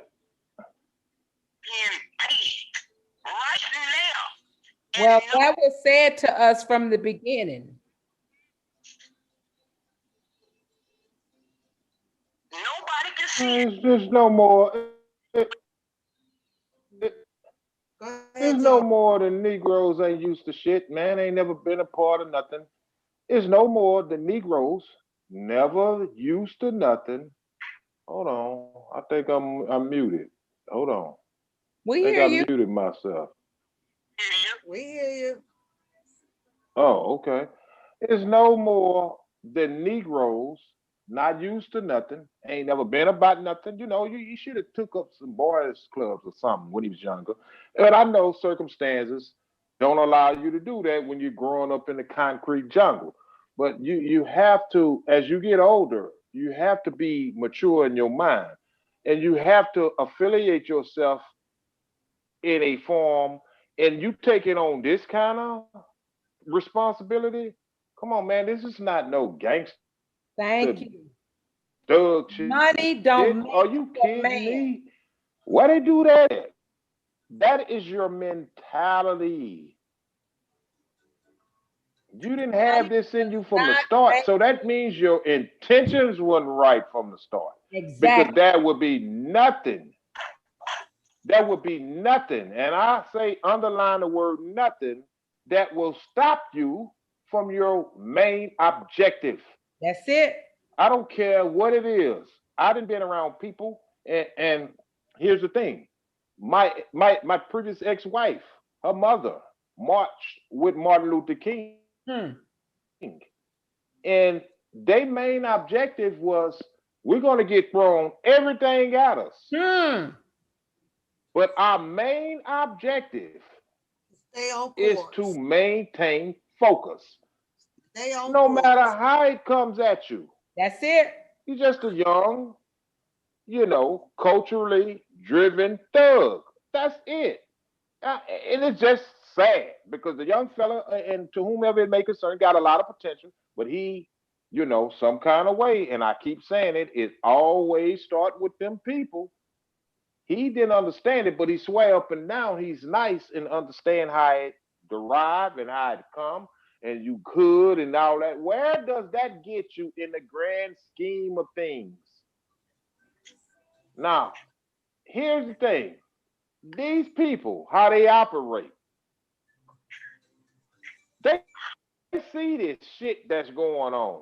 S5: paid right now.
S4: Well, that was said to us from the beginning.
S5: Nobody can see
S3: There's no more. There's no more than Negroes ain't used to shit, man. Ain't never been a part of nothing. It's no more than Negroes never used to nothing. Hold on. I think I'm muted. Hold on.
S4: We hear you.
S3: I muted myself.
S1: We hear you.
S3: Oh, okay. It's no more than Negroes not used to nothing, ain't never been about nothing. You know, you should have took up some boys clubs or something when he was younger. But I know circumstances don't allow you to do that when you're growing up in the concrete jungle. But you have to, as you get older, you have to be mature in your mind. And you have to affiliate yourself in a form, and you taking on this kind of responsibility. Come on, man. This is not no gangster.
S4: Thank you.
S3: Thug shit.
S4: Money don't make
S3: Are you kidding
S4: man.
S3: me? Why they do that? That is your mentality. You didn't have this in you from the start. So that means your intentions weren't right from the start.
S4: Exactly.
S3: Because that would be nothing. That would be nothing. And I say underline the word nothing that will stop you from your main objective.
S4: That's it.
S3: I don't care what it is. I done been around people, and here's the thing: my previous ex-wife, her mother marched with Martin Luther King,
S4: Hmm.
S3: and their main objective was we're going to get thrown everything at us,
S4: Hmm.
S3: but our main objective
S1: Stay on
S3: is to
S1: course.
S3: maintain focus,
S1: Stay on
S3: no matter
S1: course.
S3: how it comes at you.
S4: That's it.
S3: You're just a young, culturally driven thug. That's it. And it's just sad because the young fella, and to whomever it may concern, got a lot of potential, but he, some kind of way, and I keep saying it always start with them people. He didn't understand it, but he swear up and down he's nice and understand how it derived and how it come, and you could and all that. Where does that get you in the grand scheme of things? Now, here's the thing. These people, how they operate, they see this shit that's going on.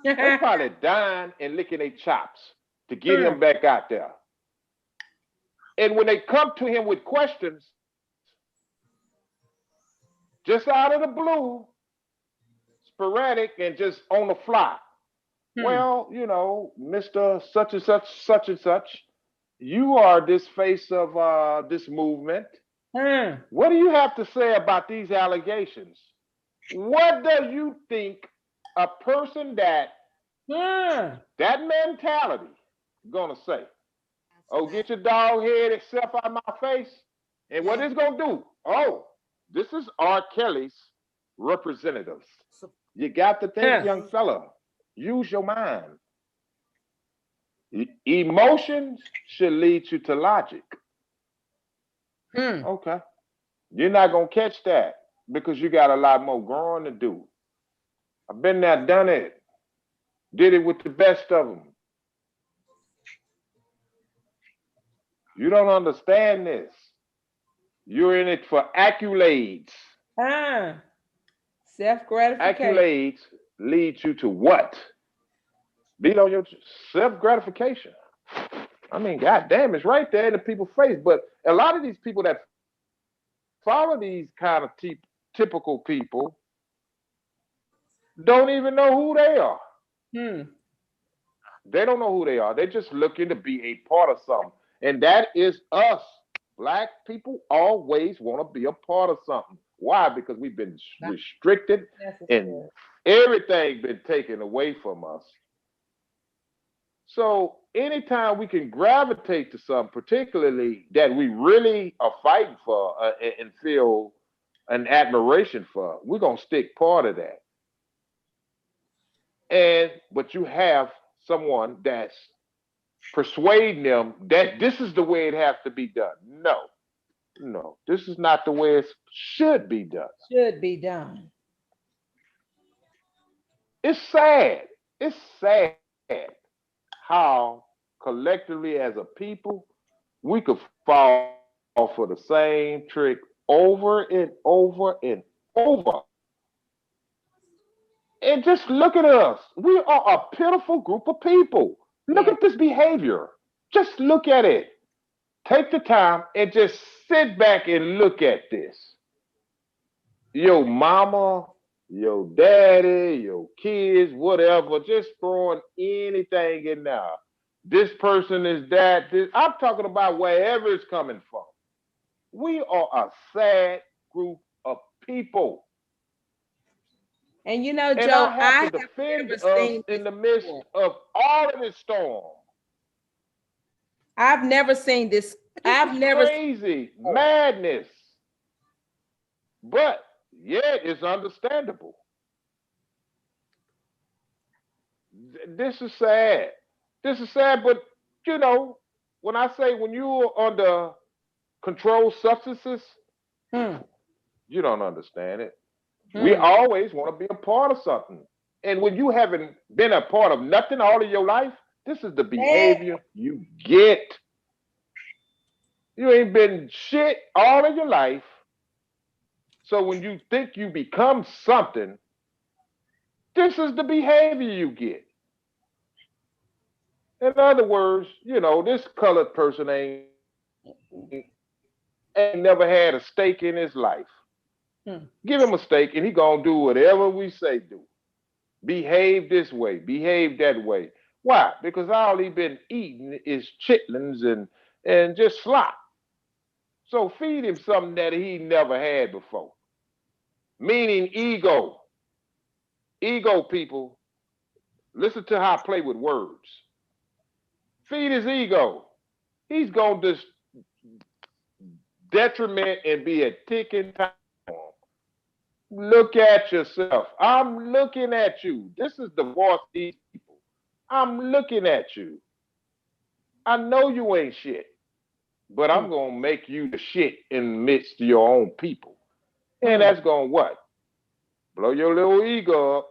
S3: They probably dying and licking their chops to get
S4: Hmm.
S3: him back out there. And when they come to him with questions, just out of the blue, sporadic and just on the fly.
S4: Hmm.
S3: Well, Mr. Such and such, you are this face of this movement.
S4: Hmm.
S3: What do you have to say about these allegations? What do you think a person
S4: Hmm.
S3: that mentality gonna say? Oh, get your dog headed self out of my face. And what
S1: Yeah.
S3: it's gonna do? Oh, this is R. Kelly's representatives.
S1: So,
S3: You got to think,
S4: Hmm.
S3: young fella, use your mind. Emotions should lead you to logic.
S4: Hmm.
S3: Okay. You're not gonna catch that because you got a lot more growing to do. I've been there, done it, did it with the best of them. You don't understand this. You're in it for accolades.
S4: Ah. Self gratification.
S3: Accolades lead you to what? Beat on your self gratification. I mean, god damn, it's right there in the people's face. But a lot of these people that follow these kind of typical people don't even know who they are.
S4: Hmm.
S3: They don't know who they are. They're just looking to be a part of something. And that is us. Black people always want to be a part of something. Why? Because we've been restricted and
S4: Necessary.
S3: everything been taken away from us. So anytime we can gravitate to something, particularly that we really are fighting for and feel an admiration for, we're gonna stick part of that. And but you have someone that's persuading them that this is the way it has to be done. No, no, this is not the way it should be done.
S4: Should be done.
S3: It's sad. It's sad how collectively as a people we could fall for the same trick over and over and over. And just look at us. We are a pitiful group of people. Look
S4: Yes.
S3: at this behavior. Just look at it. Take the time and just sit back and look at this. Your mama, your daddy, your kids, whatever, just throwing anything in there. This person is that. This. I'm talking about wherever it's coming from. We are a sad group of people.
S4: And you know,
S3: And I
S4: Joe,
S3: have
S4: I
S3: to
S4: have
S3: defend
S4: never
S3: us
S4: seen
S3: in
S4: this
S3: the midst
S4: before.
S3: of all of this storm.
S4: I've never seen this.
S3: This
S4: I've
S3: is
S4: never seen
S3: crazy
S4: it before.
S3: madness. But yet it's understandable. This is sad. This is sad, but you know, when I say when you're under controlled substances,
S4: Hmm.
S3: you don't understand it. We
S4: Hmm.
S3: always want to be a part of something. And when you haven't been a part of nothing all of your life, this is the
S4: That
S3: behavior you get. You ain't been shit all of your life. So when you think you become something, This is the behavior you get. In other words, this colored person ain't never had a steak in his life. Give him a steak and he gonna do whatever we say do. Behave this way, behave that way. Why? Because all he been eating is chitlins and just slop. So feed him something that he never had before. Meaning ego. Ego, people. Listen to how I play with words. Feed his ego. He's gonna just detriment and be a ticking time bomb. Look at yourself. I'm looking at you. This is the voice of these people. I'm looking at you. I know you ain't shit, but I'm gonna make you the shit in the midst of your own people. And that's gonna what? Blow your little ego up.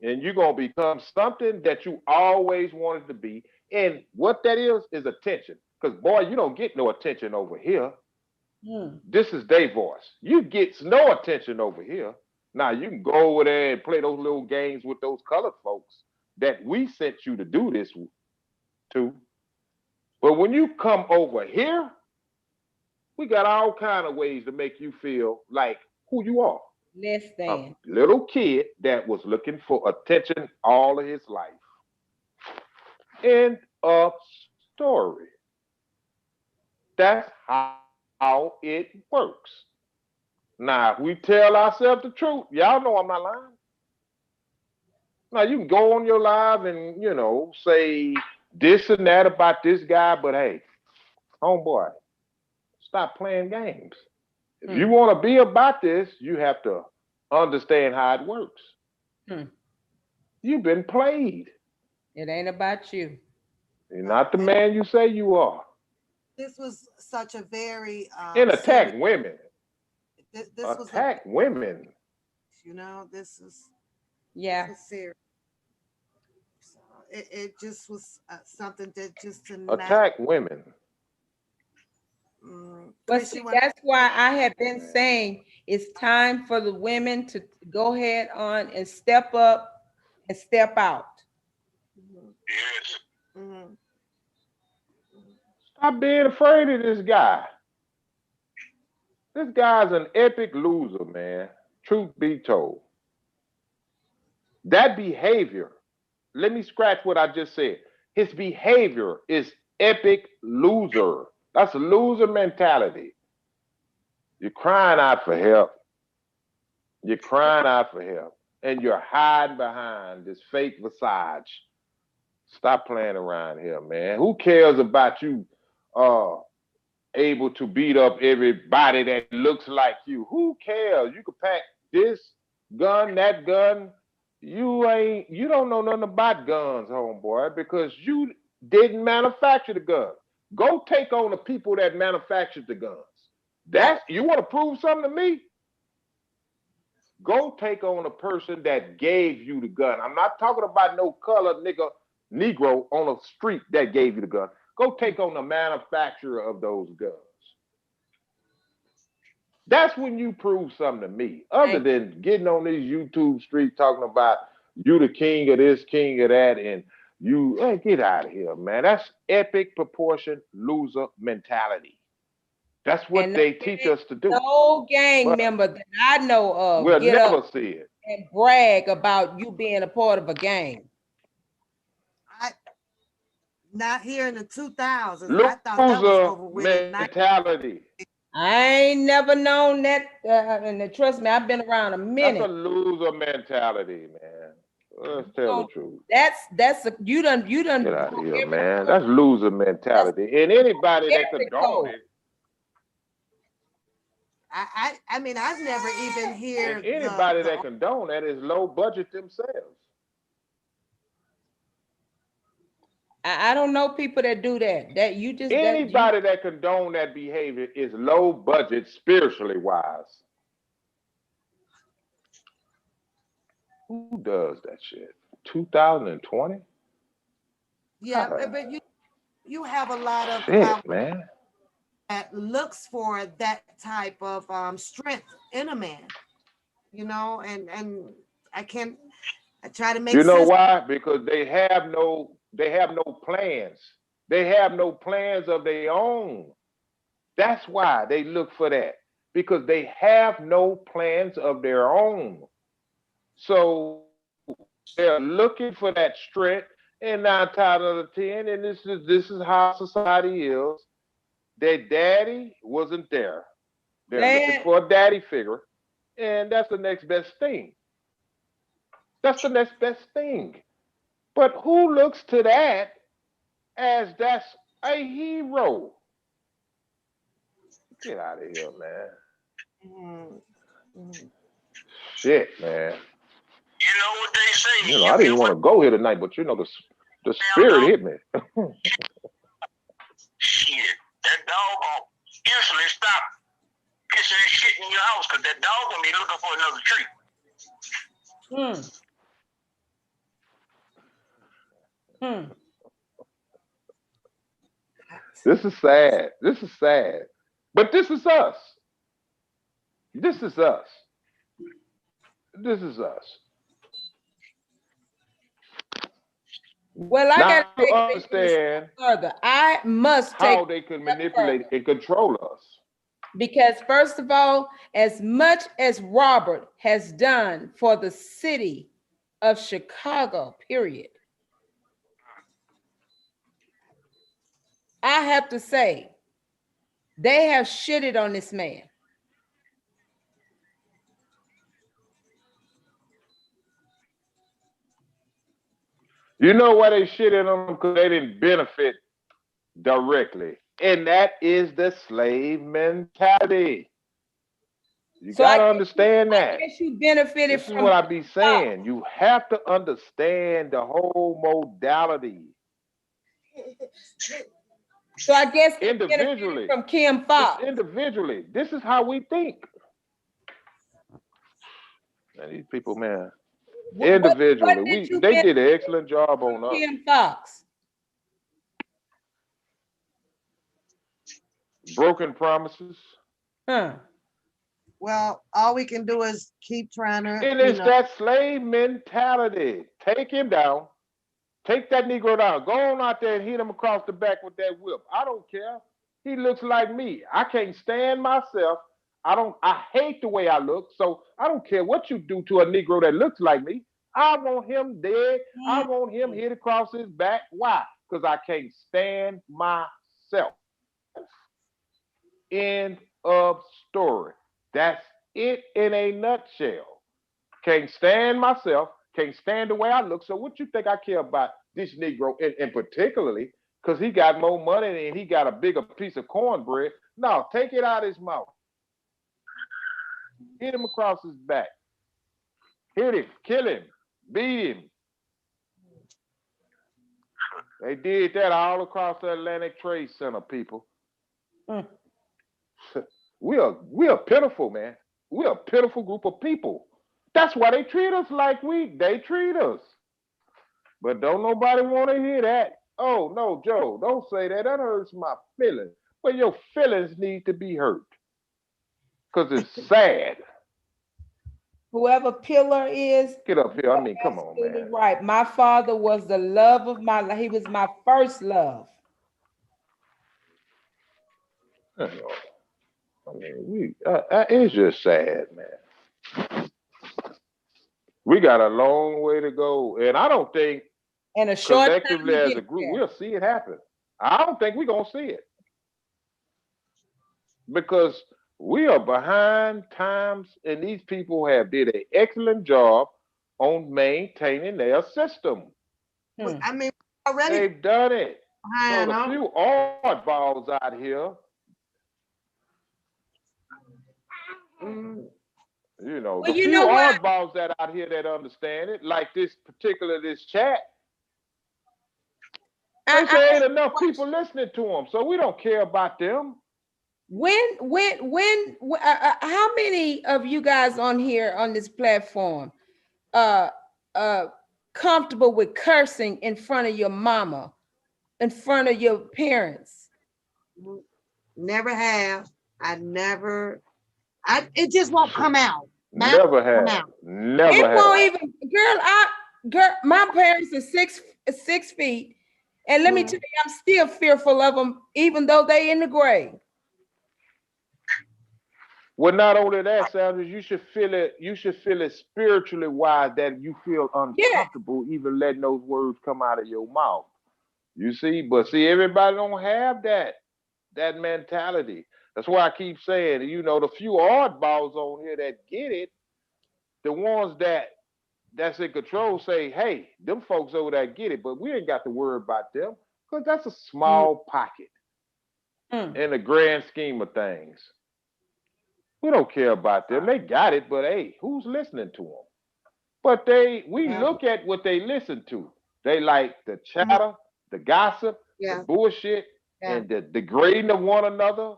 S3: And you're gonna become something that you always wanted to be. And what that is attention. Because boy, you don't get no attention over here. This is their voice. You get no attention over here. Now you can go over there and play those little games with those colored folks that we sent you to do this to. But when you come over here, we got all kind of ways to make you feel like who you are.
S4: Less than.
S3: A little kid that was looking for attention all of his life. End of story. That's how it works. Now, if we tell ourselves the truth, y'all know I'm not lying. Now, you can go on your live and, say this and that about this guy, but hey, homeboy, stop playing games. If you want to be about this, you have to understand how it works. You've been played.
S4: It ain't about you.
S3: You're not the man you say you are.
S1: This was such a very
S3: and attack women.
S1: This
S3: attack women.
S1: This is
S4: serious.
S1: So it just was something that just
S3: attack women.
S4: But see, that's why I have been saying it's time for the women to go ahead on and step up and step out.
S5: Yes.
S3: Stop being afraid of this guy. This guy's an epic loser, man. Truth be told. That behavior, let me scratch what I just said. His behavior is epic loser. That's a loser mentality. You're crying out for help. You're crying out for help. And you're hiding behind this fake visage. Stop playing around here, man. Who cares about you able to beat up everybody that looks like you? Who cares? You could pack this gun, that gun. You don't know nothing about guns, homeboy, because you didn't manufacture the gun. Go take on the people that manufactured the guns. You want to prove something to me? Go take on a person that gave you the gun. I'm not talking about no colored Negro on the street that gave you the gun. Go take on the manufacturer of those guns. That's when you prove something to me. Other than getting on these YouTube streets talking about you the king of this, king of that, and you get out of here, man. That's epic proportion loser mentality. That's what they teach us to do.
S4: No gang member that I know of
S3: we'll
S4: get
S3: never
S4: up
S3: see it
S4: and brag about you being a part of a gang.
S1: Not here in the 2000s.
S3: Loser
S1: I thought that was over with.
S3: Mentality.
S4: I ain't never known that, and trust me, I've been around a minute.
S3: That's a loser mentality, man. Let's tell the truth.
S4: That's you done
S3: get out of here, man. That's loser mentality. And anybody that condone it.
S1: I mean, I've never even heard
S3: anybody that condone that is low budget themselves.
S4: I don't know people that do that. That you just
S3: anybody that condone that behavior is low budget spiritually wise. Who does that shit? 2020?
S1: Yeah, but you have a lot of
S3: shit, man,
S1: that looks for that type of strength in a man, and can't. I try to make
S3: You know
S1: sense.
S3: why? Because they have no plans. They have no plans of their own. That's why they look for that. Because they have no plans of their own. So they're looking for that strength. And 9 times out of 10, and this is how society is. Their daddy wasn't there. They're looking
S4: Dad,
S3: for a daddy figure, and that's the next best thing. That's the next best thing. But who looks to that as that's a hero? Get out of here, man. Shit, man.
S5: You know what they say?
S3: You know, I didn't want to go here tonight, but you know, the spirit hit me.
S5: Shit, that dog gonna instantly stop pissing and shit in your house because that dog gonna be looking for another treat.
S3: This is sad. This is sad. But this is us. This is us. This is us.
S4: well, I
S3: Now
S4: got
S3: to
S4: to
S3: understand
S4: further. I must take
S3: how they can manipulate and control us.
S4: because first of all, as much as Robert has done for the city of Chicago, period, I have to say they have shitted on this man.
S3: You know why they shitted on them? Because they didn't benefit directly. And that is the slave mentality. You
S4: So I
S3: gotta
S4: guess,
S3: understand
S4: I
S3: that.
S4: guess you benefited
S3: This is
S4: from
S3: what I be saying. You have to understand the whole modality.
S4: So I guess you
S3: Individually.
S4: benefited from Kim
S3: Just
S4: Fox.
S3: individually. This is how we think. Man, these people, man. Individually.
S4: What did you
S3: They did
S4: benefit
S3: an excellent job on
S4: from
S3: us.
S4: Kim Fox?
S3: Broken promises.
S4: Huh.
S1: Well, all we can do is keep trying to,
S3: And it's that slave mentality. Take him down. Take that Negro down. Go on out there and hit him across the back with that whip. I don't care. He looks like me. I can't stand myself. I hate the way I look. So I don't care what you do to a Negro that looks like me. I want him dead. I want him hit across his back. Why? Because I can't stand myself. End of story. That's it in a nutshell. Can't stand myself, can't stand the way I look. So what you think I care about this Negro and particularly because he got more money and he got a bigger piece of cornbread? No, take it out of his mouth. Hit him across his back. Hit him, kill him, beat him. They did that all across the Atlantic Trade Center, people. We are pitiful, man. We're a pitiful group of people. That's why they treat us like they treat us. But don't nobody want to hear that. Oh, no, Joe, don't say that. That hurts my feelings. Well, your feelings need to be hurt. Because it's sad.
S4: Whoever Pillar is,
S3: Get up here. I mean, come on, man.
S4: right. My father was the love of my life. He was my first love.
S3: I mean, it's just sad, man. We got a long way to go. And I don't think
S4: And a short
S3: collectively as a group, we'll see it happen. I don't think we're going to see it. Because we are behind times, and these people have did an excellent job on maintaining their system.
S1: I mean, already
S3: they've done it.
S1: behind,
S3: so the few oddballs out here, you know,
S4: well,
S3: the few oddballs that out here that understand it, like this chat, they say ain't enough people listening to them, so we don't care about them.
S4: How many of you guys on here on this platform comfortable with cursing in front of your mama, in front of your parents?
S1: Never have. It just won't come out.
S3: Never
S1: Come
S3: have.
S1: out.
S3: Never
S4: It won't
S3: have.
S4: even, girl, my parents are 6 feet. And let me tell you, I'm still fearful of them, even though they in the grave.
S3: Well, not only that, Sandra, you should feel it. You should feel it spiritually wise that you feel
S4: Yeah.
S3: uncomfortable even letting those words come out of your mouth. You see, but see, everybody don't have that mentality. That's why I keep saying, you know, the few oddballs on here that get it, the ones that's in control say, hey, them folks over there get it, but we ain't got to worry about them because that's a small pocket
S4: Mm.
S3: in the grand scheme of things. We don't care about them. They got it, but hey, who's listening to them? But we look at what they listen to. They like the chatter, the gossip, the
S1: Yeah.
S3: bullshit,
S1: Yeah.
S3: and the degrading of one another.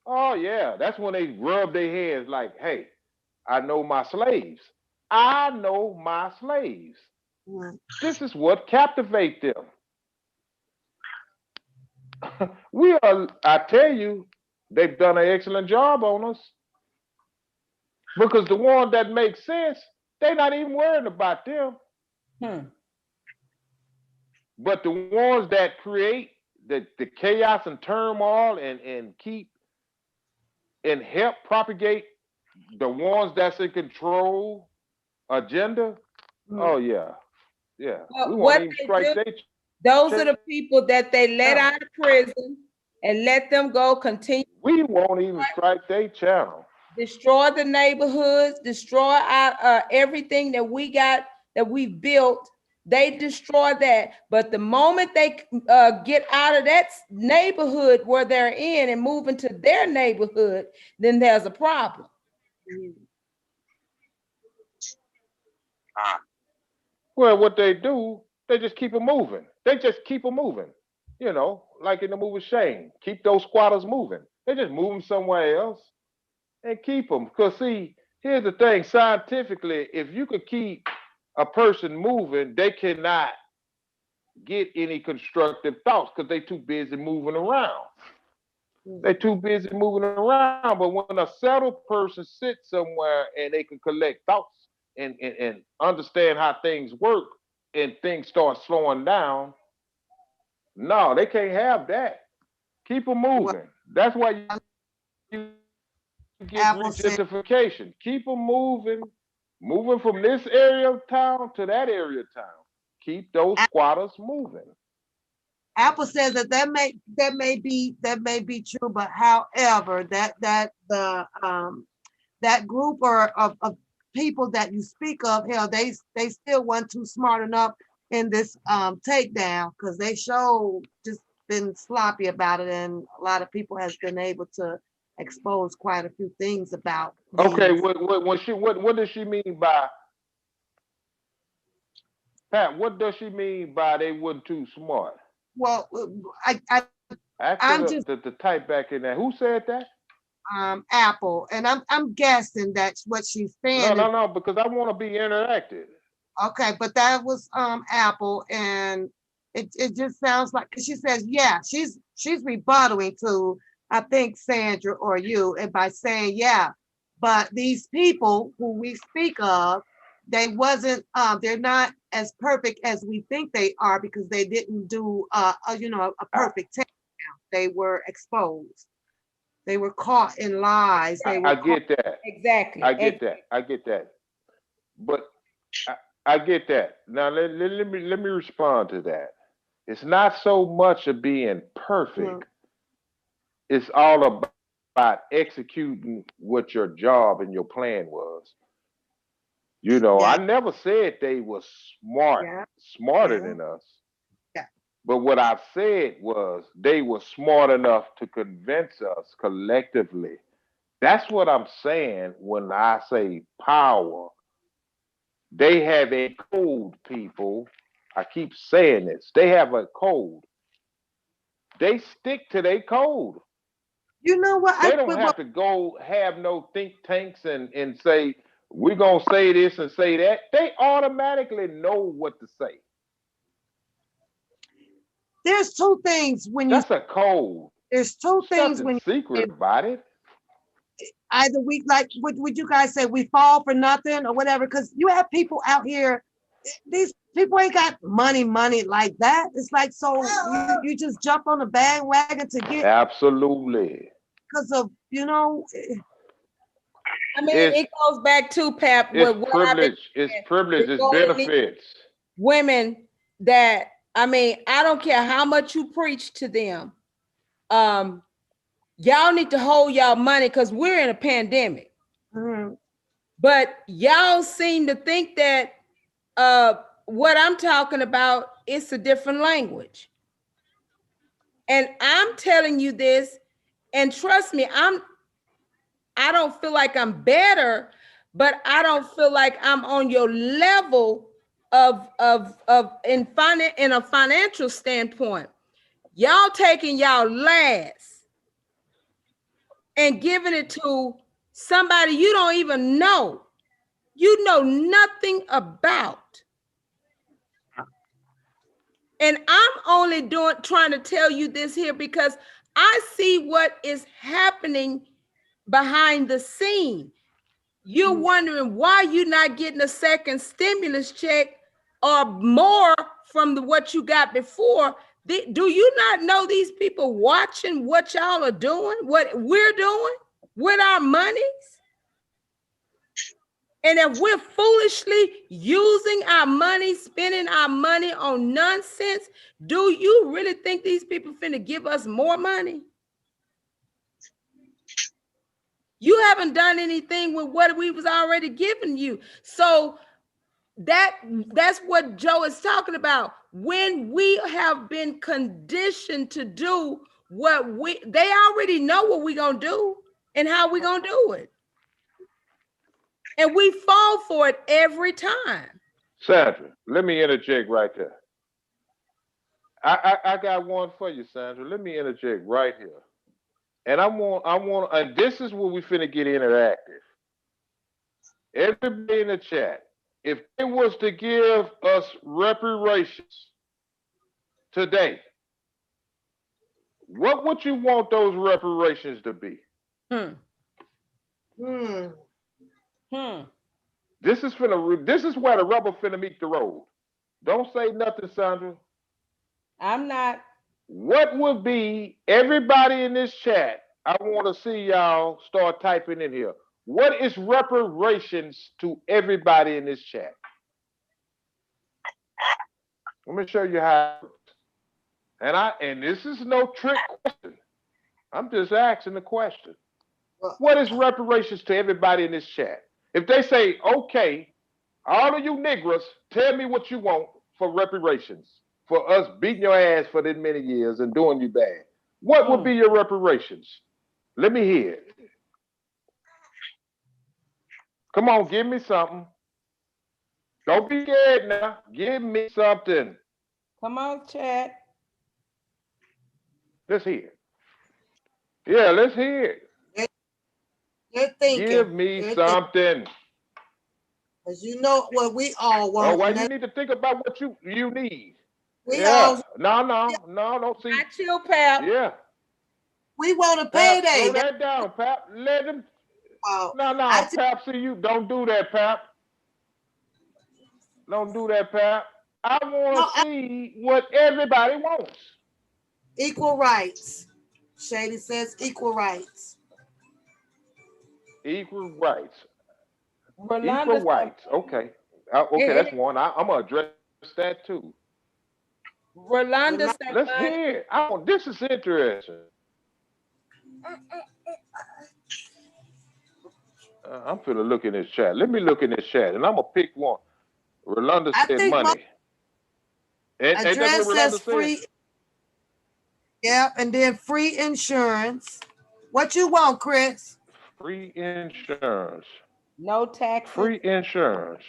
S3: Oh yeah, that's when they rub their hands like, hey, I know my slaves. I know my slaves.
S1: Mm.
S3: This is what captivates them. We are, I tell you, they've done an excellent job on us. Because the ones that make sense, they're not even worrying about them.
S4: Hmm.
S3: But the ones that create the chaos and turmoil and keep and help propagate the ones that's in control agenda, oh yeah, yeah. We
S4: But
S3: won't
S4: what
S3: even
S4: they
S3: strike
S4: do,
S3: their
S4: those are the people that they let
S3: channel.
S4: out of prison and let them go continue
S3: We won't even strike their channel.
S4: destroy the neighborhoods, destroy our everything that we got, that we built. They destroy that. But the moment they get out of that neighborhood where they're in and move into their neighborhood, then there's a problem.
S3: Well, what they do, they just keep it moving. They just keep it moving. You know, like in the movie Shane, keep those squatters moving. They just move them somewhere else and keep them. Because see, here's the thing: scientifically, if you could keep a person moving, they cannot get any constructive thoughts because they too busy moving around. They're too busy moving around. But when a settled person sits somewhere and they can collect thoughts and understand how things work and things start slowing down, no, they can't have that. Keep them
S1: Well,
S3: moving. That's why you get
S1: Apple said,
S3: regentification. Keep them moving, moving from this area of town to that area of town. Keep those squatters moving.
S1: Apple says that may be true, but however, that group of people that you speak of, hell, they still weren't too smart enough in this takedown because they showed just been sloppy about it, and a lot of people has been able to expose quite a few things about
S3: Okay,
S1: these.
S3: what does she mean by Pat? What does she mean by they weren't too smart?
S1: Well, I
S3: Ask her
S1: I'm just
S3: to type back in there. Who said that?
S1: Apple, and I'm guessing that's what she's
S3: No,
S1: saying is
S3: no, no, because I want to be interactive.
S1: okay, but that was Apple, and it just sounds like, because she says, yeah, she's rebuttaling to, I think, Sandra or you, and by saying, yeah, but these people who we speak of, they're not as perfect as we think they are because they didn't do a
S3: I,
S1: perfect takedown. They were exposed. They were caught in lies. They were
S3: I
S1: caught.
S3: get that.
S4: Exactly.
S3: I get that. I get that. But I, I get that. Now let me respond to that. It's not so much of being
S1: Mm,
S3: perfect. It's all about executing what your job and your plan was. You know, I
S1: yeah,
S3: never said they were
S1: yeah,
S3: smarter
S1: yeah,
S3: than us.
S1: yeah.
S3: But what I said was they were smart enough to convince us collectively. That's what I'm saying when I say power. They have a code, people. I keep saying this. They have a code. They stick to their code.
S1: You know what?
S3: They don't have to go have no think tanks and say, we're going to say this and say that. They automatically know what to say.
S1: There's two things when you
S3: That's a code.
S1: there's two
S3: There's
S1: things
S3: nothing
S1: when you say,
S3: secret about it.
S1: either we like would you guys say we fall for nothing or whatever? Because you have people out here, these people ain't got money like that. It's like so you just jump on the bandwagon to get
S3: Absolutely.
S1: because of
S4: I mean,
S3: It's
S4: it goes back to Pap
S3: it's
S4: what I've been
S3: privilege. It's
S4: saying
S3: privilege. It's
S4: regarding these
S3: benefits.
S4: women that I mean, I don't care how much you preach to them. Y'all need to hold y'all money because we're in a pandemic.
S1: Mhm.
S4: But y'all seem to think that what I'm talking about is a different language. And I'm telling you this, and trust me, I don't feel like I'm better, but I don't feel like I'm on your level of in a financial standpoint. Y'all taking y'all last and giving it to somebody you don't even know. You know nothing about. And I'm only trying to tell you this here because I see what is happening behind the scene. You're wondering why you're not getting a second stimulus check or more from what you got before. Do you not know these people watching what y'all are doing, what we're doing with our monies? And if we're foolishly using our money, spending our money on nonsense, do you really think these people finna give us more money? You haven't done anything with what we was already giving you. So that's what Joe is talking about. When we have been conditioned to do what they already know what we're gonna do and how we're gonna do it. And we fall for it every time.
S3: Sandra, let me interject right there. I got one for you, Sandra. Let me interject right here. And and this is where we finna get interactive. Everybody in the chat, if they was to give us reparations today, what would you want those reparations to be?
S4: Hmm.
S1: Hmm.
S4: Hmm.
S3: This is where the rubber finna meet the road. Don't say nothing, Sandra.
S4: I'm not.
S3: What would be everybody in this chat? I want to see y'all start typing in here. What is reparations to everybody in this chat? Let me show you how it works. And this is no trick question. I'm just asking the question.
S1: Well,
S3: What is reparations to everybody in this chat? If they say, okay, all of you niggers, tell me what you want for reparations for us beating your ass for this many years and doing you bad. What would be your reparations? Let me hear it. Come on, give me something. Don't be scared now. Give me something.
S4: Come on, chat.
S3: Let's hear it. Yeah, let's hear it.
S1: they're thinking.
S3: Give me
S1: They're thinking.
S3: something.
S1: Because you know what we all
S3: Oh,
S1: want.
S3: well, you need to think about what you need.
S1: We
S3: Yeah.
S1: all
S3: No, don't see.
S4: I chill, pal.
S3: Yeah.
S1: we want a
S3: Pap,
S1: payday.
S3: slow that down, Pap. Let him.
S1: Wow. I
S3: No,
S1: just
S3: Pap, see you. Don't do that, Pap. Don't do that, Pap. I
S1: no
S3: want to see what everybody wants.
S1: equal rights. Shady says equal rights.
S3: Equal rights. Equal
S4: Rolanda said,
S3: rights. Okay. Okay,
S4: eh,
S3: that's one. I'm going to address that too.
S4: Rolanda
S1: Remind-
S4: said,
S3: Let's hear it. This is interesting. I'm finna look in this chat. Let me look in this chat, and I'm gonna pick one. Rolanda
S1: I
S3: said
S1: think my
S3: money. Ain't that what
S1: address says
S3: Rolanda said?
S1: free. Yeah, and then free insurance. What you want, Chris?
S3: Free insurance.
S4: no taxes.
S3: Free insurance.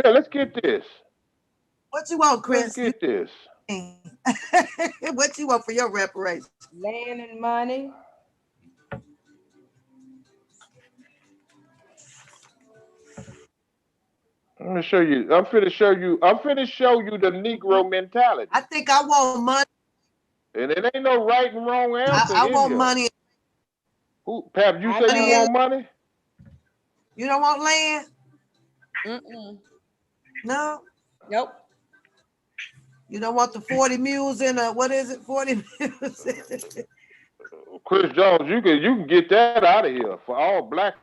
S3: Yeah, let's get this.
S1: What you want,
S3: Let's
S1: Chris?
S3: get this.
S1: What you want for your reparations?
S4: Land and money.
S3: Let me show you. I'm finna show you. I'm finna show you the Negro mentality.
S1: I think I want money.
S3: And it ain't no right and wrong answer
S1: I
S3: in
S1: want
S3: here.
S1: money.
S3: Who, Pap? You
S4: I
S3: say you
S4: know.
S3: want money?
S1: You don't want land? No.
S4: Nope.
S1: You don't want the 40 mules in a, what is it? 40 mules.
S3: Chris Jones, you can get that out of here for all blacks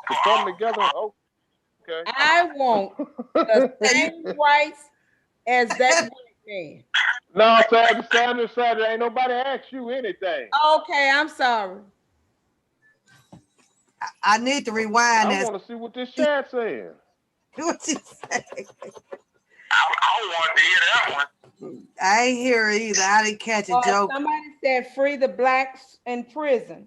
S3: to come together. Okay.
S4: I want the same rights as that white man.
S3: No, Sandra, ain't nobody asked you anything.
S4: Okay, I'm sorry.
S1: I need to rewind
S3: I
S1: that.
S3: want to see what this chat saying.
S1: What you say?
S5: I want to hear that one.
S1: I ain't hear it either. I didn't catch a joke.
S4: Somebody said free the blacks in prison.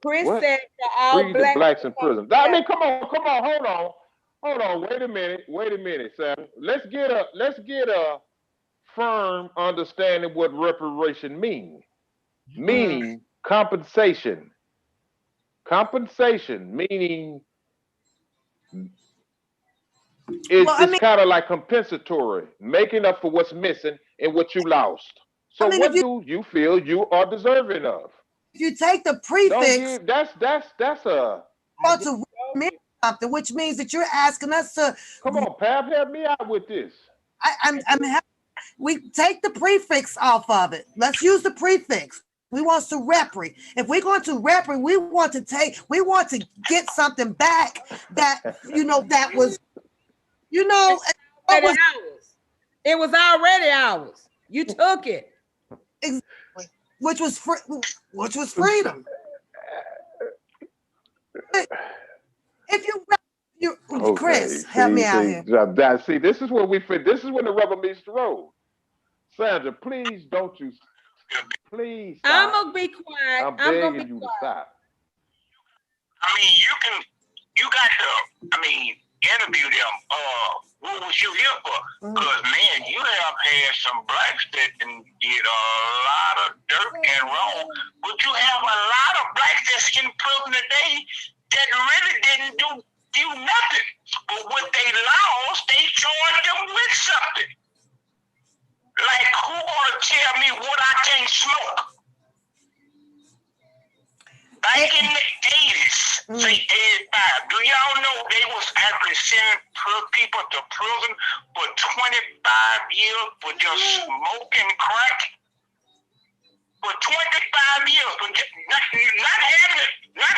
S4: Chris
S3: What?
S4: said to all
S3: Free the blacks in prison. I mean, come on, hold on. Wait a minute, Sam. Let's get a firm understanding what reparation means. Meaning compensation. Compensation meaning it's kind of like compensatory, making up for what's missing and what you lost. So what do you feel you are deserving of?
S1: If you take the prefix,
S3: that's a
S1: something, which means that you're asking us to
S3: come on, Pap, help me out with this.
S1: We take the prefix off of it. Let's use the prefix. We want to repri. If we're going to repri, we want to get something back that that was,
S4: ours. It was already ours. You took it.
S1: Exactly. Which was freedom. If you Chris, help me out here.
S3: See, this is where this is when the rubber meets the road. Sandra, please don't you. Please stop.
S4: I'm gonna be quiet.
S3: I'm begging you to stop.
S5: I mean, you got to, interview them. What was you here for? Because, man, you have had some blacks that did a lot of dirt and wrong, but you have a lot of blacks that's in prison today that really didn't do nothing. But what they lost, they charged them with something. Like, who gonna tell me what I can't smoke? Back in the 80s, say 85, do y'all know they was actually sending people to prison for 25 years for just smoking crack? For 25 years, for not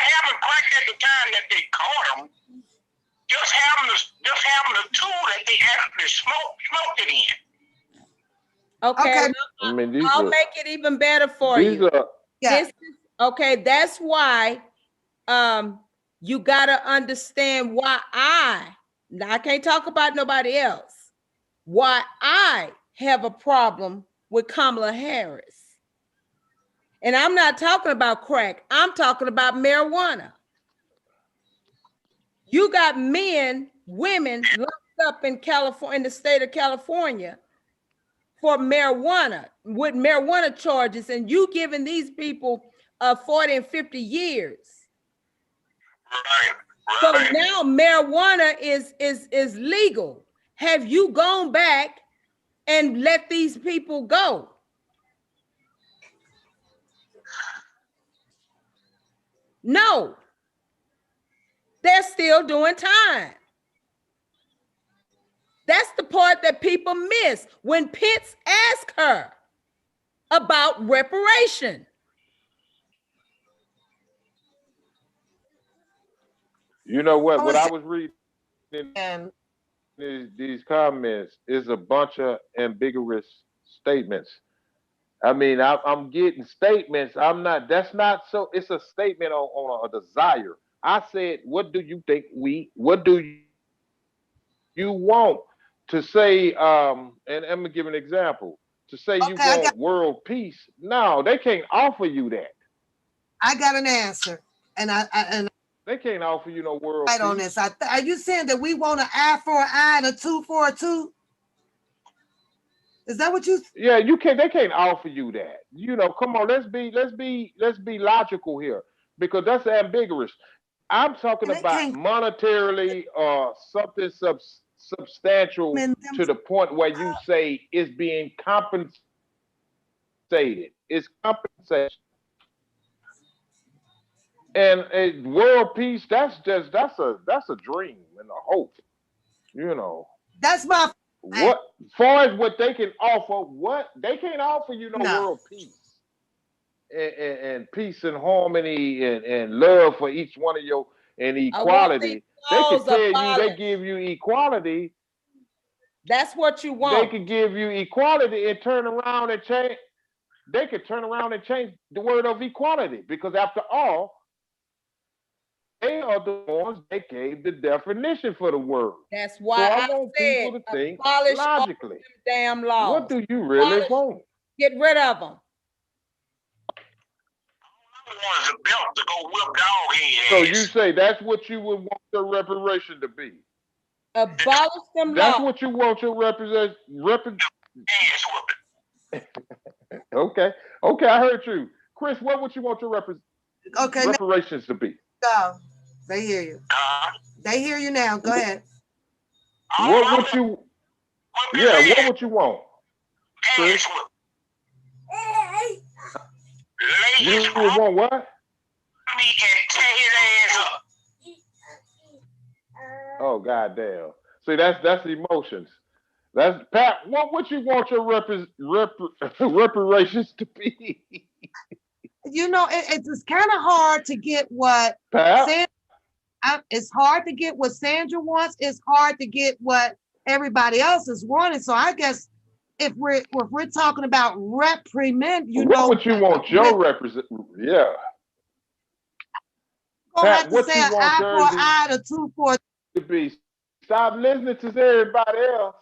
S5: having crack at the time that they caught them, just having a tool that they actually smoked it in.
S4: Okay. I'll make it even better for you. Okay, that's why you gotta understand why I can't talk about nobody else. Why I have a problem with Kamala Harris. And I'm not talking about crack, I'm talking about marijuana. You got men, women locked up in California, in the state of California, for marijuana, with marijuana charges, and you giving these people 40 and 50 years.
S5: Right.
S4: So now marijuana is legal. Have you gone back and let these people go? No. They're still doing time. That's the part that people miss when Pence asked her about reparation.
S3: You know what? What I was reading in these comments is a bunch of ambiguous statements. I mean, I'm getting statements. That's not so. It's a statement on a desire. I said, what do you think what do you want to say? And I'm going to give an example. To say you want world peace. No, they can't offer you that.
S1: I got an answer. And
S3: they can't offer you no world peace.
S1: On this. Are you saying that we want an eye for an eye and a tooth for a tooth? Is that what you?
S3: Yeah, you can't. They can't offer you that. Come on. Let's be logical here, because that's ambiguous. I'm talking about monetarily or something substantial to the point where you say it's being compensated compensated. It's compensation. And a world peace, that's a dream and a hope. You know.
S1: That's my
S3: What far as what they can offer, what they can't offer you no
S1: no.
S3: world peace. And peace and harmony and love for each one of your and
S4: I want these
S3: equality. They can
S4: laws
S3: tell you they
S4: abolished.
S3: give you equality.
S4: That's what you
S3: They
S4: want.
S3: could give you equality and turn around and change. They could turn around and change the word of equality because after all, they are the ones that gave the definition for the word.
S4: That's
S3: So
S4: why
S3: I
S4: I
S3: want
S4: said
S3: people to think
S4: abolish all
S3: logically.
S4: them damn
S3: What
S4: laws.
S3: do you really
S4: Abolish,
S3: want?
S4: get rid of them.
S5: I want the belt to go whip dog
S3: So
S5: head
S3: you
S5: ass.
S3: say that's what you would want your reparation to be.
S4: Abolish them
S3: That's
S4: laws.
S3: what you want your
S5: Ass whooping.
S3: Okay. Okay, I heard you. Chris, what would you want your
S1: Okay, now
S3: reparations to be?
S1: go. They hear you. They hear you now. Go ahead.
S3: What would you
S5: Whoop his
S3: yeah, what
S5: ass.
S3: would you want? Chris?
S5: Ass whoop. Lay
S3: You
S5: his
S3: would
S5: rump
S3: want what?
S5: me and tear his ass up.
S3: Oh goddamn. See that's emotions. That's Pat, what would you want your reparations to be?
S1: You know, it's kind of hard to get what
S3: Pat?
S1: it's hard to get what Sandra wants. It's hard to get what everybody else is wanting. So I guess if we're talking about reprimand, you
S3: What
S1: know,
S3: would you want
S1: we're
S3: your yeah.
S1: gonna have
S3: Pat,
S1: to
S3: what
S1: say
S3: you
S1: an
S3: want
S1: eye for an
S3: yours
S1: eye, a tooth for a
S3: to be? Stop listening to everybody else.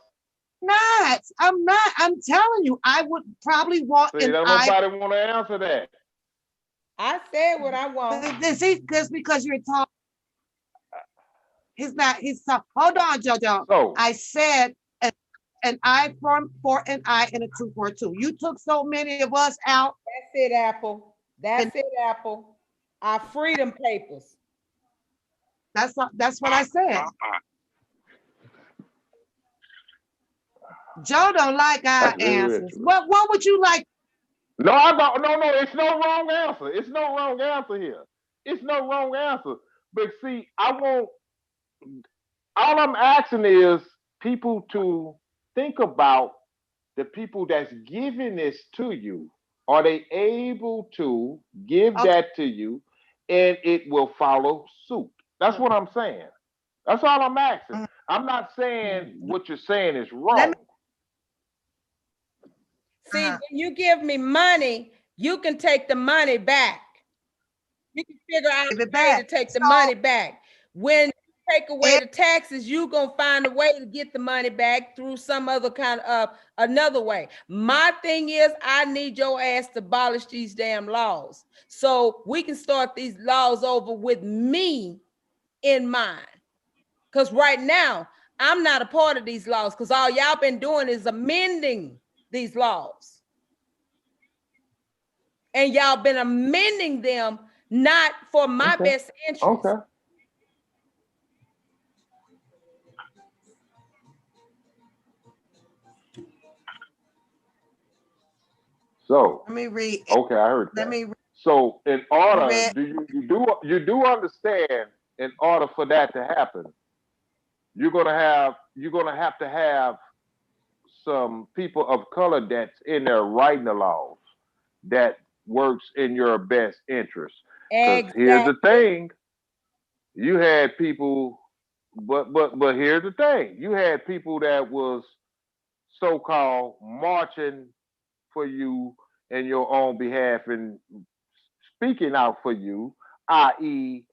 S1: not. I'm not. I'm telling you, I would probably want
S3: See,
S1: an
S3: don't
S1: eye.
S3: nobody want to answer that.
S4: I said what I want.
S1: Just because you're talking, he's talking. Hold on, JoJo.
S3: So
S1: I said an eye for an eye and a tooth for a tooth. You took so many of us out.
S4: That's it, Apple.
S1: And
S4: That's it, Apple. Our freedom papers.
S1: that's what I said. Joe don't like our
S3: that's very
S1: answers.
S3: interesting.
S1: What would you like?
S3: No, I don't. No, it's no wrong answer. It's no wrong answer here. It's no wrong answer. But see, all I'm asking is people to think about the people that's giving this to you. Are they able to give
S1: Okay.
S3: that to you and it will follow suit? That's what I'm saying. That's all I'm asking. I'm not saying what you're saying is wrong.
S4: See, when you give me money, you can take the money back. You can figure out
S1: Give
S4: a
S1: it
S4: way
S1: back.
S4: to take the
S1: So-
S4: money back. When you take away the taxes, you gonna find a way to get the money back through some other kind of another way. My thing is, I need your ass to abolish these damn laws so we can start these laws over with me in mind. Because right now, I'm not a part of these laws because all y'all been doing is amending these laws. And y'all been amending them not for my best interest.
S3: Okay. So
S1: Let me read.
S3: okay, I heard that.
S1: Let me read.
S3: So in order,
S1: Read.
S3: you do understand in order for that to happen, you're gonna have to have some people of color that's in there writing the laws that works in your best interest. Because here's the thing, you had people, but here's the thing, you had people that was so-called marching for you in your own behalf and speaking out for you, i.e.,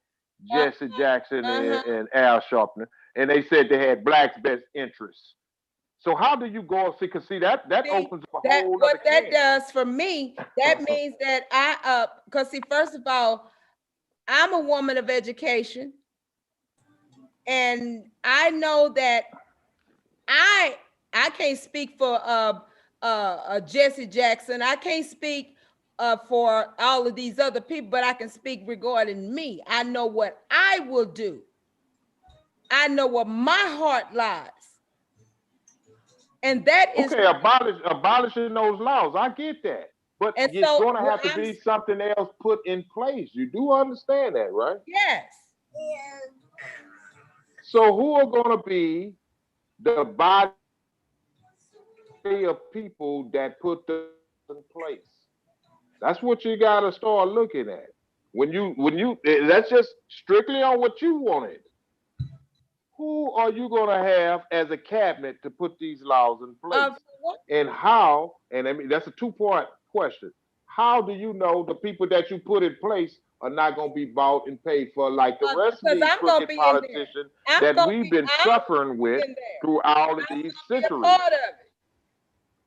S3: Jesse Jackson and Al Sharpton, and they said they had blacks' best interests. So how do you go and see? Because see that opens up a whole
S4: what that
S3: can.
S4: does for me, that means that I because see, first of all, I'm a woman of education, and I know that I can't speak for Jesse Jackson. I can't speak for all of these other people, but I can speak regarding me. I know what I will do. I know where my heart lies. And that is
S3: okay, abolishing those laws. I get that. But
S4: And
S3: it's
S4: so
S3: going to
S4: what
S3: have to
S4: I'm
S3: be something else put in place. You do understand that, right?
S4: yes.
S3: So who are going to be the body of people that put this in place? That's what you got to start looking at. That's just strictly on what you wanted. Who are you going to have as a cabinet to put these laws in place?
S4: What?
S3: And how, and I mean, that's a two-part question. How do you know the people that you put in place are not going to be bought and paid for like the rest of
S4: Because
S3: these
S4: I'm gonna
S3: crooked
S4: be in there.
S3: politicians that we've been
S4: I'm
S3: suffering
S4: gonna be
S3: with
S4: in there.
S3: through all of
S4: I'm
S3: these
S4: gonna be a
S3: centuries?
S4: part of it.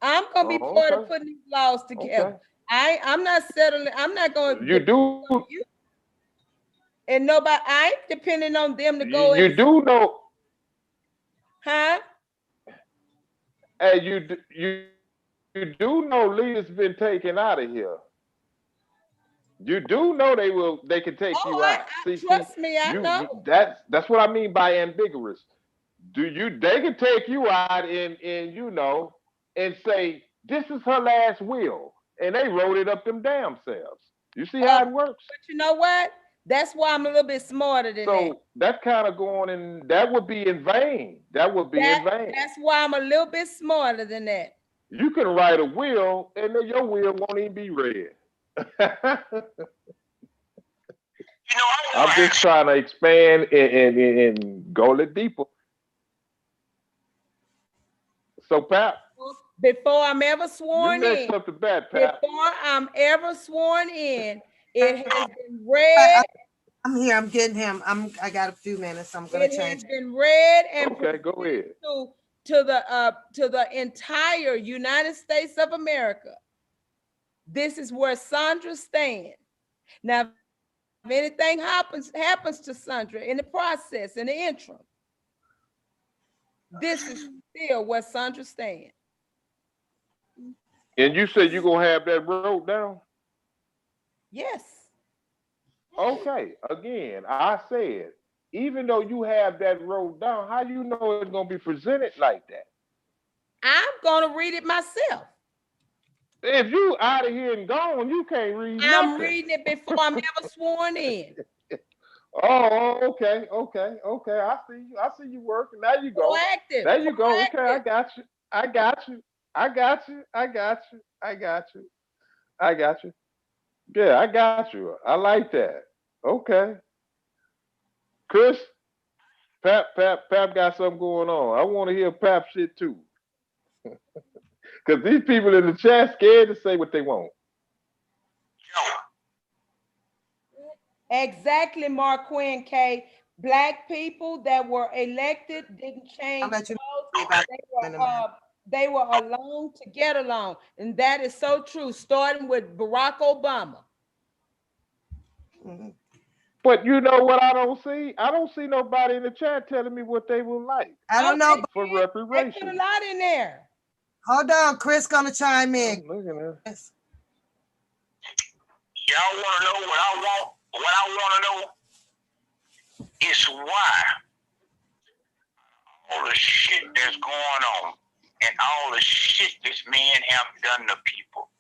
S4: I'm gonna be
S3: Oh,
S4: part of
S3: okay.
S4: putting these laws
S3: Okay.
S4: together. I'm not settling. I'm not going to
S3: You
S4: depend
S3: do
S4: on you and nobody. I ain't depending on them to go
S3: you
S4: and
S3: do know,
S4: huh?
S3: and you do know leaders been taken out of here. You do know they can take
S4: Oh,
S3: you out. See,
S4: trust me, I
S3: you
S4: know.
S3: that's what I mean by ambiguous. They can take you out and and say this is her last will, and they wrote it up them damn selves. You see how it works?
S4: But you know what? That's why I'm a little bit smarter than that.
S3: So that's kind of going in. That would be in vain. That would be in vain.
S4: That's why I'm a little bit smarter than that.
S3: You can write a will, and then your will won't even be read.
S5: You know, I
S3: I'm
S5: want to
S3: just
S5: ask.
S3: trying to expand and go a little deeper. So, Pat,
S4: Before I'm ever
S3: you
S4: sworn
S3: next
S4: in,
S3: up to bat, Pat.
S4: before I'm ever sworn in, it has been
S1: I,
S4: read.
S1: I'm here. I'm getting him. I got a few minutes. I'm gonna
S4: It
S1: change
S4: has
S1: it.
S4: been read and
S3: Okay, go ahead.
S4: to the entire United States of America. This is where Sandra stands. Now, if anything happens to Sandra in the process, in the interim, this is still where Sandra stands.
S3: And you said you're gonna have that wrote down?
S4: Yes.
S3: Okay. Again, I said, even though you have that wrote down, how you know it's gonna be presented like that?
S4: I'm gonna read it myself.
S3: If you out of here and gone, you can't read
S4: I'm
S3: nothing.
S4: reading it before I'm ever sworn in.
S3: Oh, okay, okay, okay. I see you. I see you working. There you go.
S4: Proactive.
S3: There you go. Okay, I
S4: Proactive.
S3: got you. I got you. I got you. I got you. I got you. I got you. Yeah, I got you. I like that. Okay. Chris, Pap got something going on. I want to hear Pap shit too. Because these people in the chat scared to say what they want.
S4: Exactly, Marquin K. Black people that were elected didn't
S1: I'll
S4: change
S1: let you know
S4: laws.
S1: about in a minute.
S4: They were alone to get along. And that is so true, starting with Barack Obama.
S1: Mm-hmm.
S3: But you know what I don't see? I don't see nobody in the chat telling me what they would like.
S1: I don't know.
S3: For
S4: They put a
S3: reparations.
S4: lot in there.
S1: Hold on, Chris gonna chime in.
S3: I'm looking at it.
S5: Y'all want to know what I want? What I want to know is why all the shit that's going on and all the shit this man have done to people,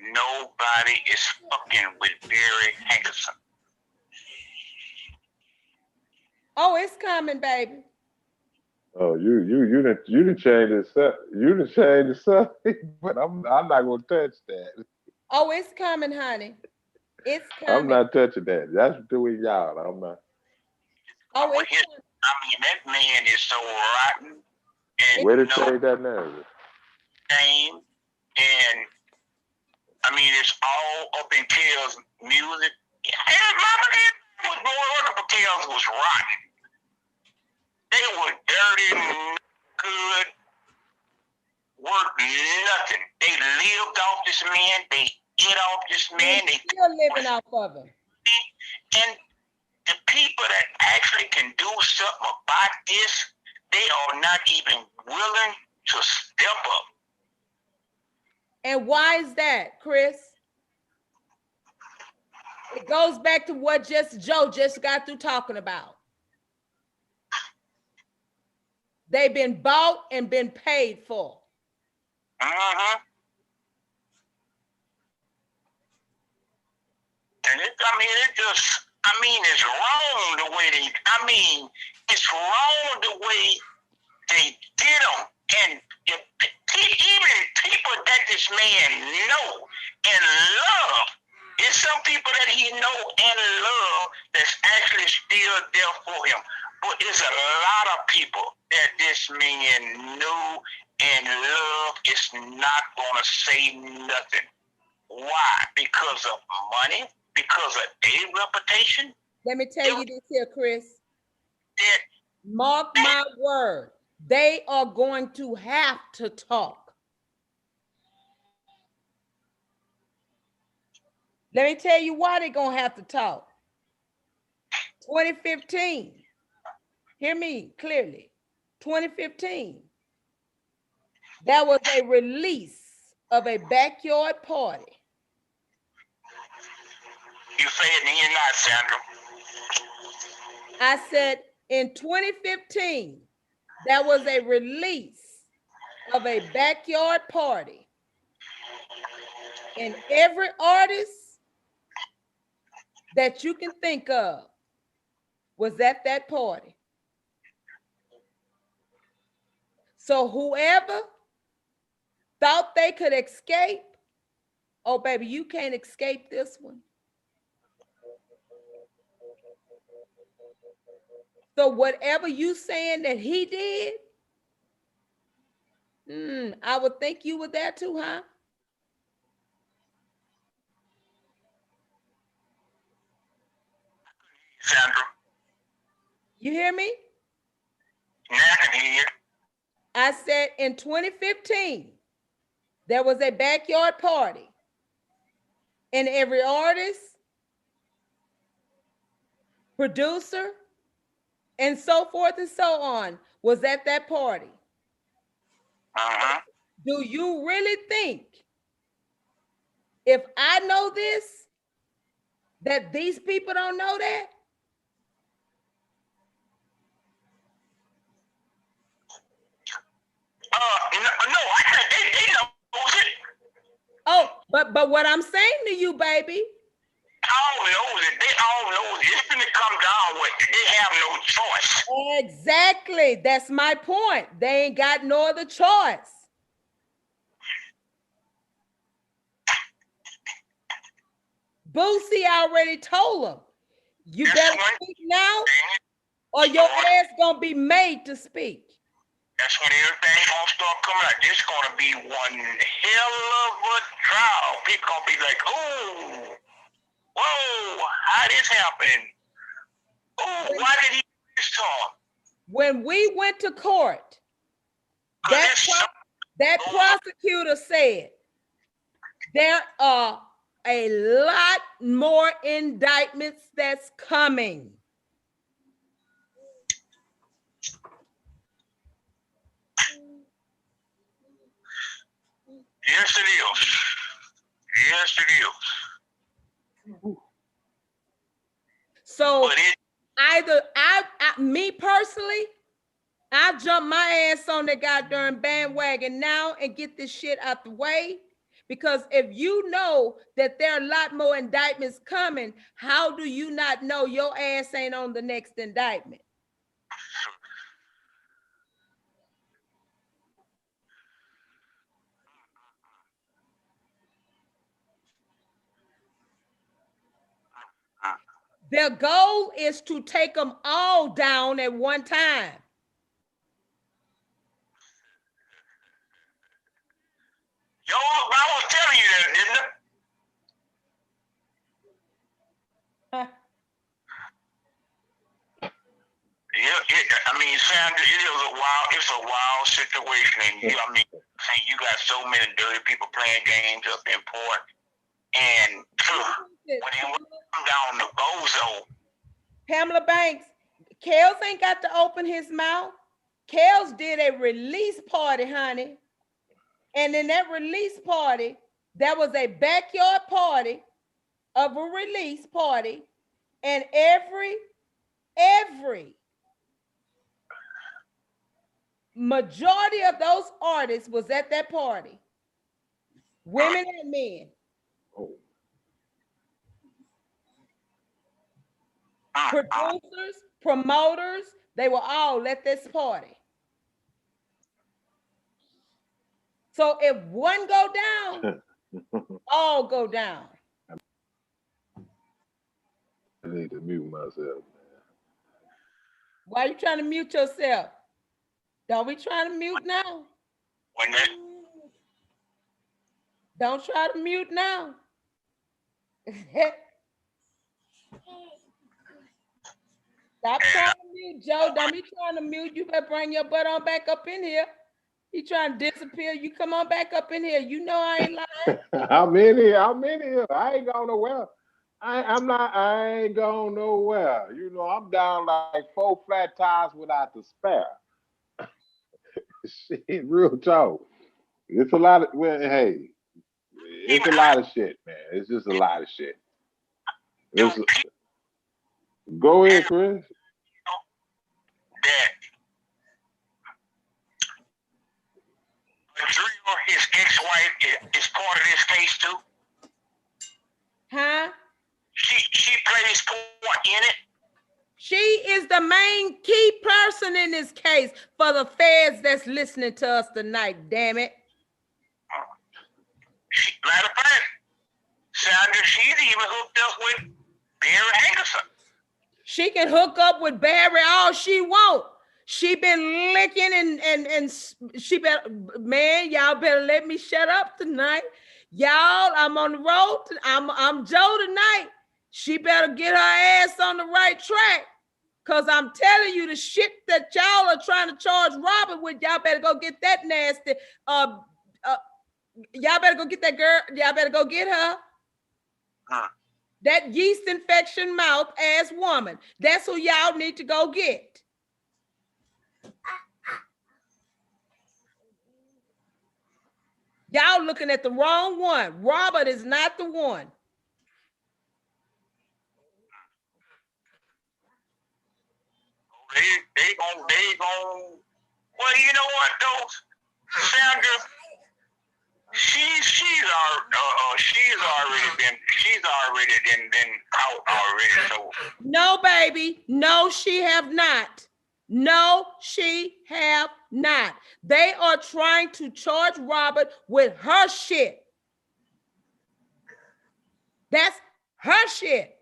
S5: nobody is fucking with Barry Hankerson.
S4: Oh, it's coming, baby.
S3: Oh, you didn't change the you didn't change the subject, but I'm not gonna touch that.
S4: Oh, it's coming, honey. It's coming.
S3: I'm not touching that. That's between y'all. I'm not.
S4: Oh, it's coming.
S5: I mean, that man is so rotten and
S3: Where to change that narrative?
S5: shame, and I mean, it's all up in Kale's music. And Mama was going on, but Kale's was rotten. They were dirty, good, worth nothing. They lived off this man. They ate off this man.
S4: They're still living off of him.
S5: And the people that actually can do something about this, they are not even willing to step up.
S4: And why is that, Chris? It goes back to what Joe just got through talking about. They've been bought and been paid for.
S5: Uh-huh. it's wrong the way it's wrong the way they did them. And even people that this man know and love, there's some people that he know and love that's actually still there for him. But there's a lot of people that this man knew and love is not going to say nothing. Why? Because of money? Because of a reputation?
S4: Let me tell you this here, Chris.
S5: That
S4: Mark my word. They are going to have to talk. Let me tell you why they're going to have to talk. 2015. Hear me clearly. 2015. There was a release of a backyard party.
S5: You say it and you're not, Sandra.
S4: I said in 2015, there was a release of a backyard party. And every artist that you can think of was at that party. So whoever thought they could escape, oh baby, you can't escape this one. So whatever you saying that he did, I would think you were there too, huh?
S5: Sandra.
S4: You hear me?
S5: Now I can hear you.
S4: I said in 2015, there was a backyard party. And every artist, producer, and so forth and so on was at that party.
S5: Uh-huh.
S4: Do you really think, if I know this, that these people don't know that?
S5: No, I said they know it.
S4: Oh, but what I'm saying to you, baby.
S5: All knows it. They all know it. It's gonna come down with they have no choice.
S4: Exactly. That's my point. They ain't got no other choice. Boosie already told them, you better speak now or your ass gonna be made to speak.
S5: That's when everything gonna start coming out. This gonna be one hell of a trial. People gonna be like, oh, whoa, how this happened? Oh, why did he do this talk?
S4: When we went to court, that prosecutor said there are a lot more indictments that's coming.
S5: Yes, it is. Yes, it is.
S4: So either me personally, I jump my ass on the goddamn bandwagon now and get this shit out the way. Because if you know that there are a lot more indictments coming, how do you not know your ass ain't on the next indictment? Their goal is to take them all down at one time.
S5: Yo, I was telling you that, didn't I? I mean, Sandra, it's a wild situation, and you got so many dirty people playing games up in port, and when they come down the bozo.
S4: Pamela Banks, Kels ain't got to open his mouth. Kels did a release party, honey, and in that release party, there was a backyard party of a release party, and every majority of those artists was at that party, women and men.
S3: Oh.
S4: Producers, promoters, they were all at this party. So if one go down, all go down.
S3: I need to mute myself.
S4: Why are you trying to mute yourself? Don't be trying to mute now. Don't try to mute now. Stop trying to mute, Joe. Don't be trying to mute. You better bring your butt on back up in here. He trying to disappear. You come on back up in here. You know I ain't lying.
S3: I'm in here. I ain't going nowhere. I ain't going nowhere. You know, I'm down like 4 flat tires without the spare. Shit, real talk. It's a lot of, well, hey, it's a lot of shit, man. It's just a lot of shit. Go ahead, Chris.
S5: That Betrayal, his ex-wife, is part of this case too.
S4: Huh?
S5: She plays part in it.
S4: She is the main key person in this case for the feds that's listening to us tonight, damn it.
S5: Matter of fact, Sandra, she's even hooked up with Barry Henderson.
S4: She can hook up with Barry all she want. She been licking and she better, man, y'all better let me shut up tonight. Y'all, I'm on the road. I'm Joe tonight. She better get her ass on the right track. Cause I'm telling you the shit that y'all are trying to charge Robert with, y'all better go get that nasty. Y'all better go get that girl. Y'all better go get her. That yeast infection mouth ass woman. That's who y'all need to go get. Y'all looking at the wrong one. Robert is not the one.
S5: They gon' well, you know what though, Sandra, she's already been out already. So
S4: no, baby, no, she have not. No, she have not. They are trying to charge Robert with her shit. That's her shit.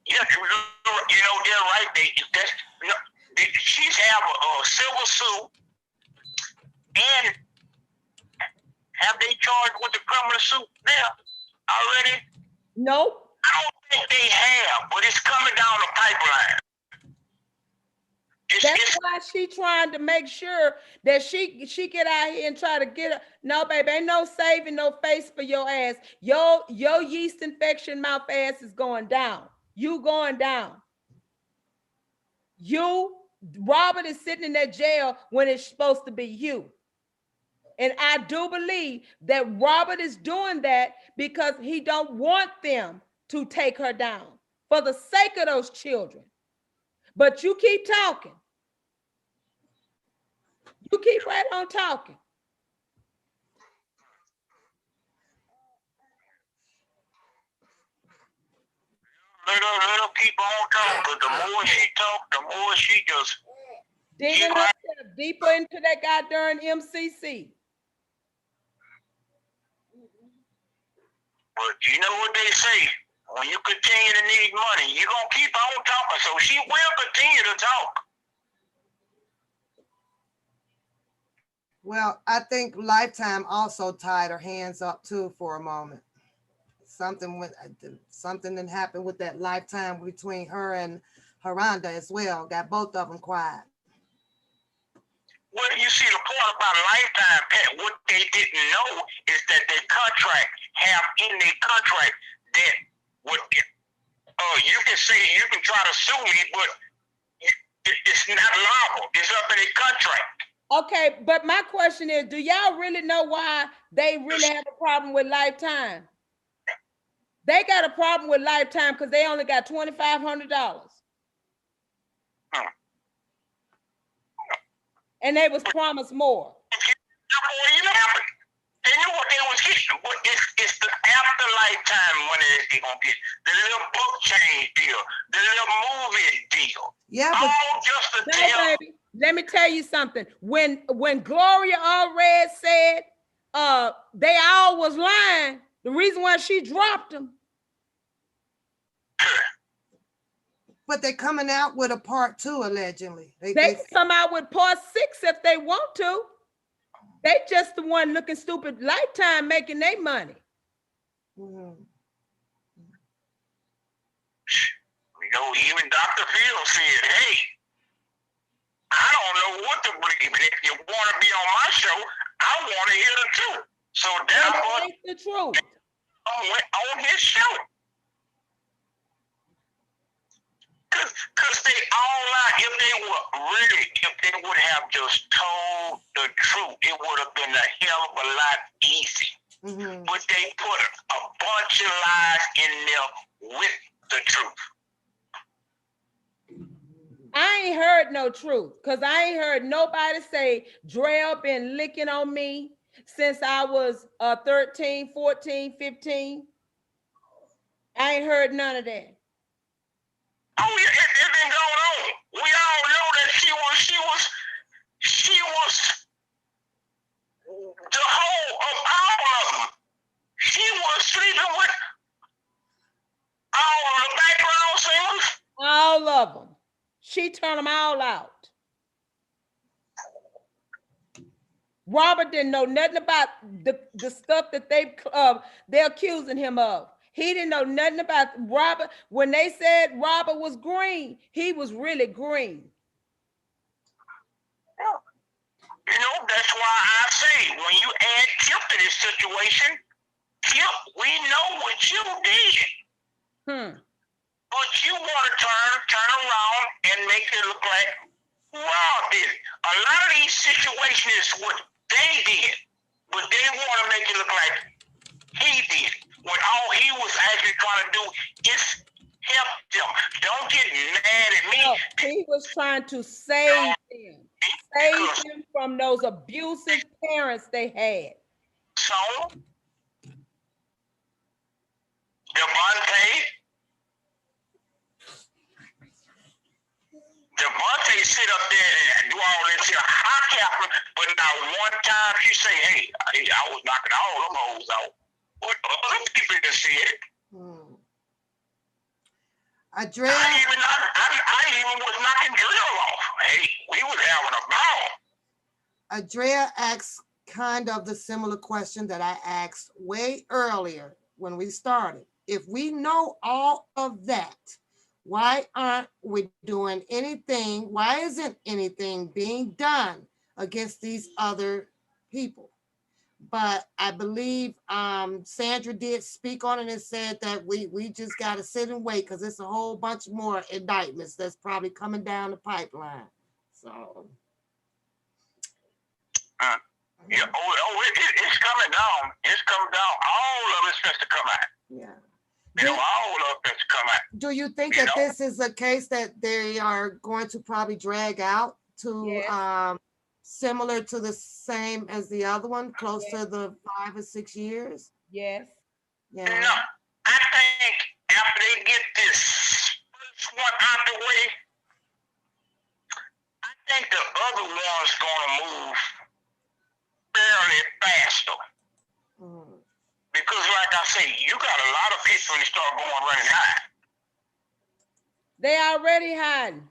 S5: yeah, you know they're right. She's have a civil suit, and have they charged with the criminal suit now already?
S4: Nope.
S5: I don't think they have, but it's coming down the pipeline.
S4: That's why she trying to make sure that she get out here and try to get her. No, baby, ain't no saving no face for your ass. Your yeast infection mouth ass is going down. You going down. Robert is sitting in that jail when it's supposed to be you. And I do believe that Robert is doing that because he don't want them to take her down for the sake of those children. But you keep talking. You keep right on talking.
S5: Let her keep on talking, but the more she talk, the more she just
S4: digging herself deeper into that goddamn MCC.
S5: But you know what they say, when you continue to need money, you're going to keep on talking, so she will continue to talk.
S1: Well, I think Lifetime also tied her hands up too for a moment. Something that happened with that Lifetime between her and Haronda as well. Got both of them quiet.
S5: Well, you see, the part about Lifetime, Pat, what they didn't know is that their contract have in their contract that you can say, you can try to sue me, but it's not liable. It's up in their contract.
S4: Okay, but my question is, do y'all really know why they really have a problem with Lifetime? They got a problem with Lifetime because they only got $2,500. And they was promised more.
S5: They knew what they was getting. It's the after Lifetime money said they're gonna get, the little book change deal, the little movie deal.
S1: Yeah, but
S5: All just to
S4: No,
S5: tell.
S4: baby. Let me tell you something. When Gloria Allred said they all was lying, the reason why she dropped them.
S1: but they're coming out with a part 2 allegedly.
S4: They can come out with part 6 if they want to. They just the one looking stupid Lifetime making their money.
S1: Mhm.
S5: You know, even Dr. Phil said, hey, I don't know what to believe, but if you want to be on my show, I want to hear the truth. So therefore,
S4: That ain't the truth.
S5: I went on his show. Because they all lied. If they were really, if they would have just told the truth, it would have been a hell of a lot easier.
S1: Mhm.
S5: But they put a bunch of lies in there with the truth.
S4: I ain't heard no truth because I ain't heard nobody say Drell been licking on me since I was 13, 14, 15. I ain't heard none of that.
S5: Oh, yeah, it been going on. We all know that she was the whole of all of them. She was sleeping with all of the background singers.
S4: All of them. She turned them all out. Robert didn't know nothing about the stuff that they're accusing him of. He didn't know nothing about Robert. When they said Robert was green, he was really green.
S5: You know, that's why I say when you add Tip to this situation, Tip, we know what you did. But you want to turn around and make it look like Rob did it. A lot of these situations is what they did, but they want to make it look like he did it. When all he was actually trying to do is help them. Don't get mad at me.
S4: No, he was trying to save them. Save them from those abusive parents they had.
S5: So, Devontae sit up there and do all this here high cap, but not one time she say, hey, I was knocking all them hoes out. What other people just see it?
S1: Andrea,
S5: I even was knocking Drill off. Hey, we was having a ball.
S1: Andrea asked kind of the similar question that I asked way earlier when we started. If we know all of that, why aren't we doing anything? Why isn't anything being done against these other people? But I believe Sandra did speak on it and said that we just got to sit and wait because it's a whole bunch more indictments that's probably coming down the pipeline. So.
S5: Yeah, it's coming down. It's coming down. All of it's supposed to come out.
S1: Yeah.
S5: You know, all of it's to come out.
S1: Do you think that this is a case that they are going to probably drag out to similar to the same as the other one, close to the 5 or 6 years?
S4: Yes.
S5: Yeah. No, I think after they get this first one out the way, I think the other one's gonna move fairly faster. Because like I say, you got a lot of people that start going running high.
S4: They already hiding.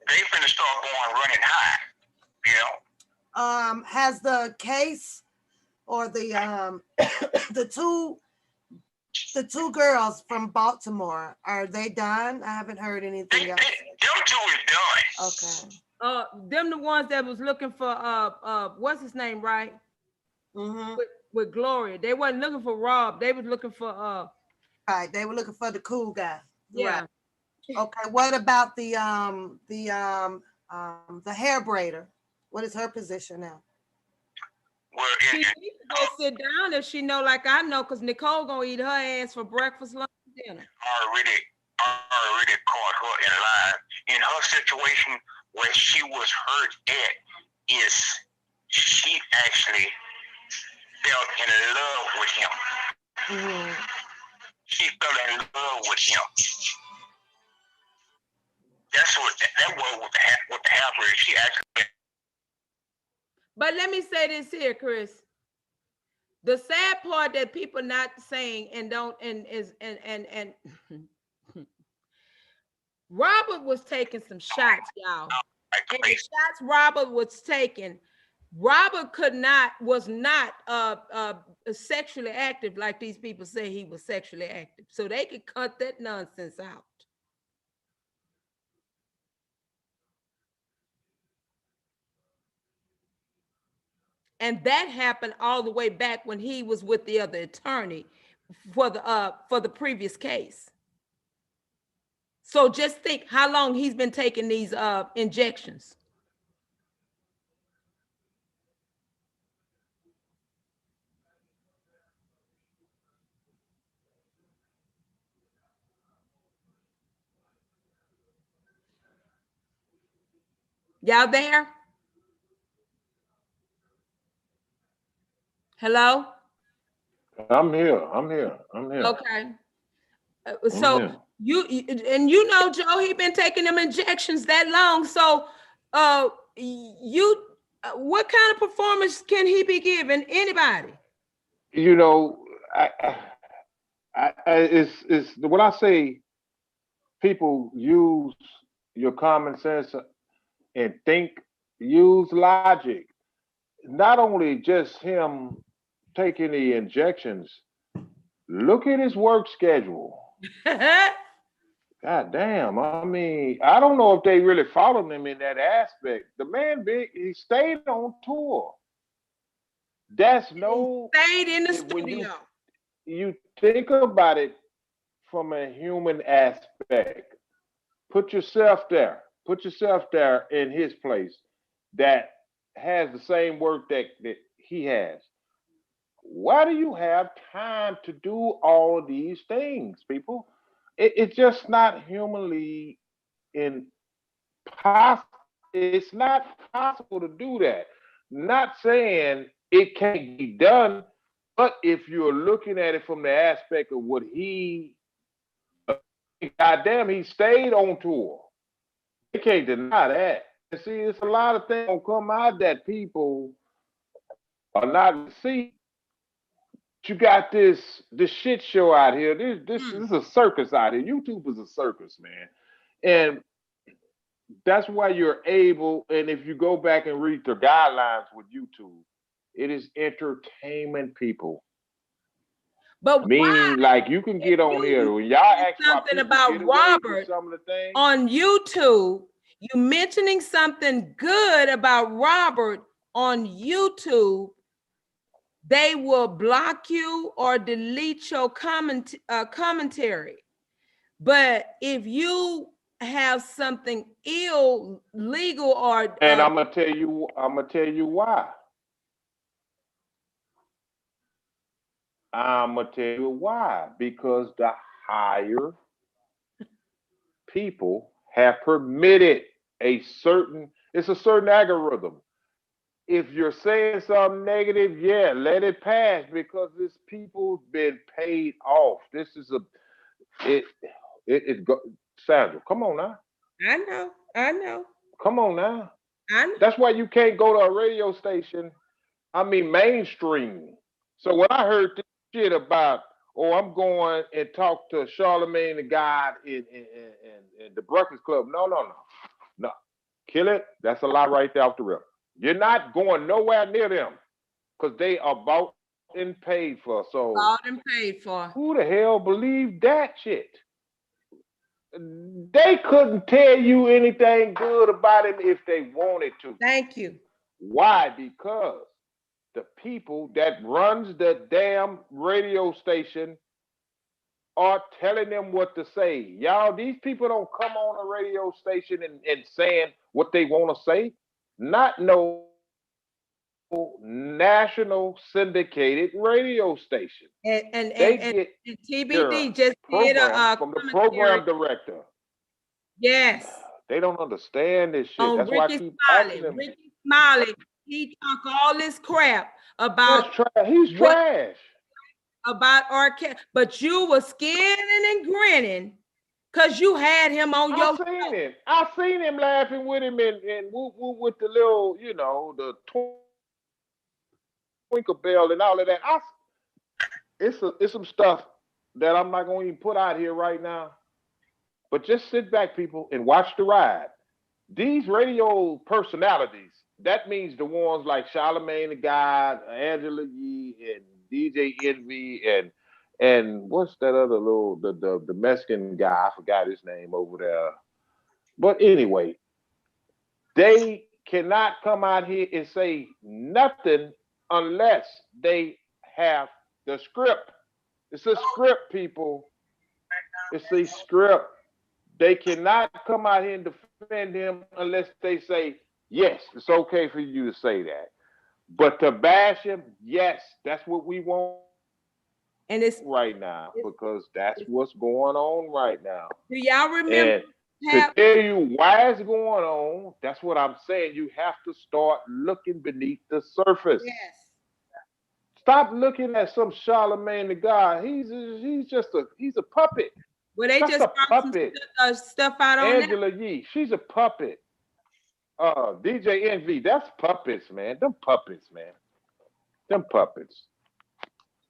S5: They finna start going running high, you know.
S1: Has the case or the the two girls from Baltimore, are they done? I haven't heard anything else.
S5: Them two is done.
S1: Okay.
S4: Them the ones that was looking for what's his name, right? With Gloria. They wasn't looking for Rob. They was looking for
S1: right, they were looking for the cool guy.
S4: Yeah.
S1: Right. Okay, what about the hair braider? What is her position now?
S5: Well,
S4: she needs to go sit down if she know, like I know, because Nicole gonna eat her ass for breakfast, lunch, dinner.
S5: Already caught her in line. In her situation, where she was hurt at is she actually fell in love with him. She fell in love with him. That's what that was with the half breed. She actually.
S4: But let me say this here, Chris. The sad part that people not saying and don't and Robert was taking some shots, y'all. And the shots Robert was taking, Robert was not sexually active like these people say he was sexually active. So they could cut that nonsense out. And that happened all the way back when he was with the other attorney for the previous case. So just think how long he's been taking these injections. Y'all there? Hello?
S3: I'm here. I'm here. I'm here.
S4: Okay. So you know, Joe, he been taking them injections that long. So what kind of performance can he be giving anybody?
S3: You know, it's when I say people use your common sense and think, use logic. Not only just him taking the injections, look at his work schedule. God damn. I mean, I don't know if they really followed him in that aspect. The man he stayed on tour. That's no
S4: he stayed in the studio.
S3: You think about it from a human aspect. Put yourself there. Put yourself there in his place that has the same work that he has. Why do you have time to do all of these things, people? It's just not humanly impossible. It's not possible to do that. Not saying it can't be done, but if you're looking at it from the aspect of what goddamn, he stayed on tour. They can't deny that. And see, it's a lot of things gonna come out that people are not see. You got this shit show out here. This is a circus out here. YouTube is a circus, man. And that's why you're able, and if you go back and read the guidelines with YouTube, it is entertainment, people.
S4: But
S3: meaning, like, you can get on here when y'all ask
S4: something about Robert some of the things on YouTube. You mentioning something good about Robert on YouTube, they will block you or delete your commentary. But if you have something illegal or
S3: and I'm gonna tell you why. I'm gonna tell you why. Because the higher people have permitted it's a certain algorithm. If you're saying something negative, yeah, let it pass because this people's been paid off. This is Sandra, come on now.
S4: I know.
S3: Come on now.
S4: I know.
S3: That's why you can't go to a radio station, mainstream. So when I heard this shit about, I'm going and talk to Charlemagne the God in the Breakfast Club. No. Kill it. That's a lie right there off the rip. You're not going nowhere near them because they are bought and paid for. So
S4: bought and paid for.
S3: Who the hell believed that shit? They couldn't tell you anything good about him if they wanted to.
S4: Thank you.
S3: Why? Because the people that runs the damn radio station are telling them what to say. Y'all, these people don't come on a radio station and saying what they want to say. Not no national syndicated radio station.
S4: And TBD just did
S3: from the program director.
S4: Yes.
S3: They don't understand this shit. That's why I keep asking them.
S4: Ricky Smiley, he talk all this crap about
S3: He's trash.
S4: About R. Kelly, but you were skinning and grinning because you had him on your show.
S3: I seen him laughing with him and woo woo with the little, you know, the twinkle bell and all of that. It's some stuff that I'm not going to even put out here right now. But just sit back, people, and watch the ride. These radio personalities, that means the ones like Charlamagne the God, Angela Yee, and DJ Envy, and what's that other little the Mexican guy? I forgot his name over there. But anyway, they cannot come out here and say nothing unless they have the script. It's a script, people. It's a script. They cannot come out here and defend him unless they say, yes, it's okay for you to say that. But to bash him, yes, that's what we want
S4: And it's
S3: right now, because that's what's going on right now.
S4: Do y'all remember?
S3: And to tell you why it's going on, that's what I'm saying. You have to start looking beneath the surface.
S4: Yes.
S3: Stop looking at some Charlamagne the God. He's a puppet.
S4: Well, they
S3: That's
S4: just
S3: a
S4: brought
S3: puppet.
S4: some stuff out on
S3: Angela Yee, she's a puppet. DJ Envy, that's puppets, man. Them puppets, man. Them puppets.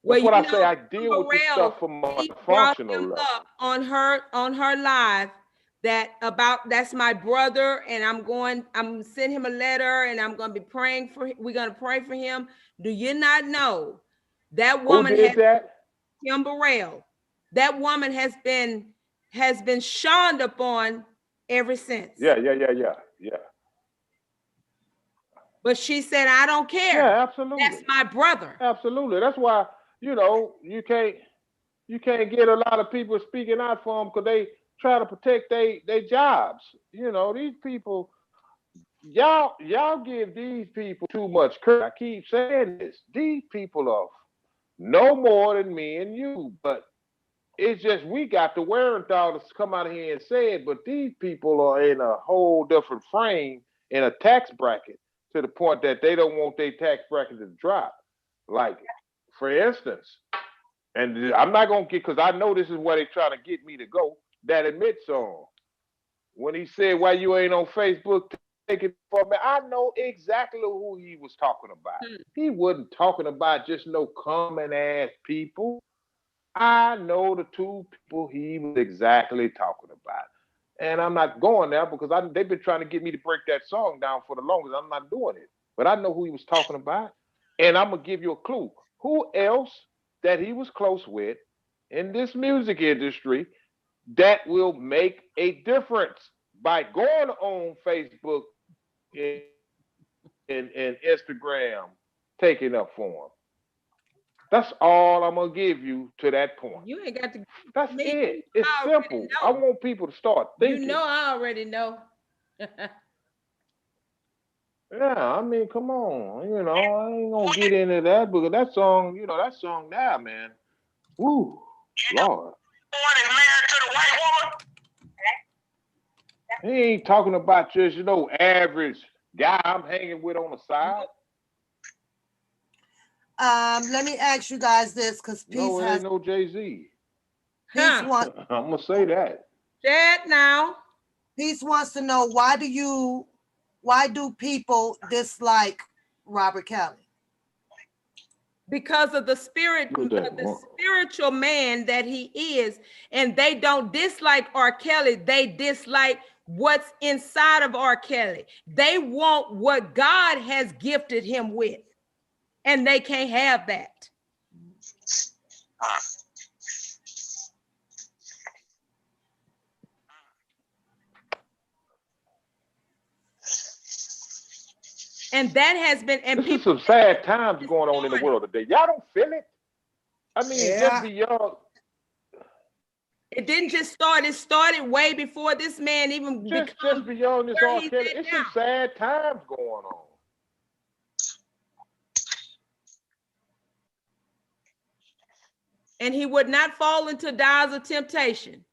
S3: That's what I say. I deal with this stuff from a functional level.
S4: Up on her live that's my brother, and I'm sending him a letter, and I'm gonna be praying for him. We're gonna pray for him. Do you not know that woman Kim Burrell? That woman has been shunned upon ever since.
S3: Yeah.
S4: But she said, I don't care.
S3: Yeah, absolutely.
S4: That's my brother.
S3: Absolutely. That's why, you can't get a lot of people speaking out for them, because they try to protect their jobs. These people, y'all give these people too much credit. I keep saying this. These people are no more than me and you, but it's just we got the wherewithal to come out here and say it, but these people are in a whole different frame in a tax bracket, to the point that they don't want their tax bracket to drop. Like, for instance, and I'm not going to get, because I know this is where they're trying to get me to go, that Admit song. When he said, why you ain't on Facebook taking for me, I know exactly who he was talking about. He wasn't talking about just no common ass people. I know the two people he was exactly talking about. And I'm not going there because they've been trying to get me to break that song down for the longest. I'm not doing it. But I know who he was talking about. And I'm going to give you a clue. Who else that he was close with in this music industry that will make a difference by going on Facebook and Instagram, taking up for him? That's all I'm gonna give you to that point.
S4: You ain't got to.
S3: That's it. It's simple. I want people to start thinking.
S4: I already know.
S3: Yeah, I mean, come on. I ain't gonna get into that, because that song, now, man. Woo, Lord.
S5: Is married to the white woman.
S3: He ain't talking about just, average guy I'm hanging with on the side.
S1: Let me ask you guys this, because Peace
S3: ain't no Jay-Z.
S1: Peace wants.
S3: I'm gonna say that.
S4: That now.
S1: Peace wants to know, why do people dislike Robert Kelly?
S4: Because of the spiritual man that he is, and they don't dislike R. Kelly. They dislike what's inside of R. Kelly. They want what God has gifted him with, and they can't have that. And that has been, and
S3: this is some sad times going on in the world today. Y'all don't feel it? I mean, just beyond.
S4: It didn't just start. It started way before this man even
S3: just beyond this R. Kelly. It's some sad times going on.
S4: And he would not fall into dials of temptation.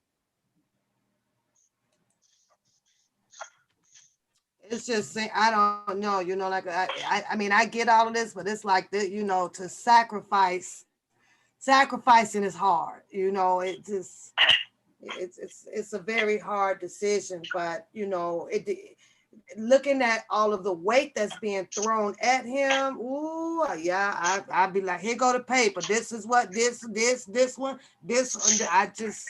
S1: It's just saying, I don't know, like I mean, I get all of this, but it's like that, to sacrificing is hard, it just, it's a very hard decision, but looking at all of the weight that's being thrown at him, ooh, yeah, I'd be like, here go the paper. This is what this one, I just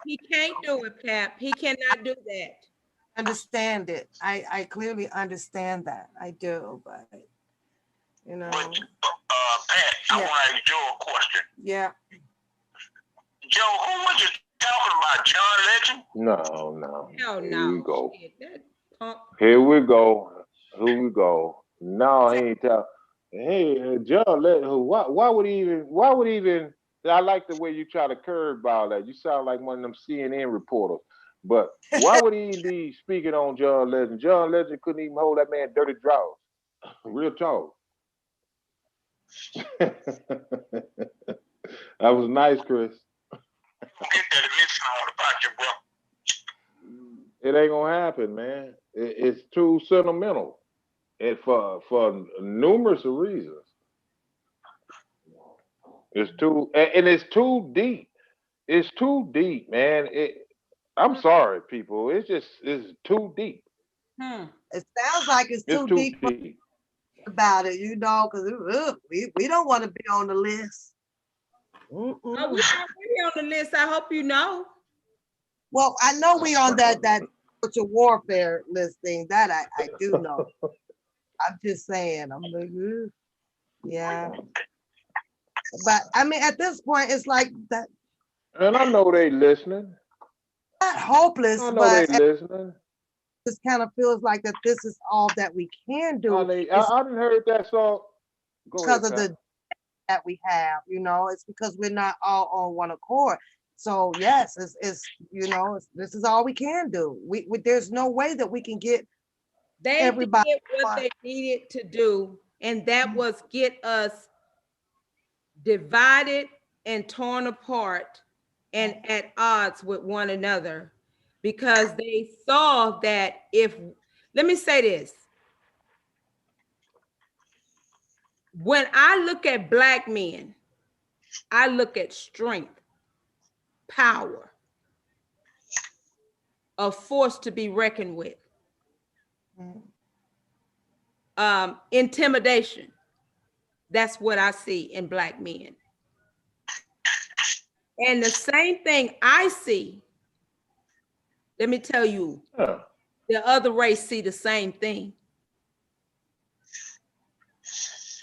S4: He can't do it, Pap. He cannot do that.
S1: understand it. I clearly understand that. I do, but
S5: But Pat, I
S1: yeah.
S5: want to ask Joe a question.
S1: Yeah.
S5: Joe, who was you talking about? John Legend?
S3: No.
S4: Hell
S3: Here
S4: no.
S3: we go.
S4: Shit, that punk.
S3: Here we go. Here we go. No, he ain't tell. Hey, John, why would he even, I like the way you try to curveball that. You sound like one of them CNN reporters. But why would he be speaking on John Legend? John Legend couldn't even hold that man dirty drawers. Real talk. That was nice, Chris.
S5: Get that admission on about you, bro.
S3: It ain't gonna happen, man. It's too sentimental, and for numerous reasons. It's too deep. It's too deep, man. I'm sorry, people. It's too deep.
S1: It sounds like it's
S3: It's
S1: too
S3: too
S1: deep
S3: deep.
S1: about it, because we don't want to be on the list.
S4: Oh, we already on the list. I hope you know.
S1: Well, I know we on that spiritual warfare list thing. That I do know. I'm just saying. I'm like, yeah. But I mean, at this point, it's like that.
S3: And I know they listening.
S1: Not hopeless,
S3: I know
S1: but
S3: they listening.
S1: this kind of feels like that this is all that we can do.
S3: I didn't heard that song. Go
S1: because
S3: ahead,
S1: of the that we have, it's because we're not all on one accord. So yes, it's this is all we can do. We there's no way that we can get
S4: They
S1: everybody
S4: did what they needed to do, and that was get us divided and torn apart and at odds with one another, because they saw that let me say this. When I look at Black men, I look at strength, power, a force to be reckoned with, intimidation. That's what I see in Black men. And the same thing I see, let me tell you, the other race see the same thing.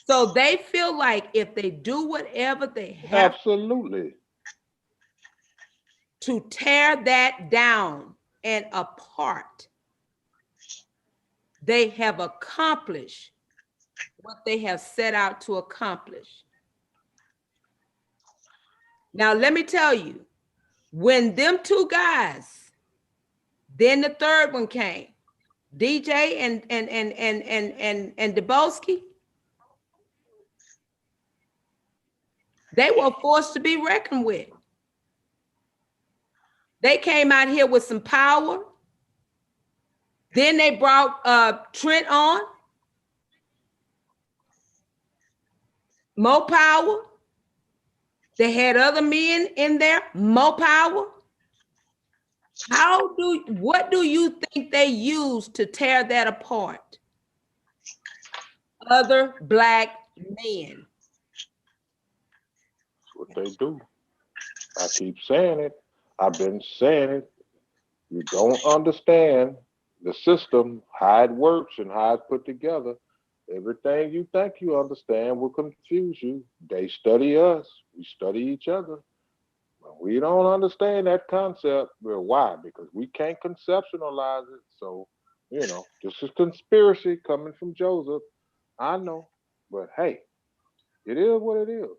S4: So they feel like if they do whatever they have
S3: absolutely
S4: to tear that down and apart, they have accomplished what they have set out to accomplish. Now, let me tell you, when them two guys, then the third one came, DJ and Debowski, they were forced to be reckoned with. They came out here with some power. Then they brought Trent on. More power. They had other men in there, more power. What do you think they used to tear that apart? Other Black men.
S3: That's what they do. I keep saying it. I've been saying it. You don't understand the system, how it works and how it's put together. Everything you think you understand will confuse you. They study us. We study each other. When we don't understand that concept, well, why? Because we can't conceptualize it. So, this is conspiracy coming from Joseph. I know. But hey, it is what it is.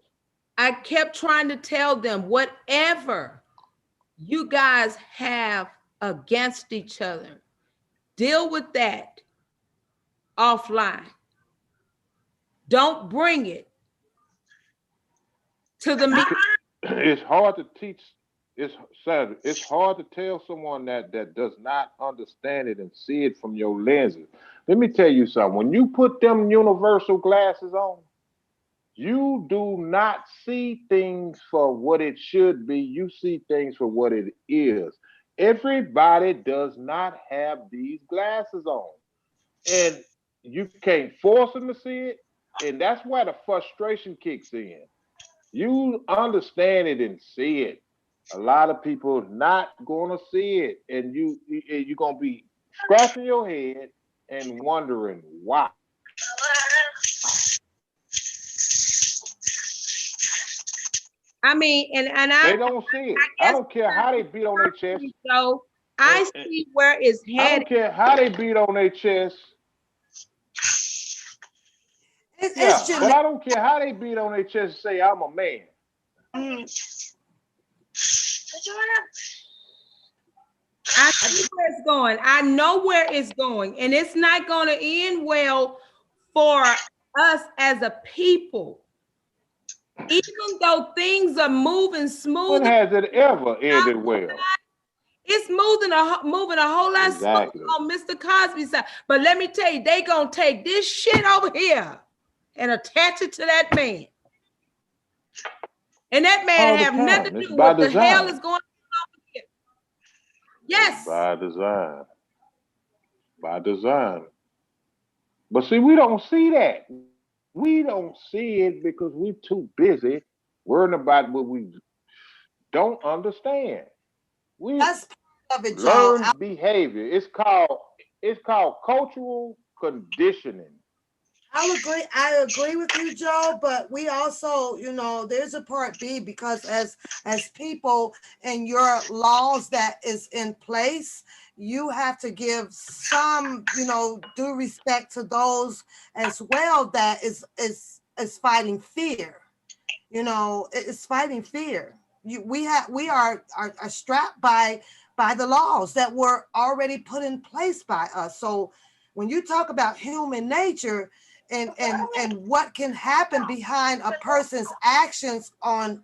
S4: I kept trying to tell them, whatever you guys have against each other, deal with that offline. Don't bring it to the meeting.
S3: It's hard to teach it's sad. It's hard to tell someone that does not understand it and see it from your lenses. Let me tell you something. When you put them universal glasses on, you do not see things for what it should be. You see things for what it is. Everybody does not have these glasses on. And you can't force them to see it. And that's why the frustration kicks in. You understand it and see it. A lot of people not gonna see it, and you're gonna be scratching your head and wondering why.
S4: I mean, and
S3: They
S4: I
S3: don't see it. I
S4: guess
S3: don't care how they beat on their chest.
S4: so
S3: And,
S4: I see where it's
S3: I
S4: headed.
S3: don't care how they beat on their chest.
S1: It's
S3: Yeah, but
S1: genetic.
S3: I don't care how they beat on their chest and say I'm a man.
S1: Mm,
S4: I see where it's going. I know where it's going, and it's not going to end well for us as a people. Even though things are moving
S3: When
S4: smoother,
S3: has it ever ended well?
S4: it's moving a whole lot smoother
S3: Exactly.
S4: on Mr. Cosby's side. But let me tell you, they gonna take this shit over here and attach it to that man, and that man
S3: All the
S4: have nothing
S3: time.
S4: to
S3: It's
S4: do with
S3: by
S4: what the hell
S3: design.
S4: is going on here.
S3: It's
S4: Yes.
S3: by design. By design. But see, we don't see that. We don't see it because we're too busy worrying about what we don't understand. We
S1: that's part of it, Joe.
S3: learn behavior. It's called cultural conditioning.
S1: I agree with you, Joe, but we also, there's a part B because as people and your laws that is in place, you have to give some, due respect to those as well that is fighting fear. It's fighting fear. We are strapped by the laws that were already put in place by us. So when you talk about human nature and what can happen behind a person's actions on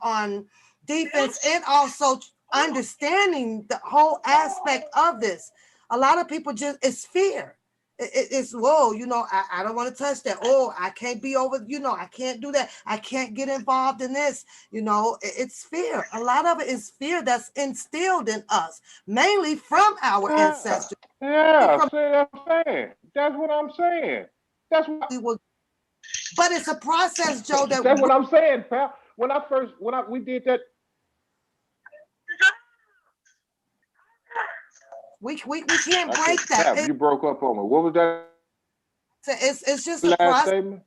S1: defense, and also understanding the whole aspect of this, a lot of people just it's fear. It's whoa, I don't want to touch that. Oh, I can't be over, I can't do that. I can't get involved in this. It's fear. A lot of it is fear that's instilled in us, mainly from our
S3: Yeah,
S1: ancestors.
S3: yeah.
S1: From
S3: See what I'm saying? That's what I'm saying. That's what
S1: we will, but it's a process, Joe, that
S3: that's what I'm saying, pal. When we did that.
S1: we can't
S3: I can't.
S1: break that.
S3: Pal, you broke up on me. What was that
S1: It's just a
S3: last
S1: process.
S3: statement?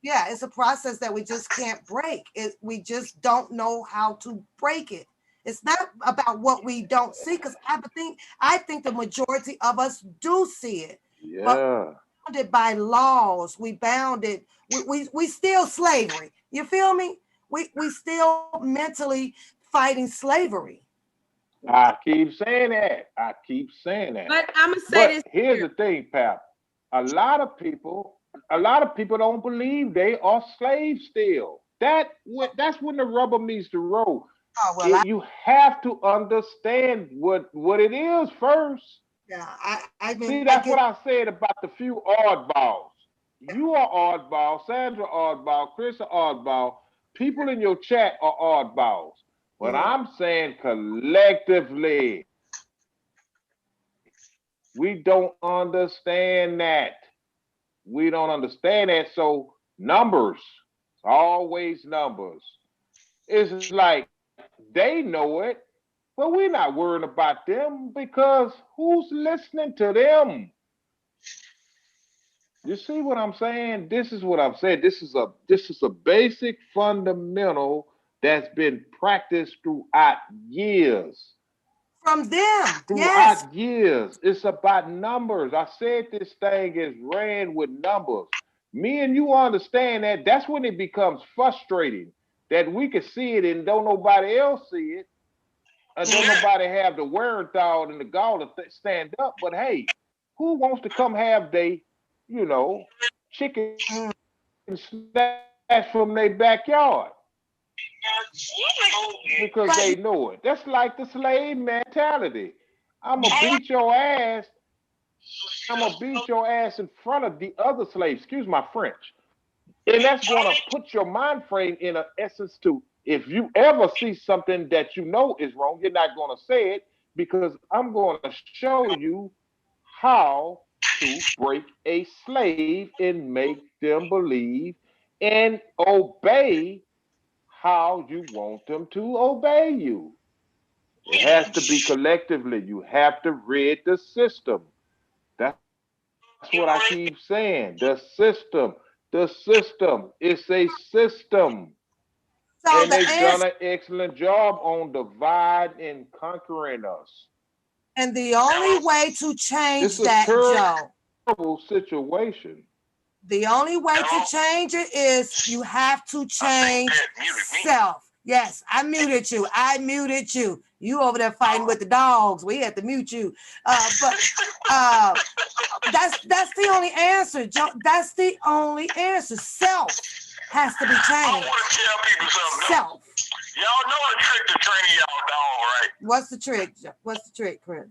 S1: Yeah, it's a process that we just can't break. We just don't know how to break it. It's not about what we don't see, because I think the majority of us do see it, but
S3: Yeah.
S1: bounded by laws. We bounded. We still slavery. You feel me? We still mentally fighting slavery.
S3: I keep saying that. I keep saying that.
S4: But I'm gonna say
S3: But
S4: this
S3: here's
S4: here.
S3: the thing, pal. A lot of people, a lot of people don't believe they are slaves still. That's when the rubber meets the road.
S1: Oh well,
S3: You have to understand what it is first.
S1: yeah, I mean
S3: See,
S1: I
S3: that's
S1: get.
S3: what I said about the few oddballs. You are oddball, Sandra oddball, Chris oddball. People in your chat are oddballs. But
S1: Mm,
S3: I'm saying collectively, we don't understand that. We don't understand that. So numbers, always numbers. It's like they know it, but we're not worrying about them because who's listening to them? You see what I'm saying? This is what I'm saying. This is a basic fundamental that's been practiced
S1: from them, yes.
S3: throughout years. It's about numbers. I said this thing is ran with numbers. Me and you understand that. That's when it becomes frustrating that we can see it and don't nobody else see it, and don't nobody have the wherewithal and the gall to stand up. But hey, who wants to come have they, chicken
S1: Mm,
S3: snatched from their backyard? Because they know it. That's like the slave mentality. I'm gonna beat your ass. I'm gonna beat your ass in front of the other slaves. Excuse my French. And that's gonna put your mind frame in an essence to if you ever see something that you know is wrong, you're not gonna say it because I'm gonna show you how to break a slave and make them believe and obey how you want them to obey you. It has to be collectively. You have to rid the system. That's what I keep saying. The system is a system. And
S1: So
S3: they've
S1: the
S3: done an
S1: answer,
S3: excellent job on divide and conquering us.
S1: and the only way to change
S3: It's a
S1: that,
S3: terrible
S1: Joe,
S3: situation.
S1: the only way to change it is you have to change self. Yes, I muted you. I muted you. You over there fighting with the dogs. We had to mute you. But that's the only answer, Joe. That's the only answer. Self has to be
S5: I
S1: changed.
S5: want to tell people something.
S1: Self.
S5: Y'all know the trick to training y'all dog, right?
S1: What's the trick? What's the trick, Chris?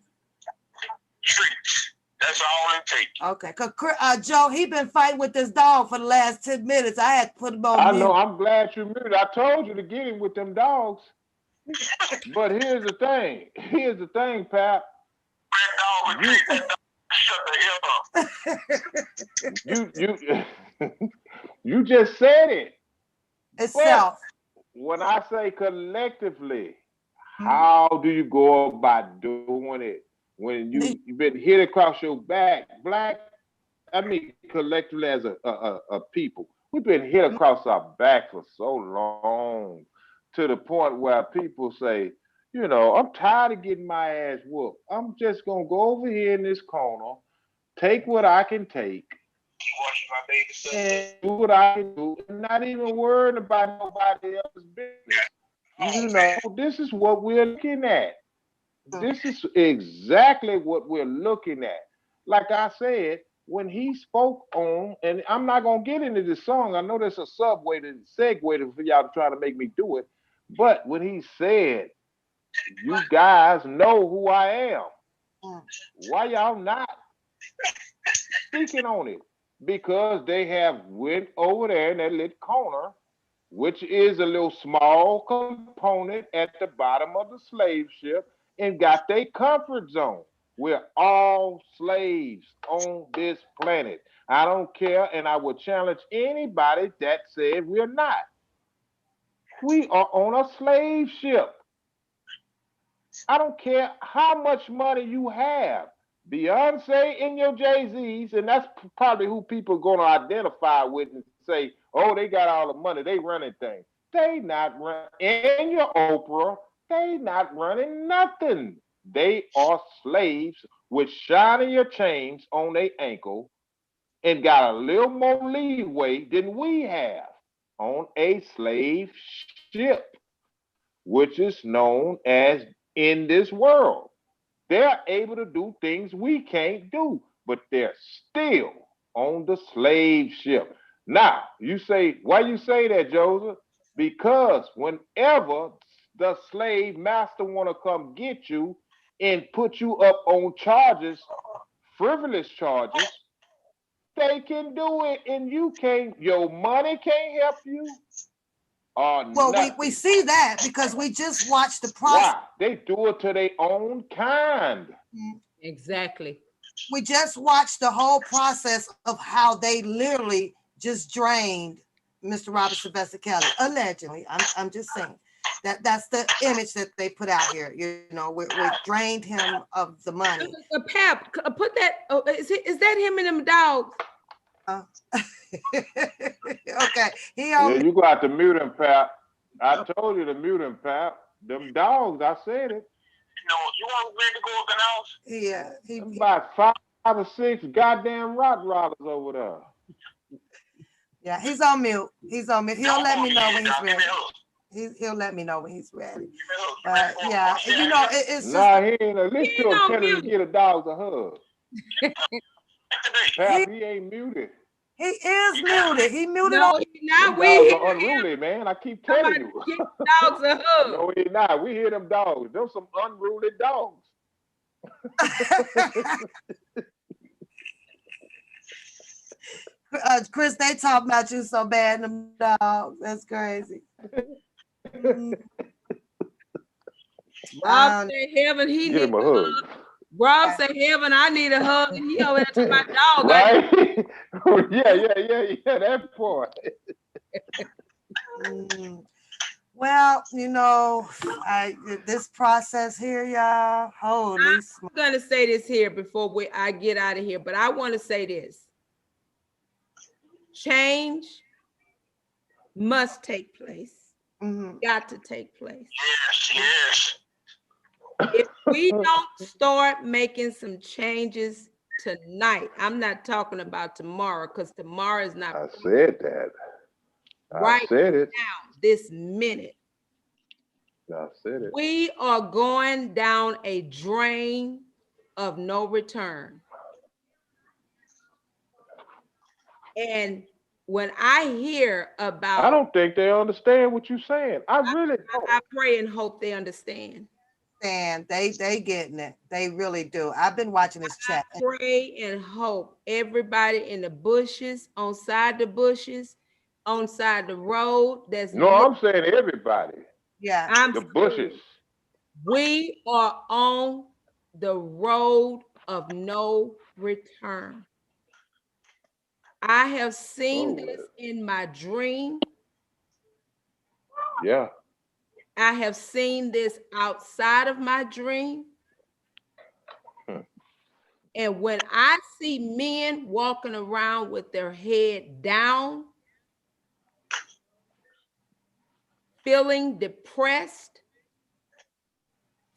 S5: Treats. That's all it takes.
S1: Okay, cause Joe, he been fighting with this dog for the last 10 minutes. I had to put him on
S3: I
S1: mute.
S3: know, I'm glad you muted. I told you to get him with them dogs. But here's the thing. Here's the thing, Pap.
S5: That dog would treat that dog. Shut the hell up.
S3: You just said it.
S1: It's
S3: But
S1: self.
S3: when I say collectively, how do you go about doing it when you've been hit across your back? I mean, collectively as a people, we've been hit across our back for so long to the point where people say, you know, I'm tired of getting my ass whooped. I'm just going to go over here in this corner, take what I can take, and do what I can do, and not even worrying about nobody else's business. You know, this is what we're looking at. This is exactly what we're looking at. Like I said, when he spoke on, and I'm not gonna get into this song. I know there's a subway to segue for y'all to try to make me do it. But when he said, "You guys know who I am," why y'all not speaking on it? Because they have went over there in that little corner, which is a little small component at the bottom of the slave ship, and got their comfort zone. We're all slaves on this planet. I don't care, and I would challenge anybody that said we're not. We are on a slave ship. I don't care how much money you have. Beyonce and your Jay-Z's, and that's probably who people are going to identify with and say, oh, they got all the money, they running things. They not running, and your Oprah, they not running nothing. They are slaves with shinier chains on their ankle and got a little more leeway than we have on a slave ship, which is known as in this world. They're able to do things we can't do, but they're still on the slave ship. Now, you say, why you say that, Joseph? Because whenever the slave master want to come get you and put you up on charges, frivolous charges, they can do it and you can't, your money can't help you or
S1: Well,
S3: nothing.
S1: we see that because we just watched the process.
S3: Why? They do it to their own kind.
S4: Exactly.
S1: We just watched the whole process of how they literally just drained Mr. Robert Sylvester Kelly, allegedly. I'm just saying that's the image that they put out here. You know, we drained him of the money.
S4: Pap, put that. Oh, is that him and them dogs?
S1: Okay,
S3: Yeah, you go out to mute him, Pap. I told you to mute him, Pap. Them dogs, I said it.
S5: No, you want ready to go up in the house?
S1: Yeah,
S3: There's about 5 or 6 goddamn Rottweilers over there.
S1: Yeah, he's on mute. He's on mute. He'll let me know when he's ready. He'll let me know when he's ready. Yeah, you know, it's just.
S3: Nah, he ain't. At least tell him to get the dogs a hug. Pap, he ain't muted.
S1: He is muted. He muted
S4: No,
S1: on.
S4: he not.
S3: Them
S4: We
S3: dogs
S4: hear
S3: are
S4: him.
S3: unruly, man. I keep telling
S4: Somebody
S3: you.
S4: give dogs a hug.
S3: No, he not. We hear them dogs. Them some unruly dogs.
S1: Chris, they talk about you so bad, them dogs. That's crazy.
S4: Rob said heaven, he
S3: Give
S4: needs
S3: him a
S4: a
S3: hug.
S4: hug. Rob said heaven, I need a hug. And he over there to my dog.
S3: Right? Yeah. That part.
S1: Well, you know, this process here, y'all. Holy
S4: I'm gonna say this here before I get out of here, but I want to say this. Change must take place. Got to take place.
S5: Yes.
S4: If we don't start making some changes tonight, I'm not talking about tomorrow, because tomorrow is not.
S3: I said that.
S4: Right
S3: I said it.
S4: now, this minute.
S3: I said it.
S4: We are going down a drain of no return. And when I hear about,
S3: I don't think they understand what you're saying. I really don't.
S4: I pray and hope they understand.
S1: And they getting it. They really do. I've been watching this chat.
S4: I pray and hope everybody in the bushes, on side the bushes, on side the road.
S3: I'm saying everybody.
S1: Yeah.
S3: The bushes.
S4: We are on the road of no return. I have seen this in my dream.
S3: Yeah.
S4: I have seen this outside of my dream. And when I see men walking around with their head down, feeling depressed,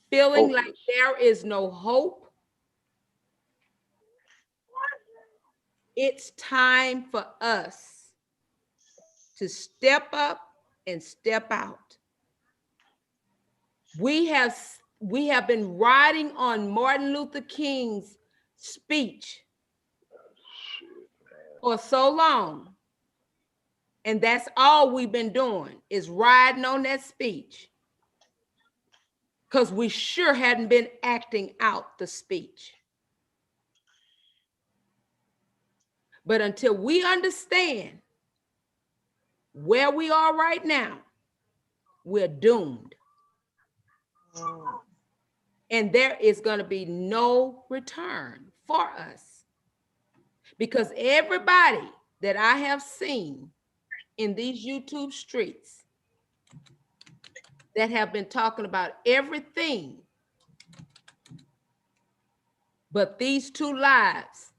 S4: feeling like there is no hope, it's time for us to step up and step out. We have been riding on Martin Luther King's speech for so long. And that's all we've been doing, is riding on that speech. Because we sure hadn't been acting out the speech. But until we understand where we are right now, we're doomed. And there is going to be no return for us. Because everybody that I have seen in these YouTube streets that have been talking about everything but these two lives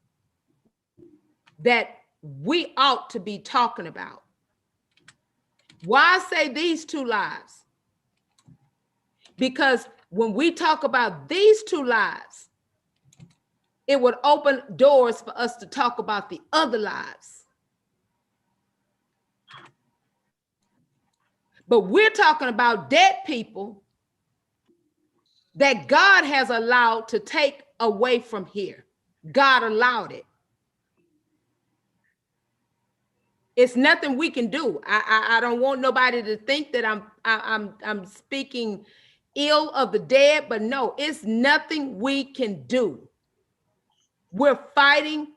S4: that we ought to be talking about. Why I say these two lives? Because when we talk about these two lives, it would open doors for us to talk about the other lives. But we're talking about dead people that God has allowed to take away from here. God allowed it. It's nothing we can do. I don't want nobody to think that I'm speaking ill of the dead, but no, it's nothing we can do. We're fighting,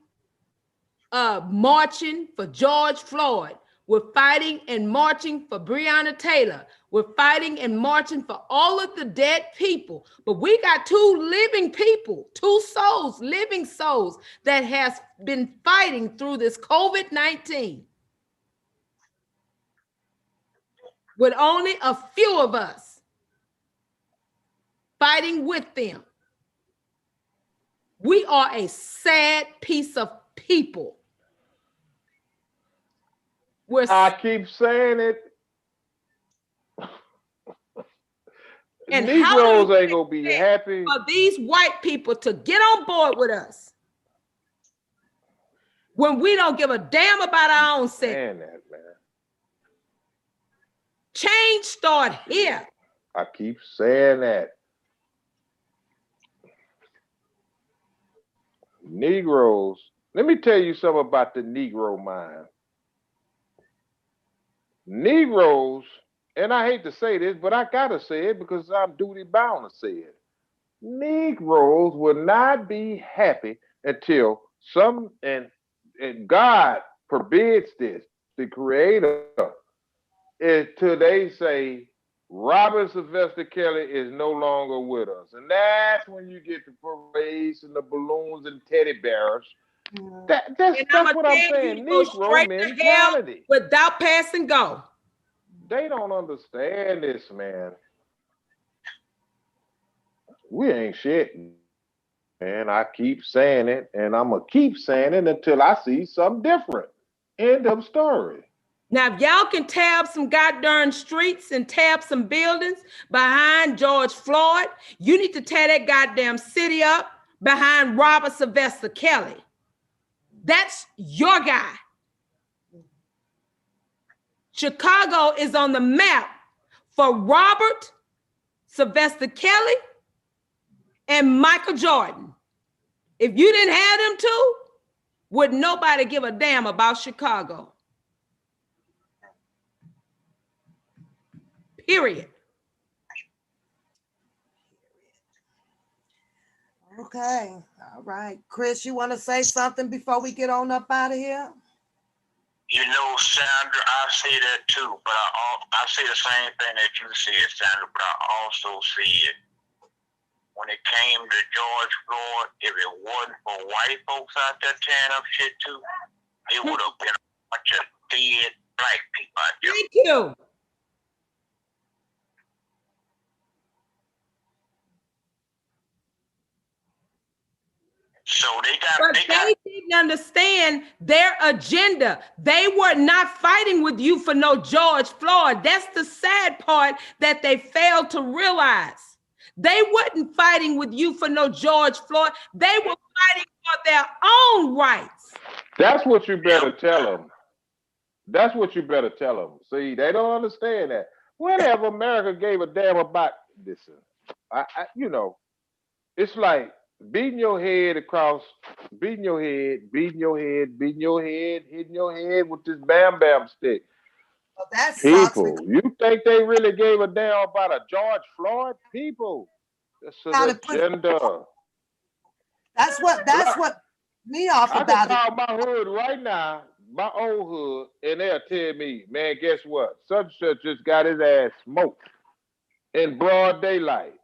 S4: marching for George Floyd. We're fighting and marching for Breonna Taylor. We're fighting and marching for all of the dead people. But we got two living people, two souls, living souls that has been fighting through this COVID-19. With only a few of us fighting with them. We are a sad piece of people.
S3: I keep saying it.
S4: And
S3: Negroes ain't gonna be happy
S4: for these white people to get on board with us when we don't give a damn about our own self.
S3: Man.
S4: Change start here.
S3: I keep saying that. Negroes Let me tell you something about the Negro mind. Negroes, and I hate to say this, but I gotta say it because I'm duty bound to say it. Negroes will not be happy until and God forbids this, the creator, until they say Robert Sylvester Kelly is no longer with us. And that's when you get the parades and the balloons and teddy bears. That's what I'm saying. Negro mentality.
S4: Without passing go.
S3: They don't understand this, man. We ain't shit. And I keep saying it, and I'm gonna keep saying it until I see something different. End of story.
S4: Now, if y'all can tab some goddamn streets and tab some buildings behind George Floyd, you need to tear that goddamn city up behind Robert Sylvester Kelly. That's your guy. Chicago is on the map for Robert Sylvester Kelly and Michael Jordan. If you didn't have them two, would nobody give a damn about Chicago? Period.
S1: Okay. All right. Chris, you want to say something before we get on up out of here?
S5: You know, Sandra, I say that too, but I say the same thing that you said, Sandra, but I also said when it came to George Floyd, if it wasn't for white folks out there tearing up shit too, it would have been a bunch of dead black people out there.
S4: Thank you.
S5: So they
S4: didn't understand their agenda. They were not fighting with you for no George Floyd. That's the sad part that they failed to realize. They wasn't fighting with you for no George Floyd. They were fighting for their own rights.
S3: That's what you better tell them. That's what you better tell them. See, they don't understand that. Whenever America gave a damn about this, you know, it's like beating your head across, beating your head, hitting your head with this bam bam stick.
S1: Well, that
S3: people, you think they really gave a damn about a George Floyd? People, that's an agenda.
S1: That's what me off
S3: I
S1: about
S3: can call my hood right now, my old hood, and they'll tell me, man, guess what? Such and such just got his ass smoked in broad daylight.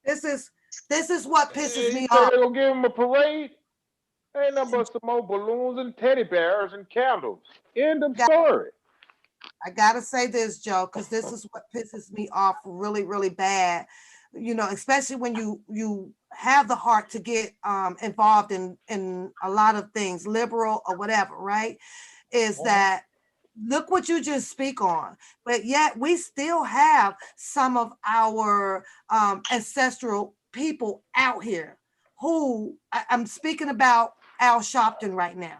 S1: This is what pisses me off.
S3: They're gonna give him a parade? Ain't nothing but some more balloons and teddy bears and candles. End of story.
S1: I gotta say this, Joe, because this is what pisses me off really, really bad. You know, especially when you have the heart to get involved in a lot of things, liberal or whatever, right? Is that look what you just speak on, but yet we still have some of our ancestral people out here who I'm speaking about Al Sharpton right now.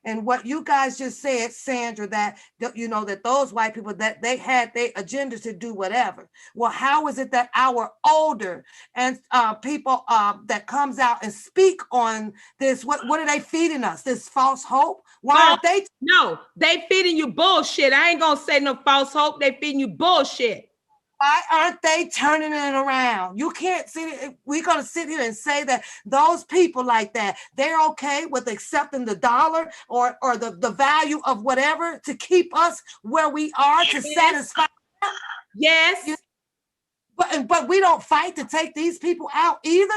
S1: And what you guys just said, Sandra, that you know that those white people that they had their agenda to do whatever. Well, how is it that our older and people that comes out and speak on this? What are they feeding us? This false hope? Why aren't they?
S4: No, they feeding you bullshit. I ain't gonna say no false hope. They feeding you bullshit.
S1: Why aren't they turning it around? You can't sit. We're gonna sit here and say that those people like that, they're okay with accepting the dollar or the value of whatever to keep us where we are to satisfy.
S4: Yes.
S1: But we don't fight to take these people out either.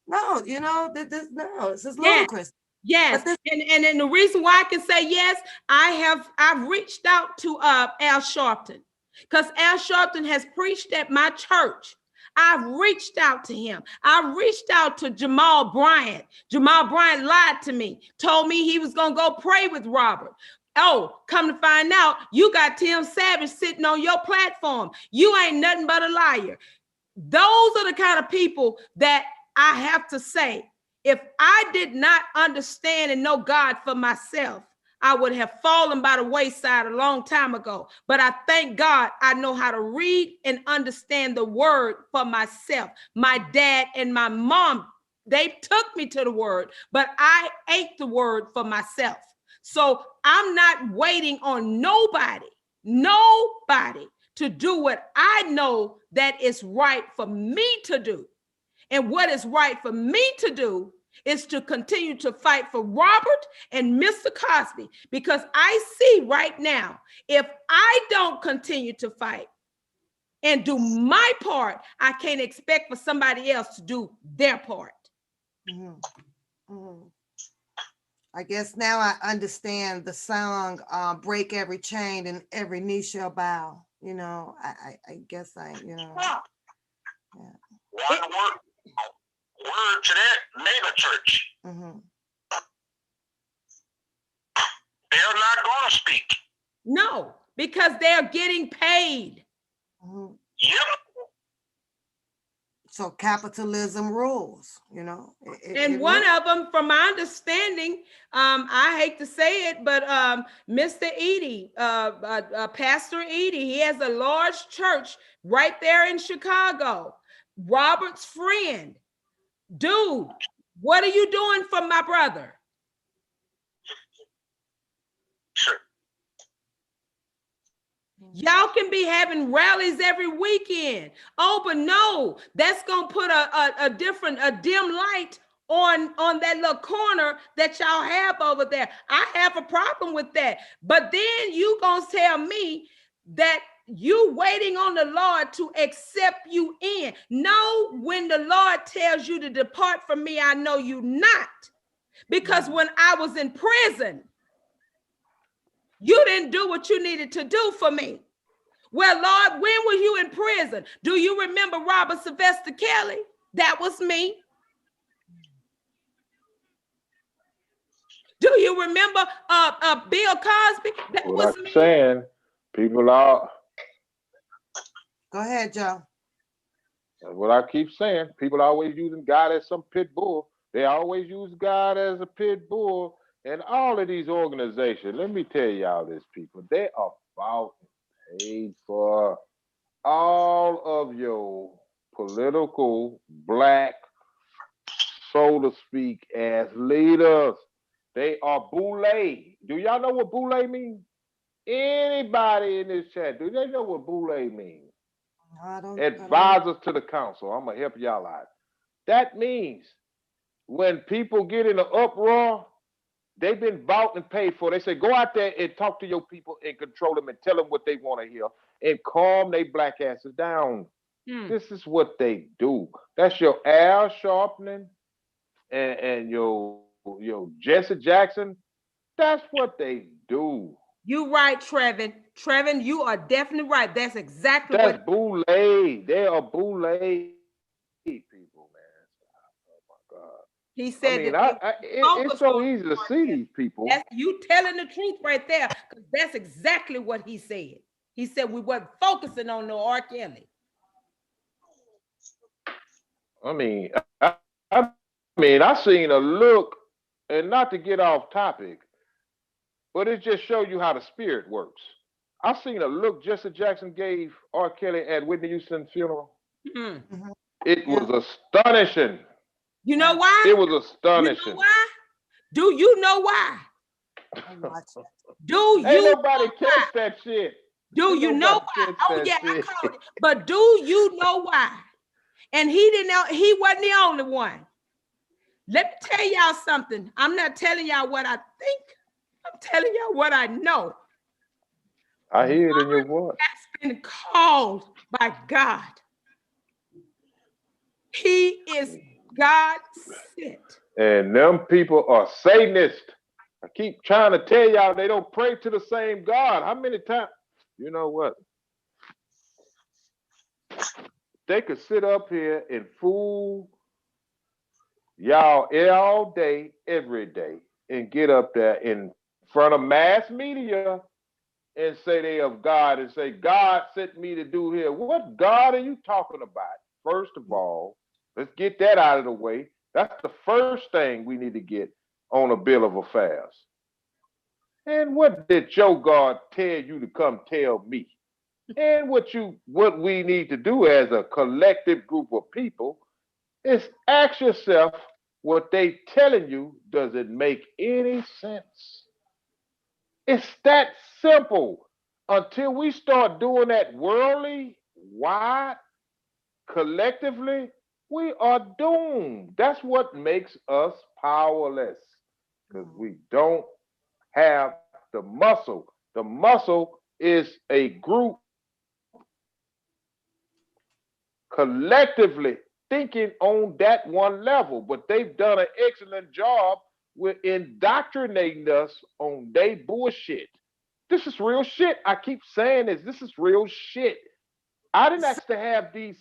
S1: No, you know, no, this is ludicrous.
S4: Yes, and then the reason why I can say yes, I've reached out to Al Sharpton. Because Al Sharpton has preached at my church. I've reached out to him. I reached out to Jamal Bryant. Jamal Bryant lied to me, told me he was going to go pray with Robert. Oh, come to find out, you got Tim Savage sitting on your platform. You ain't nothing but a liar. Those are the kind of people that I have to say, if I did not understand and know God for myself, I would have fallen by the wayside a long time ago. But I thank God I know how to read and understand the word for myself. My dad and my mom They took me to the word, but I ate the word for myself. So I'm not waiting on nobody to do what I know that is right for me to do. And what is right for me to do is to continue to fight for Robert and Mr. Cosby, because I see right now, if I don't continue to fight and do my part, I can't expect for somebody else to do their part.
S1: I guess now I understand the song, break every chain and every knee shall bow. You know, I guess you know. Yeah.
S5: One word to that mega church. They're not going to speak.
S4: No, because they're getting paid.
S5: Yep.
S1: So capitalism rules, you know.
S4: And one of them, from my understanding, I hate to say it, but Mr. Edie, Pastor Edie, he has a large church right there in Chicago. Robert's friend. Dude, what are you doing for my brother?
S5: Sure.
S4: Y'all can be having rallies every weekend. Oh, but no, that's gonna put a dim light on that little corner that y'all have over there. I have a problem with that. But then you gonna tell me that you waiting on the Lord to accept you in. No, when the Lord tells you to depart from me, I know you not. Because when I was in prison, you didn't do what you needed to do for me. Well, Lord, when were you in prison? Do you remember Robert Sylvester Kelly? That was me. Do you remember Bill Cosby? That was me.
S3: Saying, people are.
S1: Go ahead, Joe.
S3: What I keep saying, people are always using God as some pit bull. They always use God as a pit bull. And all of these organizations, let me tell y'all this, people, they are bought and paid for. All of your political black, so to speak, as leaders, they are boule. Do y'all know what boule means? Anybody in this chat, do they know what boule means? Advisors to the council. I'm gonna help y'all out. That means when people get in an uproar, they've been bought and paid for. They say, go out there and talk to your people and control them and tell them what they want to hear and calm their black asses down. This is what they do. That's your Al Sharpton and your Jesse Jackson. That's what they do.
S4: You right, Trevin. Trevin, you are definitely right. That's exactly
S3: That's boule. They are boule people, man. Oh my God.
S4: He said,
S3: it's so easy to see these people.
S4: That's you telling the truth right there, because that's exactly what he said. He said we weren't focusing on no R. Kelly.
S3: I seen a look, and not to get off topic, but it just shows you how the spirit works. I seen a look Jesse Jackson gave R. Kelly at Whitney Houston's funeral. It was astonishing.
S4: You know why?
S3: It was astonishing.
S4: You know why? Do you know why?
S3: Ain't nobody catch that shit.
S4: Do you know why? Oh yeah, I called it. But do you know why? And he didn't know, he wasn't the only one. Let me tell y'all something. I'm not telling y'all what I think. I'm telling y'all what I know.
S3: I hear it in your voice.
S4: Has been called by God. He is God sent.
S3: And them people are Satanists. I keep trying to tell y'all they don't pray to the same God. How many times? You know what? They could sit up here and fool y'all all day, every day, and get up there in front of mass media and say they of God and say, God sent me to do here. What God are you talking about? First of all, let's get that out of the way. That's the first thing we need to get on a bill of affairs. And what did your God tell you to come tell me? And what we need to do as a collective group of people is ask yourself, what they telling you doesn't make any sense. It's that simple. Until we start doing that worldly, wide, collectively, we are doomed. That's what makes us powerless because we don't have the muscle. The muscle is a group collectively thinking on that one level, but they've done an excellent job with indoctrinating us on their bullshit. This is real shit. I keep saying this. This is real shit. I didn't ask to have these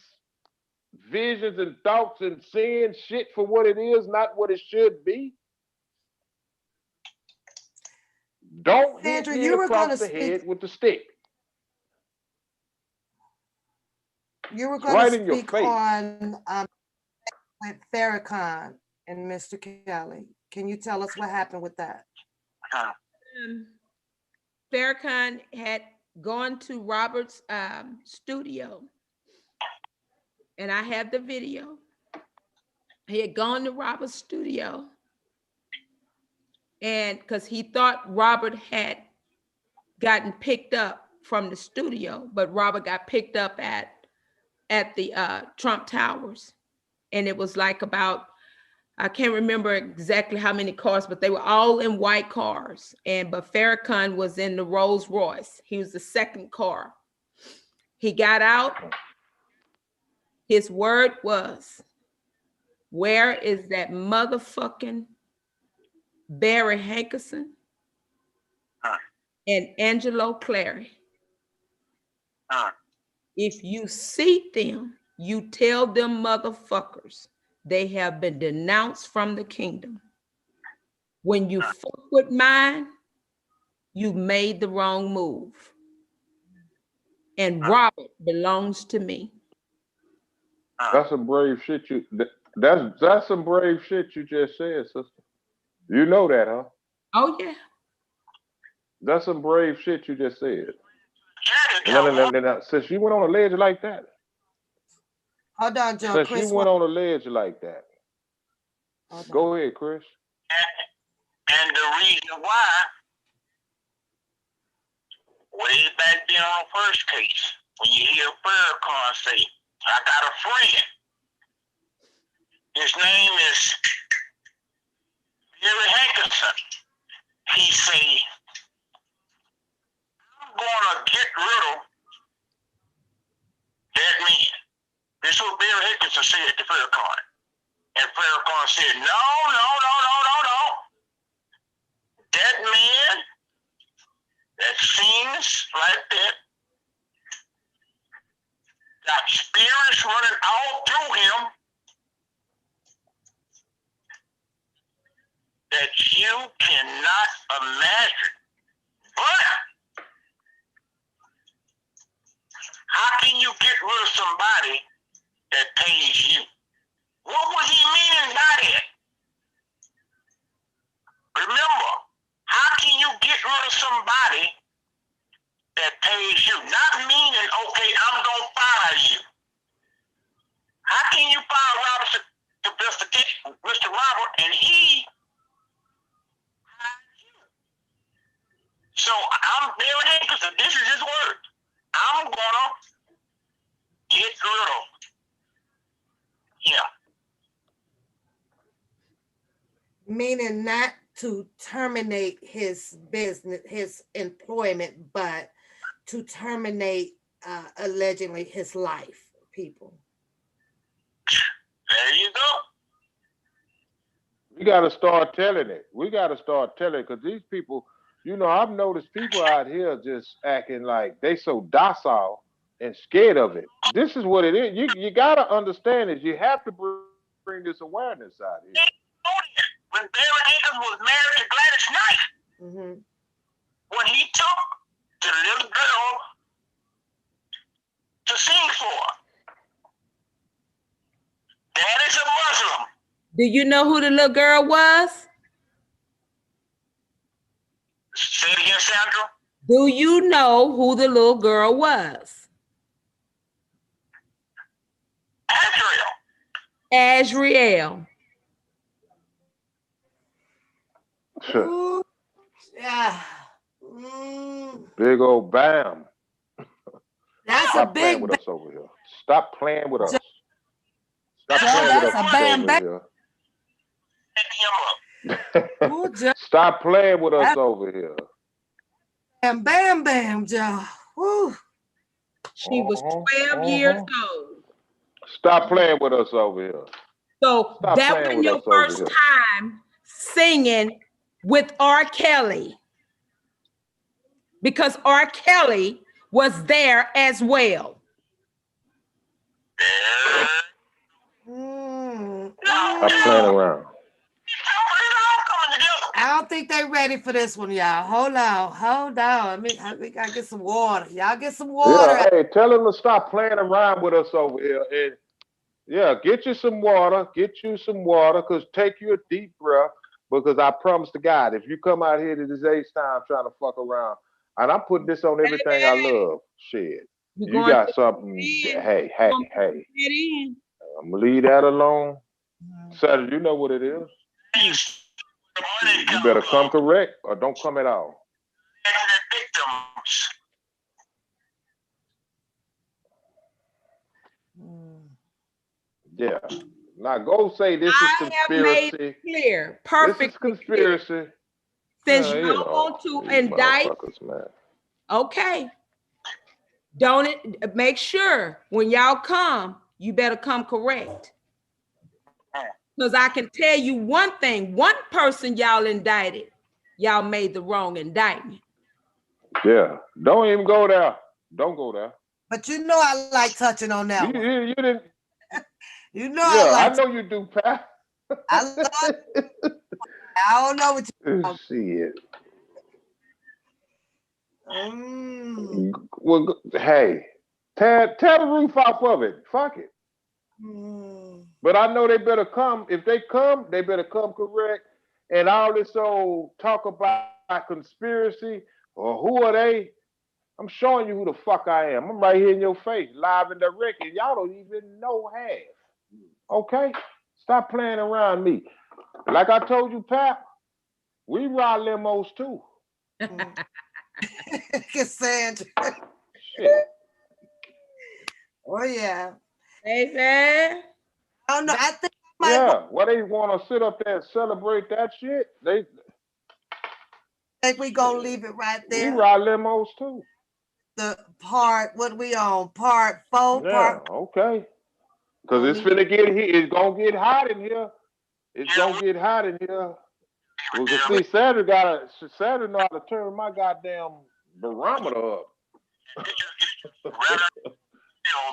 S3: visions and thoughts and seeing shit for what it is, not what it should be. Don't hit
S1: Sandra,
S3: me
S1: you were going
S3: across
S1: to
S3: the
S1: speak.
S3: head with the stick.
S1: You were
S3: It's
S1: going to
S3: right in your
S1: speak
S3: face.
S1: on with Farrakhan and Mr. Kelly. Can you tell us what happened with that?
S4: Farrakhan had gone to Robert's studio, and I have the video. He had gone to Robert's studio, and because he thought Robert had gotten picked up from the studio, but Robert got picked up at the Trump Towers, and it was like about, I can't remember exactly how many cars, but they were all in white cars. But Farrakhan was in the Rolls Royce. He was the second car. He got out. His word was, "Where is that motherfucking Barry Hankerson and Angelo Clary? If you see them, you tell them motherfuckers they have been denounced from the kingdom. When you fuck with mine, you made the wrong move. And Robert belongs to me."
S3: That's some brave shit. That's some brave shit you just said, sister. You know that, huh?
S4: Oh yeah.
S3: That's some brave shit you just said. No. Since you went on a ledge like that,
S1: Hold on, Joe.
S3: since you
S1: Chris,
S3: went on a ledge like that, go ahead, Chris.
S5: And the reason why, way back then on the first case, when you hear Farrakhan say, "I got a friend. His name is Barry Hankerson." He say, "I'm gonna get rid of that man." This is what Barry Hankerson said to Farrakhan. And Farrakhan said, "No. That man that sings like that got spirits running all through him that you cannot imagine. But how can you get rid of somebody that pays you?" What was he meaning by that? Remember, how can you get rid of somebody that pays you? Not meaning, okay, I'm going to fire you. How can you fire Robert, Mr. Robert, and he hired you? So I'm Barry Hankerson. This is his word. I'm going to get rid of him.
S1: meaning not to terminate his business, his employment, but to terminate allegedly his life, people.
S5: There you go.
S3: We got to start telling it. We got to start telling it because these people, I've noticed people out here just acting like they so docile and scared of it. This is what it is. You got to understand is you have to bring this awareness out here.
S5: When Barry Hankerson was married to Gladys Knight, when he took the little girl to sing for, that is a Muslim.
S4: Do you know who the little girl was?
S5: Say it again, Sandra.
S4: Do you know who the little girl was?
S5: Azrael.
S4: Azrael.
S1: Ooh, yeah.
S3: Big old bam.
S1: That's
S3: Stop
S1: a
S3: playing
S1: big
S3: with us over here. Stop playing with us.
S1: Joe,
S3: Stop
S1: Joe,
S3: playing with
S1: that's
S3: us
S1: a bam
S3: over
S1: bam.
S3: here.
S1: Ooh, Joe,
S3: Stop playing with us over here.
S1: bam bam bam, Joe. Woo.
S4: She was 12 years old.
S3: Stop playing with us over here.
S4: So
S3: Stop
S4: that
S3: playing
S4: wasn't
S3: with
S4: your
S3: us over
S4: first
S3: here.
S4: time singing with R. Kelly, because R. Kelly was there as well.
S3: Stop playing around.
S1: I don't think they're ready for this one, y'all. Hold on. We gotta get some water. Y'all get some water.
S3: Yeah, hey, tell them to stop playing around with us over here. And yeah, get you some water. Cause take you a deep breath. Because I promise to God, if you come out here to this age time trying to fuck around, and I'm putting this on everything I love, shit. You got something. Hey. I'm gonna leave that alone. Saturday, you know what it is. You better come correct or don't come at all. Yeah. Now go say this is conspiracy.
S4: Have made it clear, perfect.
S3: This is conspiracy.
S4: Since you want to indict,
S3: man.
S4: Okay. Don't it make sure when y'all come, you better come correct. Because I can tell you one thing, one person y'all indicted, y'all made the wrong indictment.
S3: Yeah, don't even go there. Don't go there.
S1: But you know I like touching on that one.
S3: You didn't.
S1: You know
S3: I know you do, Pat.
S1: I don't know what you
S3: see it. Well, hey, tear the roof off of it. Fuck it. But I know they better come. If they come, they better come correct. And all this old talk about conspiracy or who are they? I'm showing you who the fuck I am. I'm right here in your face, live and direct, and y'all don't even know half. Okay? Stop playing around me. Like I told you, Pap, we ride limos too.
S1: Cassandra.
S3: Shit.
S1: Oh yeah.
S4: Hey man.
S1: Oh no, I think
S3: why they want to sit up there and celebrate that shit? They
S1: think we gonna leave it right there.
S3: We ride limos too.
S1: The part, what we on? Part 4?
S3: Yeah, okay. Because it's finna get here. It's gonna get hot in here. It's gonna get hot in here. Well, see, Sandra know how to turn my goddamn barometer up.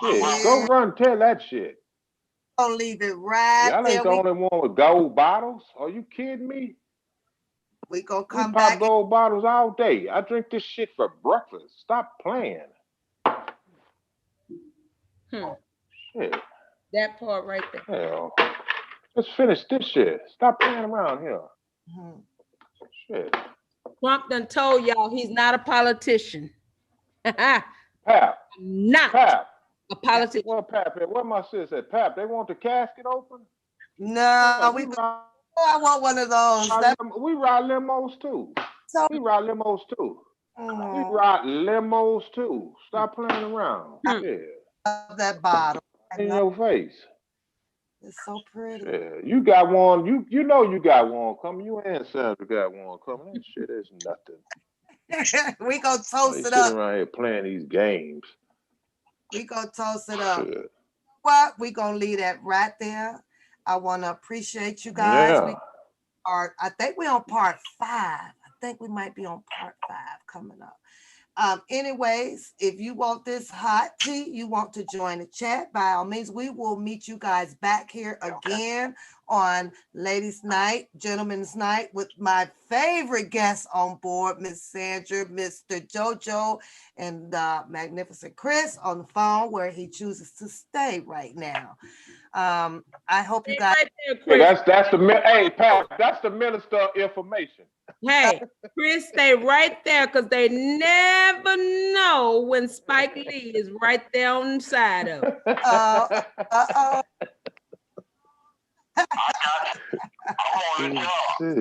S3: Yeah, go run, tell that shit.
S1: I'll leave it right
S3: Y'all
S1: there.
S3: ain't the only one with gold bottles. Are you kidding me?
S1: We gonna come
S3: pop
S1: back.
S3: Gold bottles all day. I drink this shit for breakfast. Stop playing. Shit.
S4: That part right there.
S3: Hell, let's finish this shit. Stop playing around here. Shit.
S4: Trump done told y'all he's not a politician.
S3: Pap.
S4: Not
S3: Pap.
S4: a politician.
S3: What Pap? What my sister said? Pap, they want the casket open?
S1: No, I want one of those.
S3: We ride limos too. We ride limos too. We ride limos too. Stop playing around. Yeah.
S1: That bottle.
S3: In your face.
S1: It's so pretty.
S3: Yeah. You got one. You know you got one coming. You and Sandra got one coming. That shit is nothing.
S1: We gonna toast it
S3: sitting
S1: up.
S3: Around here playing these games.
S1: We gonna toast it up.
S3: Shit.
S1: What? We gonna leave that right there. I wanna appreciate you guys.
S3: Yeah.
S1: I think we're on part 5. I think we might be on part 5 coming up. Anyways, if you want this hot tea, you want to join the chat, by all means, we will meet you guys back here again on Ladies' Night, Gentlemen's Night, with my favorite guests on board, Miss Sandra, Mr. JoJo, and Magnificent Chris on the phone, where he chooses to stay right now. I hope you guys.
S3: Hey, that's the hey Pat, that's the Minister of Information.
S4: Hey, Chris, stay right there, because they never know when Spike Lee is right there on the side of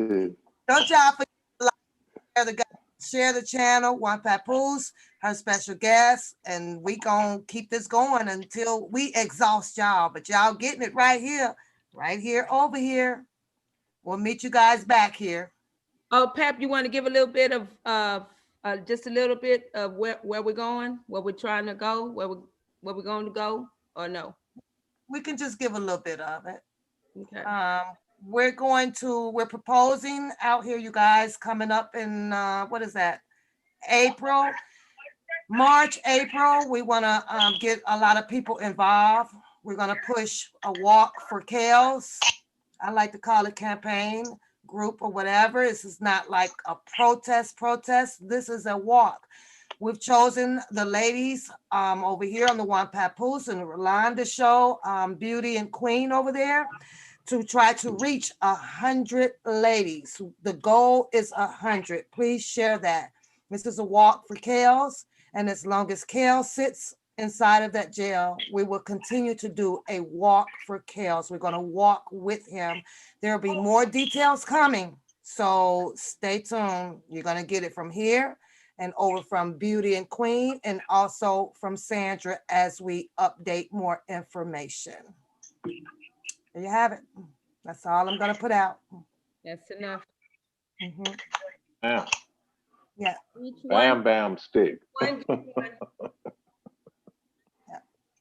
S4: it.
S1: Don't y'all forget share the channel, ONEPAPOOSE, her special guest, and we gonna keep this going until we exhaust y'all. But y'all getting it right here, over here. We'll meet you guys back here.
S4: Oh, Pap, you want to give a little bit of just a little bit of where we're going, where we're trying to go, where we're going to go, or no?
S1: We can just give a little bit of it.
S4: Okay.
S1: We're proposing out here, you guys, coming up in what is that? March, April. We want to get a lot of people involved. We're going to push a walk for chaos. I like to call it campaign group or whatever. This is not like a protest. This is a walk. We've chosen the ladies over here on the ONEPAPOOSE and the Rolanda show, Beauty and Queen over there, to try to reach 100 ladies. The goal is 100. Please share that. This is a walk for chaos. And as long as chaos sits inside of that jail, we will continue to do a walk for chaos. We're going to walk with him. There'll be more details coming. So stay tuned. You're going to get it from here and over from Beauty and Queen, and also from Sandra as we update more information. There you have it. That's all I'm going to put out.
S4: That's enough.
S1: Mm-hmm.
S3: Yeah.
S1: Yeah.
S3: Bam stick.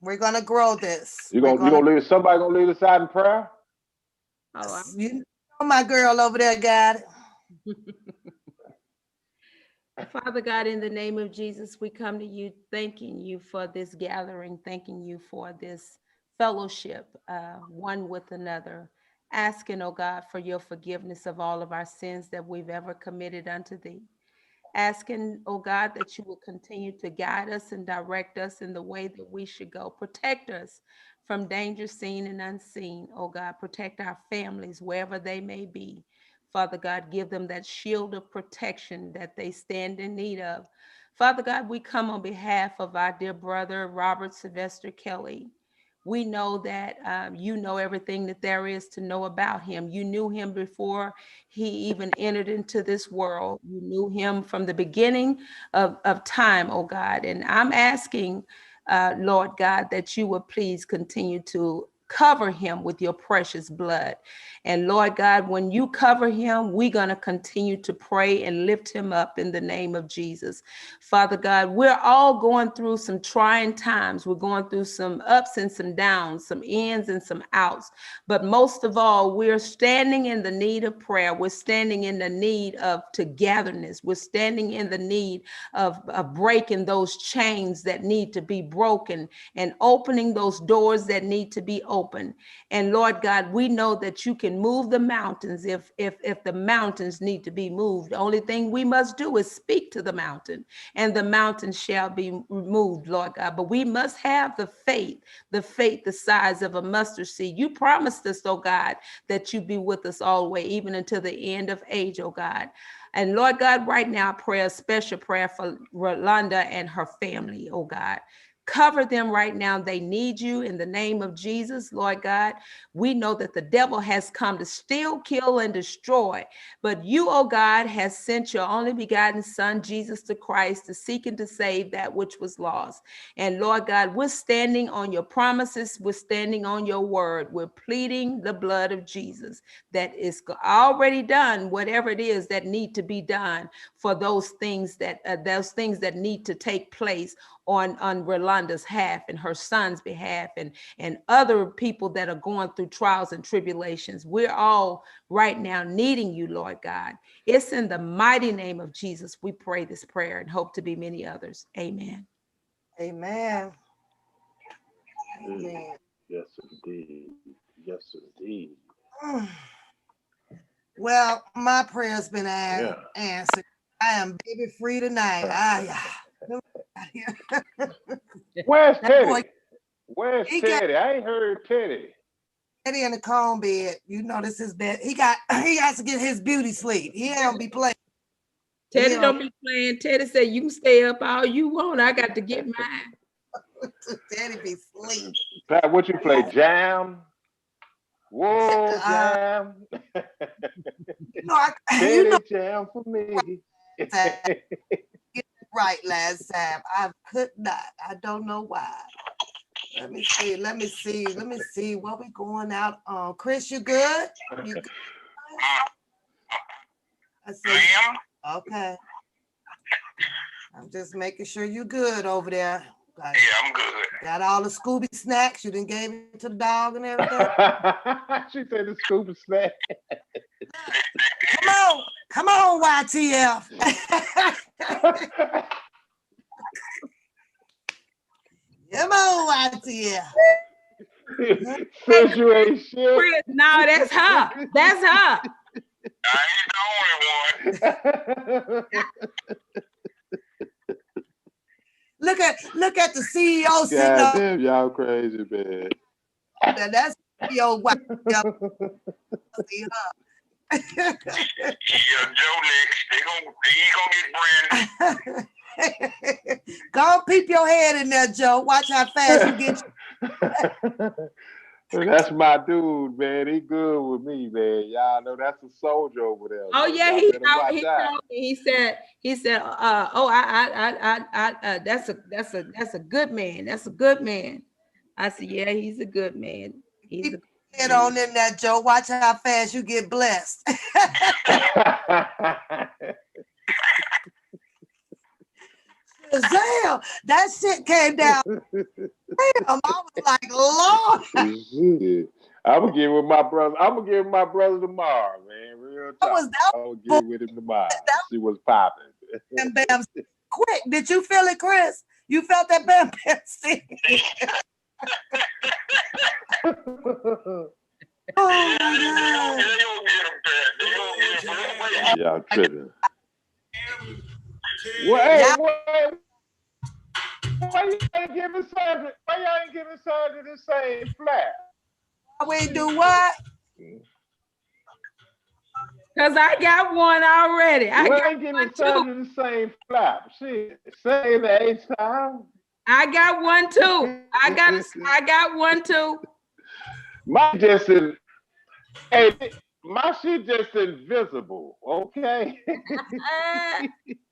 S1: We're going to grow this.
S3: You gonna lead somebody gonna lead us out in prayer?
S4: Oh,
S1: you know my girl over there got it.
S4: Father God, in the name of Jesus, we come to you thanking you for this gathering, thanking you for this fellowship, one with another, asking, oh God, for your forgiveness of all of our sins that we've ever committed unto thee. Asking, oh God, that you will continue to guide us and direct us in the way that we should go. Protect us from danger seen and unseen, oh God. Protect our families wherever they may be. Father God, give them that shield of protection that they stand in need of. Father God, we come on behalf of our dear brother, Robert Sylvester Kelly. We know that you know everything that there is to know about him. You knew him before he even entered into this world. You knew him from the beginning of time, oh God. And I'm asking, Lord God, that you would please continue to cover him with your precious blood. And Lord God, when you cover him, we're going to continue to pray and lift him up in the name of Jesus. Father God, we're all going through some trying times. We're going through some ups and some downs, some ins and some outs. But most of all, we're standing in the need of prayer. We're standing in the need of togetherness. We're standing in the need of breaking those chains that need to be broken and opening those doors that need to be opened. And Lord God, we know that you can move the mountains if the mountains need to be moved. The only thing we must do is speak to the mountain, and the mountain shall be removed, Lord God. But we must have the faith the size of a mustard seed. You promised us, oh God, that you be with us all the way, even until the end of age, oh God. And Lord God, right now, I pray a special prayer for Rolanda and her family, oh God. Cover them right now. They need you in the name of Jesus, Lord God. We know that the devil has come to steal, kill, and destroy. But you, oh God, has sent your only begotten Son, Jesus the Christ, to seek and to save that which was lost. And Lord God, we're standing on your promises. We're standing on your word. We're pleading the blood of Jesus that is already done, whatever it is that need to be done for those things that need to take place on Rolanda's behalf and her son's behalf and other people that are going through trials and tribulations. We're all right now needing you, Lord God. It's in the mighty name of Jesus we pray this prayer and hope to be many others. Amen.
S1: Amen. Amen.
S3: Yes, indeed. Yes, indeed.
S1: Well, my prayer's been answered. I am baby free tonight.
S3: Where's Teddy?
S1: Boy,
S3: Where's Teddy? I ain't heard Teddy.
S1: Teddy in the comb bed. You know this is bed. He has to get his beauty sleep. He don't be playing.
S4: Teddy don't be playing. Teddy said, you can stay up all you want. I got to get mine.
S1: Teddy be sleep.
S3: Pat, what you play? Jam? Whoa, jam.
S1: You know,
S3: Jam for me.
S1: Sam, get it right last time. I could not. I don't know why. Let me see. What we going out on? Chris, you good? You good? I said, okay. I'm just making sure you good over there. Like,
S5: Yeah, I'm good.
S1: got all the Scooby snacks. You done gave it to the dog and everything.
S3: She said the scoop of snack.
S1: Come on, YTF. Come on, YTF.
S3: Since you ain't shit.
S4: Chris, no, that's her. That's her.
S5: I ain't the only one.
S1: Look at the CEO sitting
S3: God
S1: up.
S3: damn, y'all crazy, man.
S1: That's CEO YTF.
S5: Yeah, Joe next. He gonna get Brandon.
S1: Go peep your head in there, Joe. Watch how fast you get.
S3: That's my dude, man. He good with me, man. Y'all know that's a soldier over there.
S4: Oh
S3: man.
S4: yeah,
S3: Y'all
S4: he
S3: better
S4: told
S3: watch out.
S4: me. He said, that's a good man. That's a good man. I said, yeah, he's a good man. He's
S1: Keep
S4: a
S1: your head on in there, Joe. Watch how fast you get blessed. Damn, that shit came down. Damn, I was like, Lord.
S3: Shit. I'm gonna get with my brother. I'm gonna get with my brother tomorrow, man. Real talk. I'm gonna get with him tomorrow. See what's popping.
S1: Bam, bam, quick. Did you feel it, Chris? You felt that bam bam stick? Oh my God.
S3: Y'all tripping. Wait, why you ain't giving Sandra? Why y'all ain't giving Sandra the same flat?
S1: We do what?
S4: Because I got one already.
S3: Why ain't giving Sandra the same flap? Shit, say the 8th time.
S4: I got one too. I got one too.
S3: My just in, hey, my shit just invisible, okay?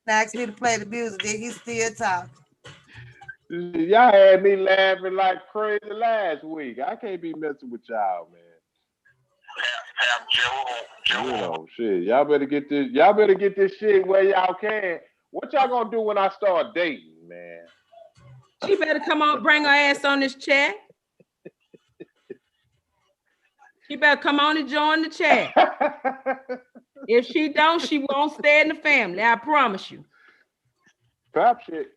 S1: Asked me to play the music, then he still talking.
S3: Y'all had me laughing like crazy last week. I can't be messing with y'all, man.
S5: Joe.
S3: You know, shit. Y'all better get this. Y'all better get this shit where y'all can. What y'all gonna do when I start dating, man?
S4: She better come on, bring her ass on this chat. She better come on and join the chat. If she don't, she won't stay in the family. I promise you.
S3: Pop shit.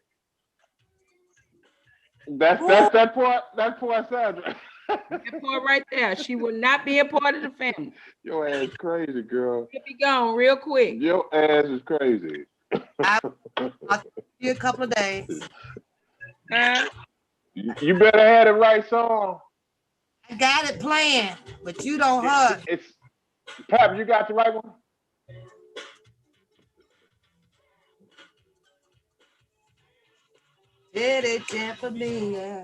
S3: That's that part. That part, Sandra.
S4: That part right there. She will not be a part of the family.
S3: Your ass crazy, girl.
S4: She'll be gone real quick.
S3: Your ass is crazy.
S1: I'll see you a couple of days.
S3: You better have the right song.
S1: I got it planned, but you don't hug.
S3: It's Pap, you got the right one?
S1: Did it jam for me? Yeah.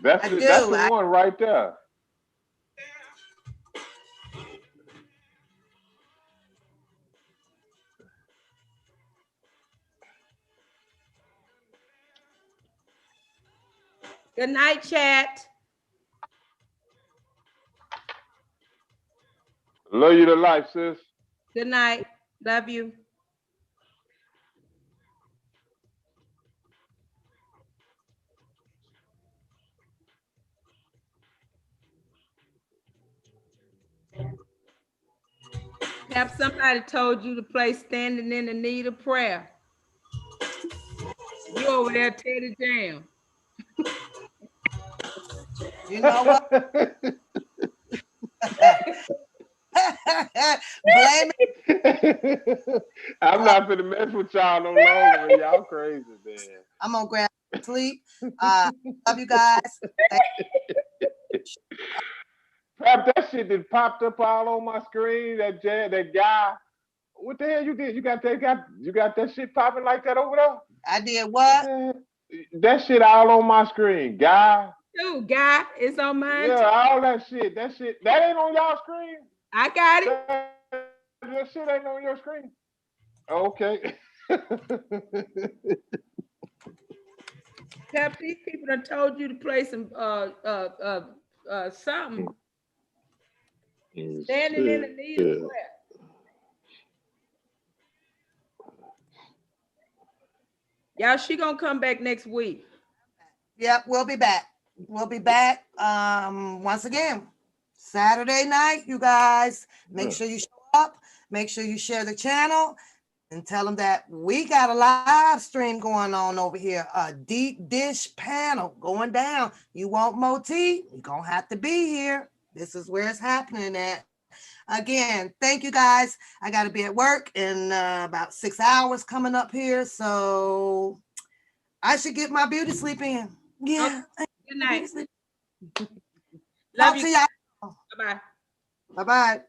S3: That's the one right there.
S4: Good night, chat.
S3: Love you to life, sis.
S4: Good night. Love you. Have somebody told you to play Standing in the Need of Prayer? You over there, Teddy Jam.
S1: You know what? Blame it.
S3: I'm not gonna mess with y'all no longer. Y'all crazy, man.
S1: I'm gonna grab sleep. Love you guys.
S3: Pap, that shit that popped up all on my screen. That guy. What the hell you did? You got that shit popping like that over there?
S1: I did what?
S3: That shit all on my screen. Guy
S4: too, guy. It's on mine
S3: Yeah,
S4: too.
S3: all that shit. That ain't on y'all screen.
S4: I got it.
S3: That shit ain't on your screen. Okay.
S4: Cap, these people done told you to play some something. Standing in the need of prayer. Y'all, she gonna come back next week.
S1: Yep, we'll be back. We'll be back once again. Saturday night, you guys. Make sure you show up. Make sure you share the channel and tell them that we got a live stream going on over here. A deep dish panel going down. You want more tea? You're going to have to be here. This is where it's happening at. Again, thank you guys. I got to be at work in about 6 hours coming up here. So I should get my beauty sleep in. Yeah.
S4: Okay. Good night.
S1: Talk
S4: Love you.
S1: to y'all.
S4: Bye-bye.
S1: Bye-bye.